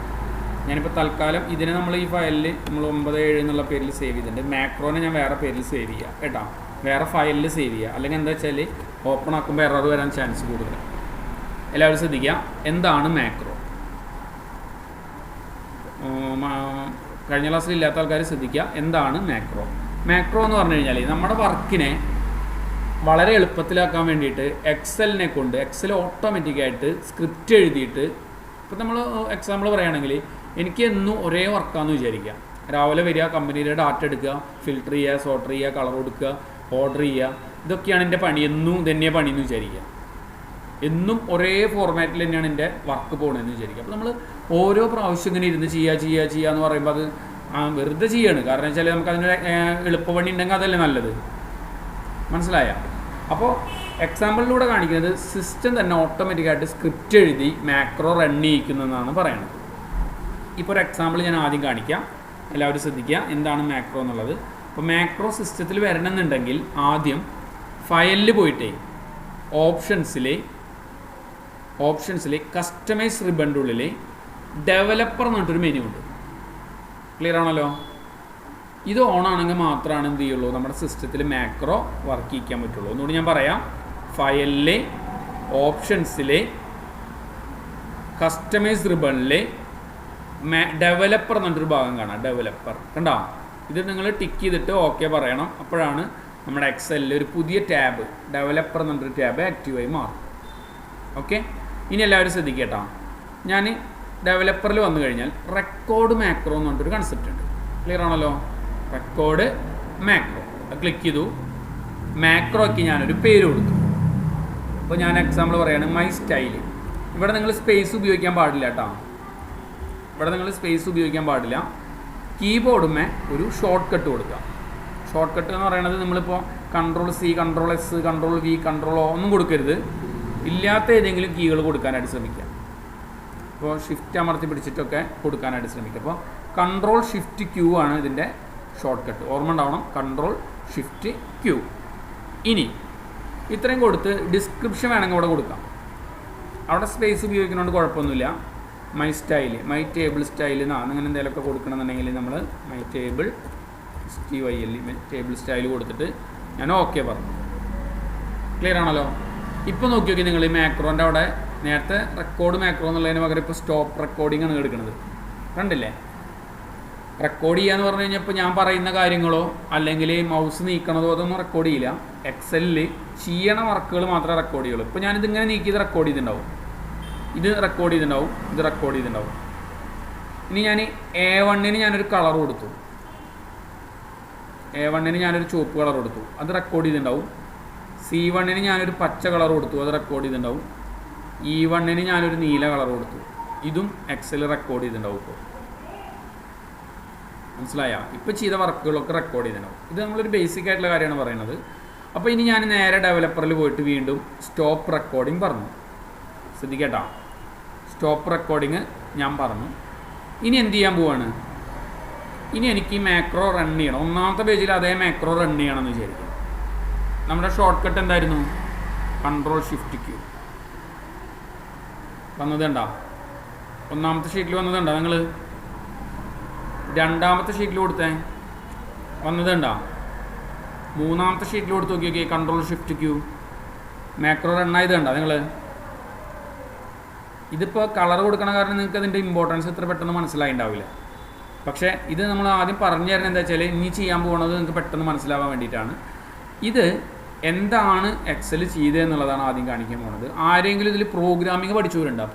ഞാനിപ്പോൾ തൽക്കാലം ഇതിനെ നമ്മൾ ഈ ഫയലിൽ നമ്മൾ 97 എന്നുള്ള പേരിൽ സേവ് ചെയ്തിട്ടുണ്ട്. മാക്രോനെ ഞാൻ വേറെ പേരിൽ സേവ് ചെയ്യാം കേട്ടോ, വേറെ ഫയലിൽ സേവ് ചെയ്യുക. അല്ലെങ്കിൽ എന്താ വെച്ചാൽ ഓപ്പൺ ആക്കുമ്പോൾ എറർ വരാൻ ചാൻസ് കൂടുതൽ. എല്ലാവരും ശ്രദ്ധിക്കുക, എന്താണ് മാക്രോ? കഴിഞ്ഞ ക്ലാസ്സിൽ ഇല്ലാത്ത ആൾക്കാർ ശ്രദ്ധിക്കുക, എന്താണ് മാക്രോ? മാക്രോ എന്ന് പറഞ്ഞു കഴിഞ്ഞാൽ നമ്മുടെ വർക്കിനെ വളരെ എളുപ്പത്തിലാക്കാൻ വേണ്ടിയിട്ട് എക്സലിനെ കൊണ്ട്, എക്സൽ ഓട്ടോമാറ്റിക്കായിട്ട് സ്ക്രിപ്റ്റ് എഴുതിയിട്ട്, ഇപ്പോൾ നമ്മൾ എക്സാമ്പിൾ പറയുകയാണെങ്കിൽ എനിക്ക് എന്നും ഒരേ വർക്കാണെന്ന് വിചാരിക്കുക. രാവിലെ വരിക, കമ്പനിയുടെ ഡാറ്റ എടുക്കുക, ഫിൽട്ടർ ചെയ്യുക, സോർട്ടർ ചെയ്യുക, കളർ കൊടുക്കുക, ഓർഡർ ചെയ്യുക, ഇതൊക്കെയാണ് എൻ്റെ പണി. എന്നും ഇതന്നെയാണ് പണിയെന്ന് വിചാരിക്കുക. എന്നും ഒരേ ഫോർമാറ്റിൽ തന്നെയാണ് എൻ്റെ വർക്ക് പോകണമെന്ന് വിചാരിക്കുക. അപ്പോൾ നമ്മൾ ഓരോ പ്രാവശ്യം ഇങ്ങനെ ഇരുന്ന് ചെയ്യുക എന്ന് പറയുമ്പോൾ അത് വെറുതെ ചെയ്യാണ്. കാരണം വെച്ചാൽ നമുക്ക് അതിന് എളുപ്പപ്പണി ഉണ്ടെങ്കിൽ അതല്ലേ നല്ലത്. മനസ്സിലായ? അപ്പോൾ എക്സാമ്പിളിലൂടെ കാണിക്കുന്നത് സിസ്റ്റം തന്നെ ഓട്ടോമാറ്റിക്കായിട്ട് സ്ക്രിപ്റ്റ് എഴുതി മാക്രോ റൺ ചെയ്യിക്കുന്നതെന്നാണ് പറയുന്നത്. ഇപ്പോൾ ഒരു എക്സാമ്പിൾ ഞാൻ ആദ്യം കാണിക്കാം. എല്ലാവരും ശ്രദ്ധിക്കുക എന്താണ് മാക്രോ എന്നുള്ളത്. അപ്പോൾ മാക്രോ സിസ്റ്റത്തിൽ വരണമെന്നുണ്ടെങ്കിൽ ആദ്യം ഫയലിൽ പോയിട്ടേ ഓപ്ഷൻസിലെ കസ്റ്റമൈസ് റിബണിൻ്റെ ഉള്ളിൽ ഡെവലപ്പർ എന്ന് പറഞ്ഞിട്ടൊരു മെനു ഉണ്ട്. ക്ലിയർ ആണല്ലോ? ഇത് ഓണാണെങ്കിൽ മാത്രമാണ് എന്ത് ചെയ്യുള്ളൂ, നമ്മുടെ സിസ്റ്റത്തിൽ മാക്രോ വർക്ക് ചെയ്യിക്കാൻ പറ്റുള്ളൂ. ഒന്നുകൂടി ഞാൻ പറയാം. ഫയലിലെ ഓപ്ഷൻസിലെ കസ്റ്റമൈസ് റിബണിലെ ഡെവലപ്പർ എന്ന് പറഞ്ഞൊരു ഭാഗം കാണാം. ഡെവലപ്പർ കണ്ടോ? ഇത് നിങ്ങൾ ടിക്ക് ചെയ്തിട്ട് ഓക്കെ പറയണം. അപ്പോഴാണ് നമ്മുടെ എക്സലിൽ ഒരു പുതിയ ടാബ്, ഡെവലപ്പർ എന്ന് പറഞ്ഞൊരു ടാബ് ആക്റ്റീവായി മാറും. ഓക്കെ, ഇനി എല്ലാവരും ശ്രദ്ധിക്കട്ടോ. ഞാൻ ഡെവലപ്പറിൽ വന്നു കഴിഞ്ഞാൽ റെക്കോർഡ് മാക്രോ എന്ന് പറഞ്ഞിട്ടൊരു കൺസെപ്റ്റ് ഉണ്ട്. ക്ലിയർ ആണല്ലോ? റെക്കോർഡ് മാക്രോ ക്ലിക്ക് ചെയ്തു. മാക്രോയ്ക്ക് ഞാനൊരു പേര് കൊടുത്തു. അപ്പോൾ ഞാൻ എക്സാമ്പിൾ പറയുകയാണ് മൈ സ്റ്റൈൽ. ഇവിടെ നിങ്ങൾ സ്പേസ് ഉപയോഗിക്കാൻ പാടില്ല കേട്ടോ. കീബോർഡുമേ ഒരു ഷോർട്ട് കട്ട് കൊടുക്കുക. ഷോർട്ട് കട്ട് എന്ന് പറയുന്നത് നമ്മളിപ്പോൾ Ctrl+C, Ctrl+S, Ctrl+V, Ctrl+O ഒന്നും കൊടുക്കരുത്. ഇല്ലാത്ത ഏതെങ്കിലും കീകൾ കൊടുക്കാനായിട്ട് ശ്രമിക്കുക. ഇപ്പോൾ ഷിഫ്റ്റ് അമർത്തി പിടിച്ചിട്ടൊക്കെ കൊടുക്കാനായിട്ട് ശ്രമിക്കുക. അപ്പോൾ Ctrl+Shift+Q ആണ് ഇതിൻ്റെ ഷോർട്ട് കട്ട്. ഓർമ്മ ഉണ്ടാവണം, Ctrl+Shift+Q. ഇനി ഇത്രയും കൊടുത്ത് ഡിസ്ക്രിപ്ഷൻ വേണമെങ്കിൽ അവിടെ കൊടുക്കാം. അവിടെ സ്പേസ് ഉപയോഗിക്കുന്നതുകൊണ്ട് കുഴപ്പമൊന്നുമില്ല. My style, my table style എന്നാണ് അങ്ങനെ എന്തെങ്കിലുമൊക്കെ കൊടുക്കണമെന്നുണ്ടെങ്കിൽ നമ്മൾ my table STYL table style കൊടുത്തിട്ട് ഞാൻ ഓക്കെ പറഞ്ഞു. ക്ലിയർ ആണല്ലോ? ഇപ്പോൾ നോക്കി നോക്കി നിങ്ങൾ ഈ മാക്രോൻ്റെ അവിടെ നേരത്തെ റെക്കോർഡ് മാക്രോ എന്നുള്ളതിന് പകരം ഇപ്പോൾ സ്റ്റോപ്പ് റെക്കോർഡിംഗ് ആണ് എടുക്കുന്നത്. കണ്ടില്ലേ? റെക്കോർഡ് ചെയ്യാന്ന് പറഞ്ഞു കഴിഞ്ഞാൽ ഇപ്പോൾ ഞാൻ പറയുന്ന കാര്യങ്ങളോ അല്ലെങ്കിൽ മൗസ് നീക്കണതോ അതൊന്നും റെക്കോർഡ് ചെയ്യില്ല. എക്സലിൽ ചെയ്യണ വർക്കുകൾ മാത്രമേ റെക്കോർഡ് ചെയ്യുള്ളൂ. ഇപ്പോൾ ഞാനിതിങ്ങനെ നീക്കിയത് റെക്കോർഡ് ചെയ്തിട്ടുണ്ടാവും, ഇത് റെക്കോർഡ് ചെയ്തിട്ടുണ്ടാവും, ഇത് റെക്കോർഡ് ചെയ്തിട്ടുണ്ടാവും. ഇനി ഞാൻ A1 ഞാനൊരു കളർ കൊടുത്തു, A1 ഞാനൊരു ചുവപ്പ് കളർ കൊടുത്തു, അത് റെക്കോർഡ് ചെയ്തിട്ടുണ്ടാവും. C1 ഞാനൊരു പച്ച കളർ കൊടുത്തു, അത് റെക്കോർഡ് ചെയ്തിട്ടുണ്ടാവും. E1 ഞാനൊരു നീല കളർ കൊടുത്തു, ഇതും എക്സൽ റെക്കോർഡ് ചെയ്തിട്ടുണ്ടാവും. ഇപ്പോൾ മനസ്സിലായോ? ഇപ്പോൾ ചെയ്ത വർക്കുകളൊക്കെ റെക്കോർഡ് ചെയ്തിട്ടുണ്ടാവും. ഇത് നമ്മളൊരു ബേസിക് ആയിട്ടുള്ള കാര്യമാണ് പറയുന്നത്. അപ്പോൾ ഇനി ഞാൻ നേരെ ഡെവലപ്പറിൽ പോയിട്ട് വീണ്ടും സ്റ്റോപ്പ് റെക്കോർഡിങ് പറഞ്ഞു. ശ്രദ്ധിക്കേട്ടാ, സ്റ്റോപ്പ് റെക്കോർഡിങ് ഞാൻ പറഞ്ഞു. ഇനി എന്ത് ചെയ്യാൻ പോവാണ്? ഇനി എനിക്ക് ഈ മാക്രോ റൺ ചെയ്യണം. ഒന്നാമത്തെ പേജിൽ അതേ മാക്രോ റൺ ചെയ്യണമെന്ന് വിചാരിക്കും. നമ്മുടെ ഷോർട്ട് കട്ട് എന്തായിരുന്നു? Ctrl+Shift+Q. വന്നതുണ്ടോ? ഒന്നാമത്തെ ഷീറ്റിൽ വന്നതുണ്ടോ? നിങ്ങൾ രണ്ടാമത്തെ ഷീറ്റിൽ കൊടുത്തേ വന്നതുണ്ടോ? മൂന്നാമത്തെ ഷീറ്റിൽ കൊടുത്ത് നോക്കി Ctrl+Shift+Q. മാക്രോ റണ്ണായതുണ്ടോ നിങ്ങൾ? ഇതിപ്പോൾ കളർ കൊടുക്കണ കാരണം നിങ്ങൾക്ക് അതിൻ്റെ ഇമ്പോർട്ടൻസ് ഇത്ര പെട്ടെന്ന് മനസ്സിലായിണ്ടാവില്ല. പക്ഷേ ഇത് നമ്മൾ ആദ്യം പറഞ്ഞു തരുന്നത് എന്താ വെച്ചാൽ ഇനി ചെയ്യാൻ പോകുന്നത് നിങ്ങൾക്ക് പെട്ടെന്ന് മനസ്സിലാവാൻ വേണ്ടിയിട്ടാണ്. ഇത് എന്താണ് എക്സൽ ചെയ്തതെന്നുള്ളതാണ് ആദ്യം കാണിക്കാൻ പോകുന്നത്. ആരെങ്കിലും ഇതിൽ പ്രോഗ്രാമിംഗ് പഠിച്ചവരുണ്ടോ?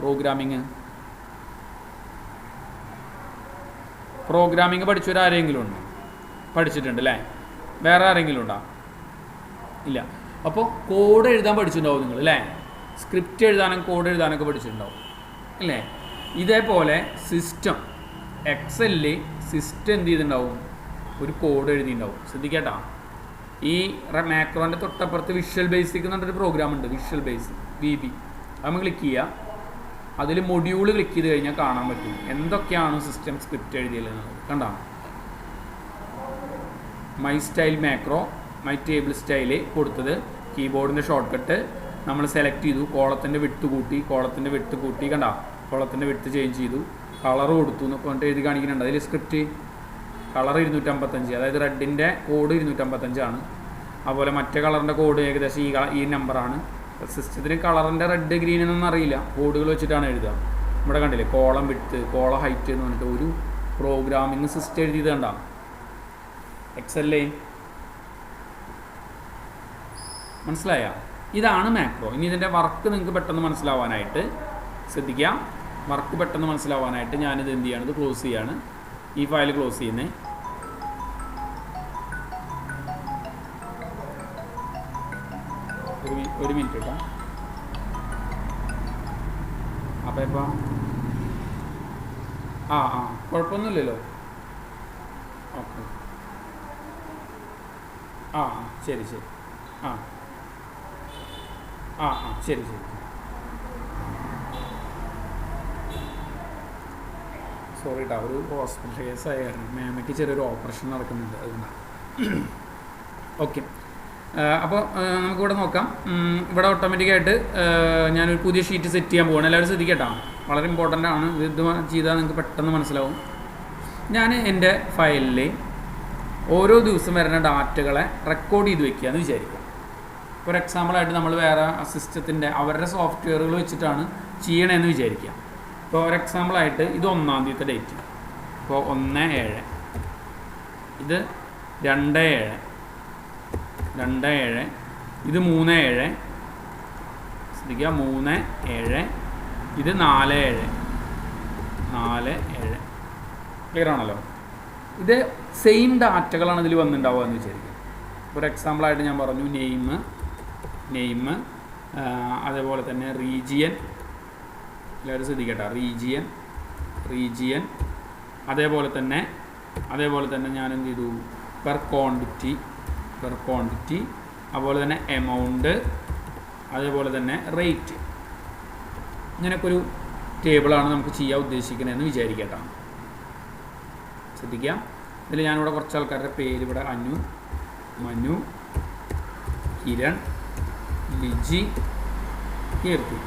പ്രോഗ്രാമിംഗ് പഠിച്ചവരാരെങ്കിലും ഉണ്ടോ? പഠിച്ചിട്ടുണ്ട് അല്ലേ? വേറെ ആരെങ്കിലും ഉണ്ടോ? ഇല്ല. അപ്പോൾ കോഡ് എഴുതാൻ പഠിച്ചിട്ടുണ്ടാവും നിങ്ങൾ അല്ലേ? സ്ക്രിപ്റ്റ് എഴുതാനും കോഡ് എഴുതാനൊക്കെ പഠിച്ചിട്ടുണ്ടാവും അല്ലേ? ഇതേപോലെ സിസ്റ്റം എക്സലിൽ സിസ്റ്റം എന്ത് ചെയ്തിട്ടുണ്ടാവും? ഒരു കോഡ് എഴുതിയിട്ടുണ്ടാവും. ശ്രദ്ധിക്കേട്ടാ, ഈ മാക്രോൻ്റെ തൊട്ടപ്പുറത്ത് വിഷ്വൽ ബേസിക് എന്ന് പറഞ്ഞൊരു പ്രോഗ്രാം ഉണ്ട്. വിഷ്വൽ ബേസിക് VB അത് നമ്മൾ ക്ലിക്ക് ചെയ്യുക. അതിൽ മൊഡ്യൂൾ ക്ലിക്ക് ചെയ്ത് കഴിഞ്ഞാൽ കാണാൻ പറ്റും എന്തൊക്കെയാണ് സിസ്റ്റം സ്ക്രിപ്റ്റ് എഴുതിയതെന്നുള്ളത്. കണ്ടോ? My style macro, my table style കൊടുത്തത് കീബോർഡിൻ്റെ ഷോർട്ട് കട്ട് നമ്മൾ സെലക്ട് ചെയ്തു. കോളത്തിൻ്റെ വിട്ട് കൂട്ടി കണ്ടോ? കോളത്തിൻ്റെ വിട്ട് ചേഞ്ച് ചെയ്തു. കളർ കൊടുത്തു എന്നൊക്കെ പറഞ്ഞിട്ട് എഴുതി കാണിക്കുന്നുണ്ട്. അതിൽ സ്ക്രിപ്റ്റ് കളർ 255, അതായത് റെഡിൻ്റെ കോഡ് 255 അതുപോലെ മറ്റേ കളറിൻ്റെ കോഡ് ഏകദേശം ഈ നമ്പറാണ്. സിസ്റ്റത്തിന് കളറിൻ്റെ റെഡ് ഗ്രീൻ എന്നൊന്നും അറിയില്ല, കോഡുകൾ വെച്ചിട്ടാണ് എഴുതുക. ഇവിടെ കണ്ടില്ലേ കോളം വിഡ്ത്ത്, കോളം ഹൈറ്റ് എന്ന് പറഞ്ഞിട്ട് ഒരു പ്രോഗ്രാമിംഗ് സിസ്റ്റം എഴുതിയത് കണ്ടോ എക്സലിലെ? മനസ്സിലായ? ഇതാണ് മാക്രോ. ഇനി ഇതിൻ്റെ വർക്ക് നിങ്ങൾക്ക് പെട്ടെന്ന് മനസ്സിലാവാനായിട്ട് ശ്രദ്ധിക്കാം. വർക്ക് പെട്ടെന്ന് മനസ്സിലാവാനായിട്ട് ഞാനിത് എന്ത് ചെയ്യാണ്? ഇത് ക്ലോസ് ചെയ്യാണ്. ഈ ഫയൽ ക്ലോസ് ചെയ്യുന്നത്. ഒരു മിനിറ്റ് കേട്ടോ. അപ്പം ഇപ്പം കുഴപ്പമൊന്നുമില്ലല്ലോ. ഓക്കെ, ശരി ശരി. ശരി ശരി. സോറി കേട്ടോ, ഒരു ഹോസ്പിറ്റൽ കേസ് ആയ കാരണം മാമയ്ക്ക് ചെറിയൊരു ഓപ്പറേഷൻ നടക്കുന്നുണ്ട്, അതുകൊണ്ടാണ്. ഓക്കെ, അപ്പോൾ നമുക്കിവിടെ നോക്കാം. ഇവിടെ ഓട്ടോമാറ്റിക്കായിട്ട് ഞാനൊരു പുതിയ ഷീറ്റ് സെറ്റ് ചെയ്യാൻ പോവുകയാണ്. എല്ലാവരും ശ്രദ്ധിക്കട്ടോ, വളരെ ഇമ്പോർട്ടൻ്റ് ആണ്. ഇത് ചെയ്താൽ നിങ്ങൾക്ക് പെട്ടെന്ന് മനസ്സിലാവും. ഞാൻ എൻ്റെ ഫയലിൽ ഓരോ ദിവസം വരുന്ന ഡാറ്റകളെ റെക്കോർഡ് ചെയ്ത് വയ്ക്കുക എന്ന് വിചാരിക്കുക. ഫോർ എക്സാമ്പിളായിട്ട് നമ്മൾ വേറെ സിസ്റ്റത്തിൻ്റെ അവരുടെ സോഫ്റ്റ്വെയറുകൾ വെച്ചിട്ടാണ് ചെയ്യണമെന്ന് വിചാരിക്കുക. ഇപ്പോൾ ഒരു എക്സാമ്പിളായിട്ട് ഇത് 1-ാം തീയതി ഡേറ്റ്. ഇപ്പോൾ 1/7, ഇത് 2/7, 2/7, ഇത് 3/7, ശ്രദ്ധിക്കുക 3/7, ഇത് 4/7, 4/7. ക്ലിയർ ആണല്ലോ? ഇത് സെയിം ഡാറ്റകളാണ് ഇതിൽ വന്നിട്ടുണ്ടാവുക എന്ന് വിചാരിക്കുക. ഫോർ എക്സാമ്പിളായിട്ട് ഞാൻ പറഞ്ഞു നെയിം, അതേപോലെ തന്നെ റീജിയൻ, എല്ലാവരും ശ്രദ്ധിക്കട്ടെ, റീജിയൻ, അതേപോലെ തന്നെ ഞാൻ എന്ത് ചെയ്തു? പെർ ക്വാണ്ടിറ്റി, അതുപോലെ തന്നെ എമൗണ്ട്, അതേപോലെ തന്നെ റേറ്റ്. ഇങ്ങനെയൊക്കെ ഒരു ടേബിളാണ് നമുക്ക് ചെയ്യാൻ ഉദ്ദേശിക്കുന്നതെന്ന് വിചാരിക്കട്ടോ. ശ്രദ്ധിക്കാം. ഇതിൽ ഞാനിവിടെ കുറച്ച് ആൾക്കാരുടെ പേര്, ഇവിടെ അനു, മനു, കിരൺ, ലിജി, കീർത്തി.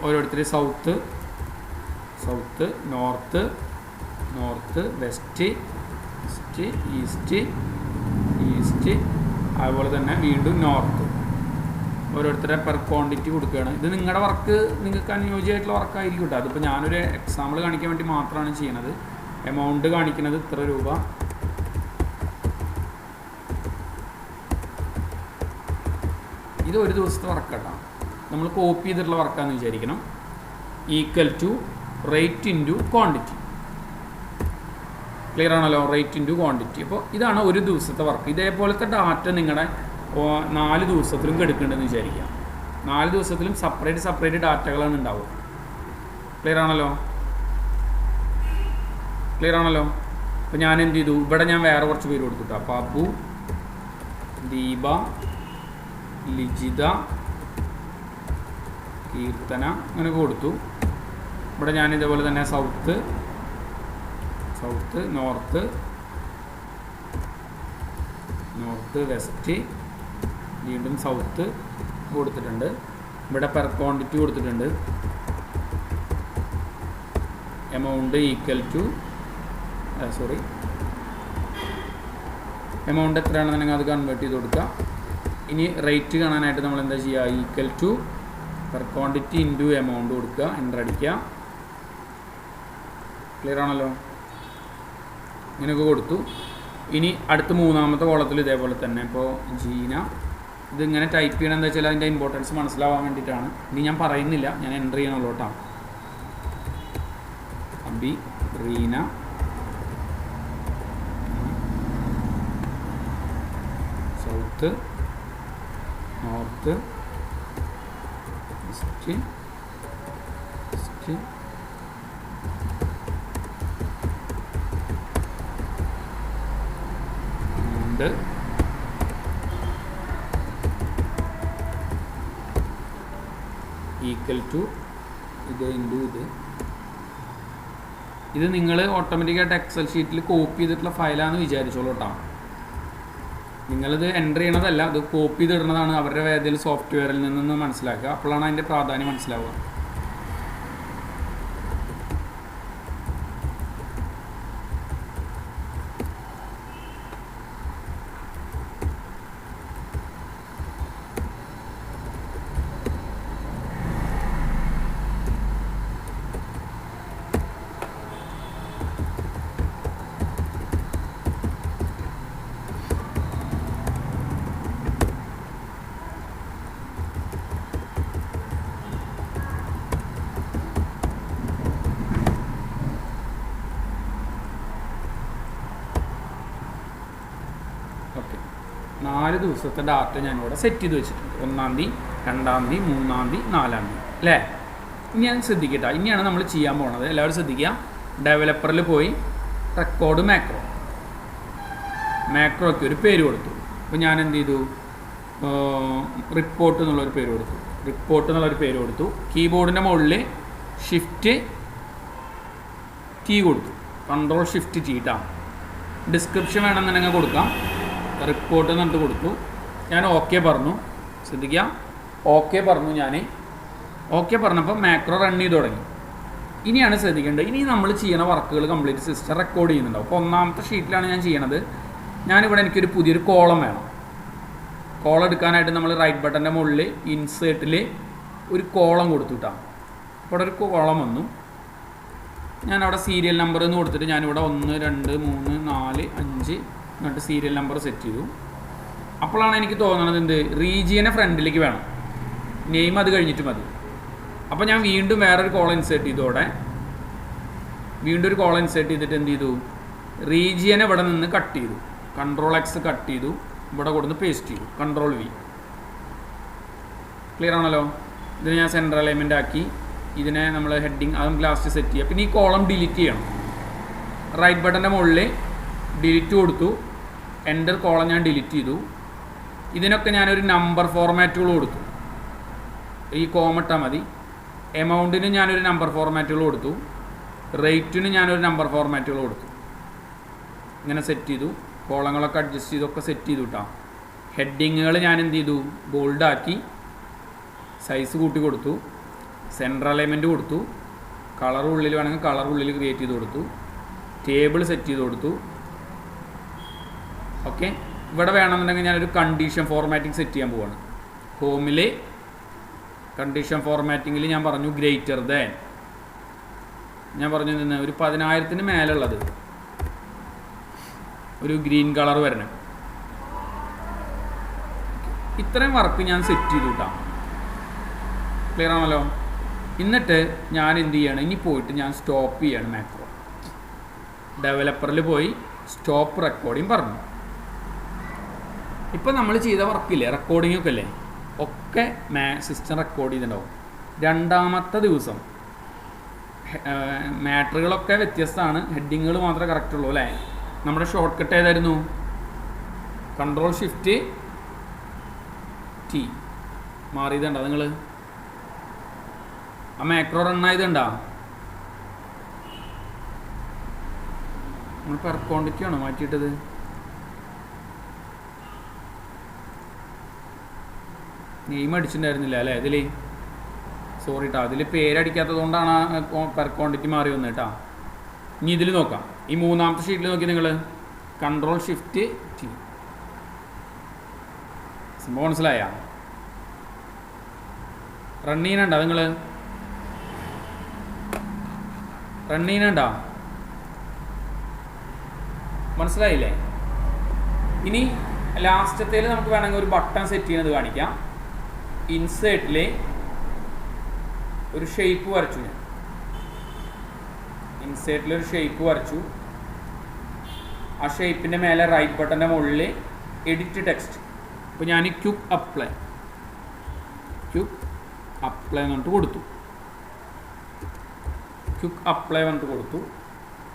ഓരോരുത്തർ സൗത്ത്, നോർത്ത്, വെസ്റ്റ്, ഈസ്റ്റ്, അതുപോലെ തന്നെ വീണ്ടും നോർത്ത്. ഓരോരുത്തരുടെ പെർ ക്വാണ്ടിറ്റി കൊടുക്കുകയാണ്. ഇത് നിങ്ങളുടെ വർക്ക്, നിങ്ങൾക്ക് അനുയോജ്യമായിട്ടുള്ള വർക്കായിരിക്കും കേട്ടോ. അതിപ്പോൾ ഞാനൊരു എക്സാമ്പിൾ കാണിക്കാൻ വേണ്ടി മാത്രമാണ് ചെയ്യണത്. എമൗണ്ട് കാണിക്കുന്നത് ഇത്ര രൂപ. ഇത് ഒരു ദിവസത്തെ വർക്കാട്ടോ. നമ്മൾ കോപ്പി ചെയ്തിട്ടുള്ള വർക്കാണെന്ന് വിചാരിക്കണം. Equal to rate into quantity. Clear ആണല്ലോ? Rate into quantity. അപ്പോൾ ഇതാണ് ഒരു ദിവസത്തെ വർക്ക്. ഇതേപോലത്തെ ഡാറ്റ നിങ്ങളുടെ 4 ദിവസത്തിലും എടുക്കേണ്ടതെന്ന് വിചാരിക്കാം. 4 ദിവസത്തിലും സെപ്പറേറ്റ് ഡാറ്റകളാണ് ഉണ്ടാവുക. ക്ലിയർ ആണല്ലോ? അപ്പോൾ ഞാൻ എന്ത് ചെയ്തു, ഇവിടെ ഞാൻ വേറെ കുറച്ച് പേര് കൊടുത്തുട്ടാ. പാപ്പു, ദീപ, ലിജിത, കീർത്തന, അങ്ങനെ കൊടുത്തു. ഇവിടെ ഞാൻ ഇതേപോലെ തന്നെ സൗത്ത്, നോർത്ത്, വെസ്റ്റ്, വീണ്ടും സൗത്ത് കൊടുത്തിട്ടുണ്ട്. ഇവിടെ പെർ ക്വാണ്ടിറ്റി കൊടുത്തിട്ടുണ്ട്. എമൗണ്ട് ഈക്വൽ ടു എമൗണ്ട് എത്രയാണെന്നുണ്ടെങ്കിൽ അത് കൺവേർട്ട് ചെയ്ത് കൊടുക്കുക. ഇനി റേറ്റ് കാണാനായിട്ട് നമ്മൾ എന്താ ചെയ്യുക, equal to per quantity into amount കൊടുക്കുക, എൻ്റർ അടിക്കുക. ക്ലിയർ ആണല്ലോ? ഇങ്ങനെയൊക്കെ കൊടുത്തു. ഇനി അടുത്ത 3ാമത്തെ കോളത്തിൽ ഇതേപോലെ തന്നെ. ഇപ്പോൾ ജീന, ഇതിങ്ങനെ ടൈപ്പ് ചെയ്യണം എന്താ വെച്ചാൽ അതിൻ്റെ ഇമ്പോർട്ടൻസ് മനസ്സിലാവാൻ വേണ്ടിയിട്ടാണ്. ഇനി ഞാൻ പറയുന്നില്ല, ഞാൻ എൻ്റർ ചെയ്യണമല്ലോ കേട്ടോ. Abi, Reena, south, north, west, equal to ഇത് ഇൻറ്റു ഇത് നിങ്ങൾ ഓട്ടോമാറ്റിക്കായിട്ട് എക്സൽ ഷീറ്റിൽ കോപ്പി ചെയ്തിട്ടുള്ള ഫയലാണെന്ന് വിചാരിച്ചോളൂ കേട്ടോ. നിങ്ങളിത് എൻ്റർ ചെയ്യണതല്ല, ഇത് കോപ്പി ചെയ്തിടുന്നതാണ് അവരുടെ ഏതെങ്കിലും സോഫ്റ്റ്വെയറിൽ നിന്നൊന്ന് മനസ്സിലാക്കുക. അപ്പോഴാണ് അതിൻ്റെ പ്രാധാന്യം മനസ്സിലാവുക. ഓക്കെ, 4 ദിവസത്തെ ഡാറ്റ ഞാനിവിടെ സെറ്റ് ചെയ്ത് വെച്ചിട്ടുണ്ട്. 1-ാം തീയതി, 2-ാം തീയതി, 3-ാം തീയതി, 4-ാം തീയതി അല്ലേ? ഇനി ഞാൻ ശ്രദ്ധിക്കട്ടെ, ഇനിയാണ് നമ്മൾ ചെയ്യാൻ പോണത്. എല്ലാവരും ശ്രദ്ധിക്കുക. ഡെവലപ്പറിൽ പോയി റെക്കോർഡ് മാക്രോയ്ക്ക് ഒരു പേര് കൊടുത്തു. അപ്പോൾ ഞാൻ എന്ത് ചെയ്തു, റിപ്പോർട്ട് എന്നുള്ളൊരു പേര് കൊടുത്തു. കീബോർഡിൻ്റെ മുകളിൽ ഷിഫ്റ്റ് ടി കൊടുത്തു. കൺട്രോൾ ഷിഫ്റ്റ് ടി ട്ടാ. ഡിസ്ക്രിപ്ഷൻ വേണമെന്നുണ്ടെങ്കിൽ കൊടുക്കാം. റിപ്പോർട്ട് എന്നിട്ട് കൊടുത്തു. ഞാൻ ഓക്കെ പറഞ്ഞു. ശ്രദ്ധിക്കുക, ഓക്കെ പറഞ്ഞു. ഞാൻ ഓക്കെ പറഞ്ഞപ്പോൾ മാക്രോ റൺ ചെയ്ത് തുടങ്ങി. ഇനിയാണ് ശ്രദ്ധിക്കേണ്ടത്. ഇനി നമ്മൾ ചെയ്യുന്ന വർക്കുകൾ കംപ്ലീറ്റ് സിസ്റ്റം റെക്കോർഡ് ചെയ്യുന്നുണ്ടാവും. അപ്പോൾ 1-ാമത്തെ ഷീറ്റിലാണ് ഞാൻ ചെയ്യണത്. ഞാനിവിടെ എനിക്കൊരു പുതിയൊരു കോളം വേണം. കോളം എടുക്കാനായിട്ട് നമ്മൾ റൈറ്റ് ബട്ടൻ്റെ മുകളിൽ ഇൻസേർട്ടിൽ ഒരു കോളം കൊടുത്തുട്ടാണ്. അപ്പോൾ ഒരു കോളം വന്നു. ഞാനവിടെ സീരിയൽ നമ്പർ എന്ന് കൊടുത്തിട്ട് ഞാനിവിടെ 1, 2, 3, 4, 5 എന്നിട്ട് സീരിയൽ നമ്പർ സെറ്റ് ചെയ്തു. അപ്പോഴാണ് എനിക്ക് തോന്നുന്നത് എന്ത്, റീജിയനെ ഫ്രണ്ടിലേക്ക് വേണം, നെയിം അത് കഴിഞ്ഞിട്ട് മതി. അപ്പോൾ ഞാൻ വീണ്ടും വേറൊരു കോളം ഇൻസേർട്ട് ചെയ്തോടെ വീണ്ടും ഒരു കോളം ഇൻസേർട്ട് ചെയ്തിട്ട് എന്ത് ചെയ്തു, റീജിയനെ ഇവിടെ നിന്ന് കട്ട് ചെയ്തു. കൺട്രോൾ എക്സ് കട്ട് ചെയ്തു, ഇവിടെ കൊടുത്ത് പേസ്റ്റ് ചെയ്തു. Control V. ക്ലിയർ ആണല്ലോ? ഇതിനെ ഞാൻ സെൻട്രൽ അലൈൻമെൻ്റ് ആക്കി. ഇതിനെ നമ്മൾ ഹെഡിങ് അതും ലാസ്റ്റ് സെറ്റ് ചെയ്യുക. പിന്നെ ഈ കോളം ഡിലീറ്റ് ചെയ്യണം. റൈറ്റ് ബട്ടൻ്റെ മുകളിൽ ഡിലീറ്റ് കൊടുത്തു. എൻ്റർ കോളം ഞാൻ ഡിലീറ്റ് ചെയ്തു. ഇതിനൊക്കെ ഞാനൊരു നമ്പർ ഫോർമാറ്റുകൾ കൊടുത്തു. ഈ കോമട്ടാൽ മതി. എമൗണ്ടിന് ഞാനൊരു നമ്പർ ഫോർമാറ്റുകൾ കൊടുത്തു. റേറ്റിന് ഞാനൊരു നമ്പർ ഫോർമാറ്റുകൾ കൊടുത്തു. ഇങ്ങനെ സെറ്റ് ചെയ്തു. കോളങ്ങളൊക്കെ അഡ്ജസ്റ്റ് ചെയ്തൊക്കെ സെറ്റ് ചെയ്തു കേട്ടോ. ഹെഡിങ്ങുകൾ ഞാൻ എന്ത് ചെയ്തു, ബോൾഡാക്കി, സൈസ് കൂട്ടി കൊടുത്തു, സെൻട്രൽ അലൈൻമെൻറ്റ് കൊടുത്തു, കളർ ഉള്ളിൽ വേണമെങ്കിൽ കളർ ഉള്ളിൽ ക്രിയേറ്റ് ചെയ്ത് കൊടുത്തു, ടേബിൾ സെറ്റ് ചെയ്ത് കൊടുത്തു. ഓക്കെ, ഇവിടെ വേണമെന്നുണ്ടെങ്കിൽ ഞാനൊരു കണ്ടീഷൻ ഫോർമാറ്റിംഗ് സെറ്റ് ചെയ്യാൻ പോവാണ്. ഹോമിൽ കണ്ടീഷൻ ഫോർമാറ്റിങ്ങിൽ ഞാൻ പറഞ്ഞു ഗ്രേറ്റർ ദാൻ, ഞാൻ പറഞ്ഞു നിന്ന് ഒരു 10,000 മേലുള്ളത് ഒരു ഗ്രീൻ കളർ വരണം. ഇത്രയും വർക്ക് ഞാൻ സെറ്റ് ചെയ്തു കിട്ടാം. ക്ലിയർ ആണല്ലോ? എന്നിട്ട് ഞാൻ എന്ത് ചെയ്യണം, ഇനി പോയിട്ട് ഞാൻ സ്റ്റോപ്പ് ചെയ്യണം. മാക്രോ ഡെവലപ്പറിൽ പോയി സ്റ്റോപ്പ് റെക്കോർഡിങ് പറഞ്ഞു. ഇപ്പം നമ്മൾ ചെയ്ത വർക്കില്ലേ, റെക്കോർഡിംഗ് ഒക്കെ അല്ലേ, ഒക്കെ സിസ്റ്റം റെക്കോർഡ് ചെയ്തിട്ടുണ്ടാവും. രണ്ടാമത്തെ ദിവസം മാറ്ററുകളൊക്കെ വ്യത്യസ്തമാണ്, ഹെഡിങ്ങുകൾ മാത്രമേ കറക്റ്റ് ഉള്ളൂ അല്ലേ. നമ്മുടെ ഷോർട്ട് കട്ട് ഏതായിരുന്നു? Ctrl+Shift+T. മാറിയതുണ്ടോ നിങ്ങൾ? ആ മാക്രോ റണ്ണായതുണ്ടോ? നമ്മൾ പെർ ക്വാണ്ടിറ്റി ആണോ മാറ്റിയിട്ടത്? നെയിം അടിച്ചിട്ടുണ്ടായിരുന്നില്ല അല്ലേ ഇതിൽ? സോറി കേട്ടോ, അതിൽ പേരടിക്കാത്തത് കൊണ്ടാണ് പെർ ക്വാണ്ടിറ്റി മാറി വന്നത് കേട്ടോ. ഇനി ഇതിൽ നോക്കാം. ഈ മൂന്നാമത്തെ ഷീറ്റിൽ നോക്കി നിങ്ങൾ Ctrl+Shift+T. സംഭവം മനസ്സിലായ? റൺ ചെയ്യുന്നുണ്ടോ നിങ്ങൾ? റൺ ചെയ്യുന്നുണ്ടോ? മനസ്സിലായില്ലേ? ഇനി ലാസ്റ്റത്തേൽ നമുക്ക് വേണമെങ്കിൽ ഒരു ബട്ടൺ സെറ്റ് ചെയ്യുന്നത് കാണിക്കാം. ഇൻസേർട്ടിൽ ഒരു ഷേപ്പ് വരച്ചു ഞാൻ. ഇൻസേർട്ടിലൊരു ഷേപ്പ് വരച്ചു. ആ ഷേപ്പിൻ്റെ മേലെ റൈറ്റ് ബട്ടൻ്റെ മുകളിൽ എഡിറ്റ് ടെക്സ്റ്റ്. അപ്പോൾ ഞാൻ ക്യുക്ക് അപ്ലൈ എന്നിട്ട് കൊടുത്തു. ക്യുക്ക് അപ്ലൈ എന്നിട്ട് കൊടുത്തു.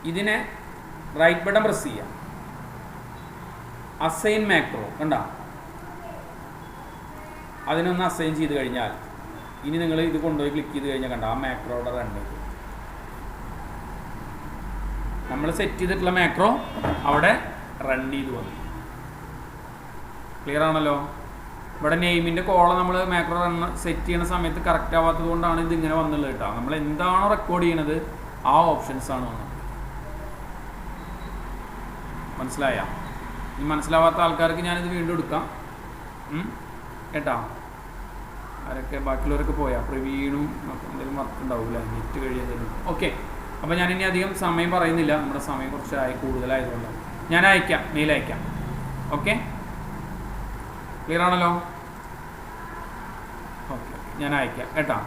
ഇതിനെ റൈറ്റ് ബട്ടൺ പ്രസ് ചെയ്യാം. അസൈൻ മാക്രോ കണ്ട, അതിനൊന്ന് അസൈൻ ചെയ്ത് കഴിഞ്ഞാൽ ഇനി നിങ്ങൾ ഇത് കൊണ്ടുപോയി ക്ലിക്ക് ചെയ്ത് കഴിഞ്ഞാൽ കണ്ട ആ മാക്രോയുടെ റൺ ചെയ്തു. നമ്മൾ സെറ്റ് ചെയ്തിട്ടുള്ള മാക്രോ അവിടെ റൺ ചെയ്ത് വന്നു. ക്ലിയർ ആണല്ലോ? ഇവിടെ നെയിമിൻ്റെ കോളം നമ്മൾ മാക്രോ റൺ സെറ്റ് ചെയ്യുന്ന സമയത്ത് കറക്റ്റ് ആവാത്തത് കൊണ്ടാണ് ഇതിങ്ങനെ വന്നുള്ളത് കേട്ടോ. നമ്മൾ എന്താണോ റെക്കോർഡ് ചെയ്യണത് ആ ഓപ്ഷൻസാണ് വന്നത്. മനസ്സിലായ? ഇനി മനസ്സിലാവാത്ത ആൾക്കാർക്ക് ഞാനിത് വീണ്ടും എടുക്കാം കേട്ടോ. ആരൊക്കെ ബാക്കിയുള്ളവരൊക്കെ പോയാൽ പ്രവീണും എന്തെങ്കിലും വർക്ക് ഉണ്ടാവില്ല, നെറ്റ് കഴിയുന്നതിനും. ഓക്കെ, അപ്പോൾ ഞാനിനി അധികം സമയം പറയുന്നില്ല, നമ്മുടെ സമയം കുറച്ച് കൂടുതലായതുകൊണ്ട് ഞാൻ അയക്കാം, മെയിൽ അയക്കാം. ഓക്കെ, ക്ലിയർ ആണല്ലോ? ഓക്കെ, ഞാൻ അയക്കാം കേട്ടോ.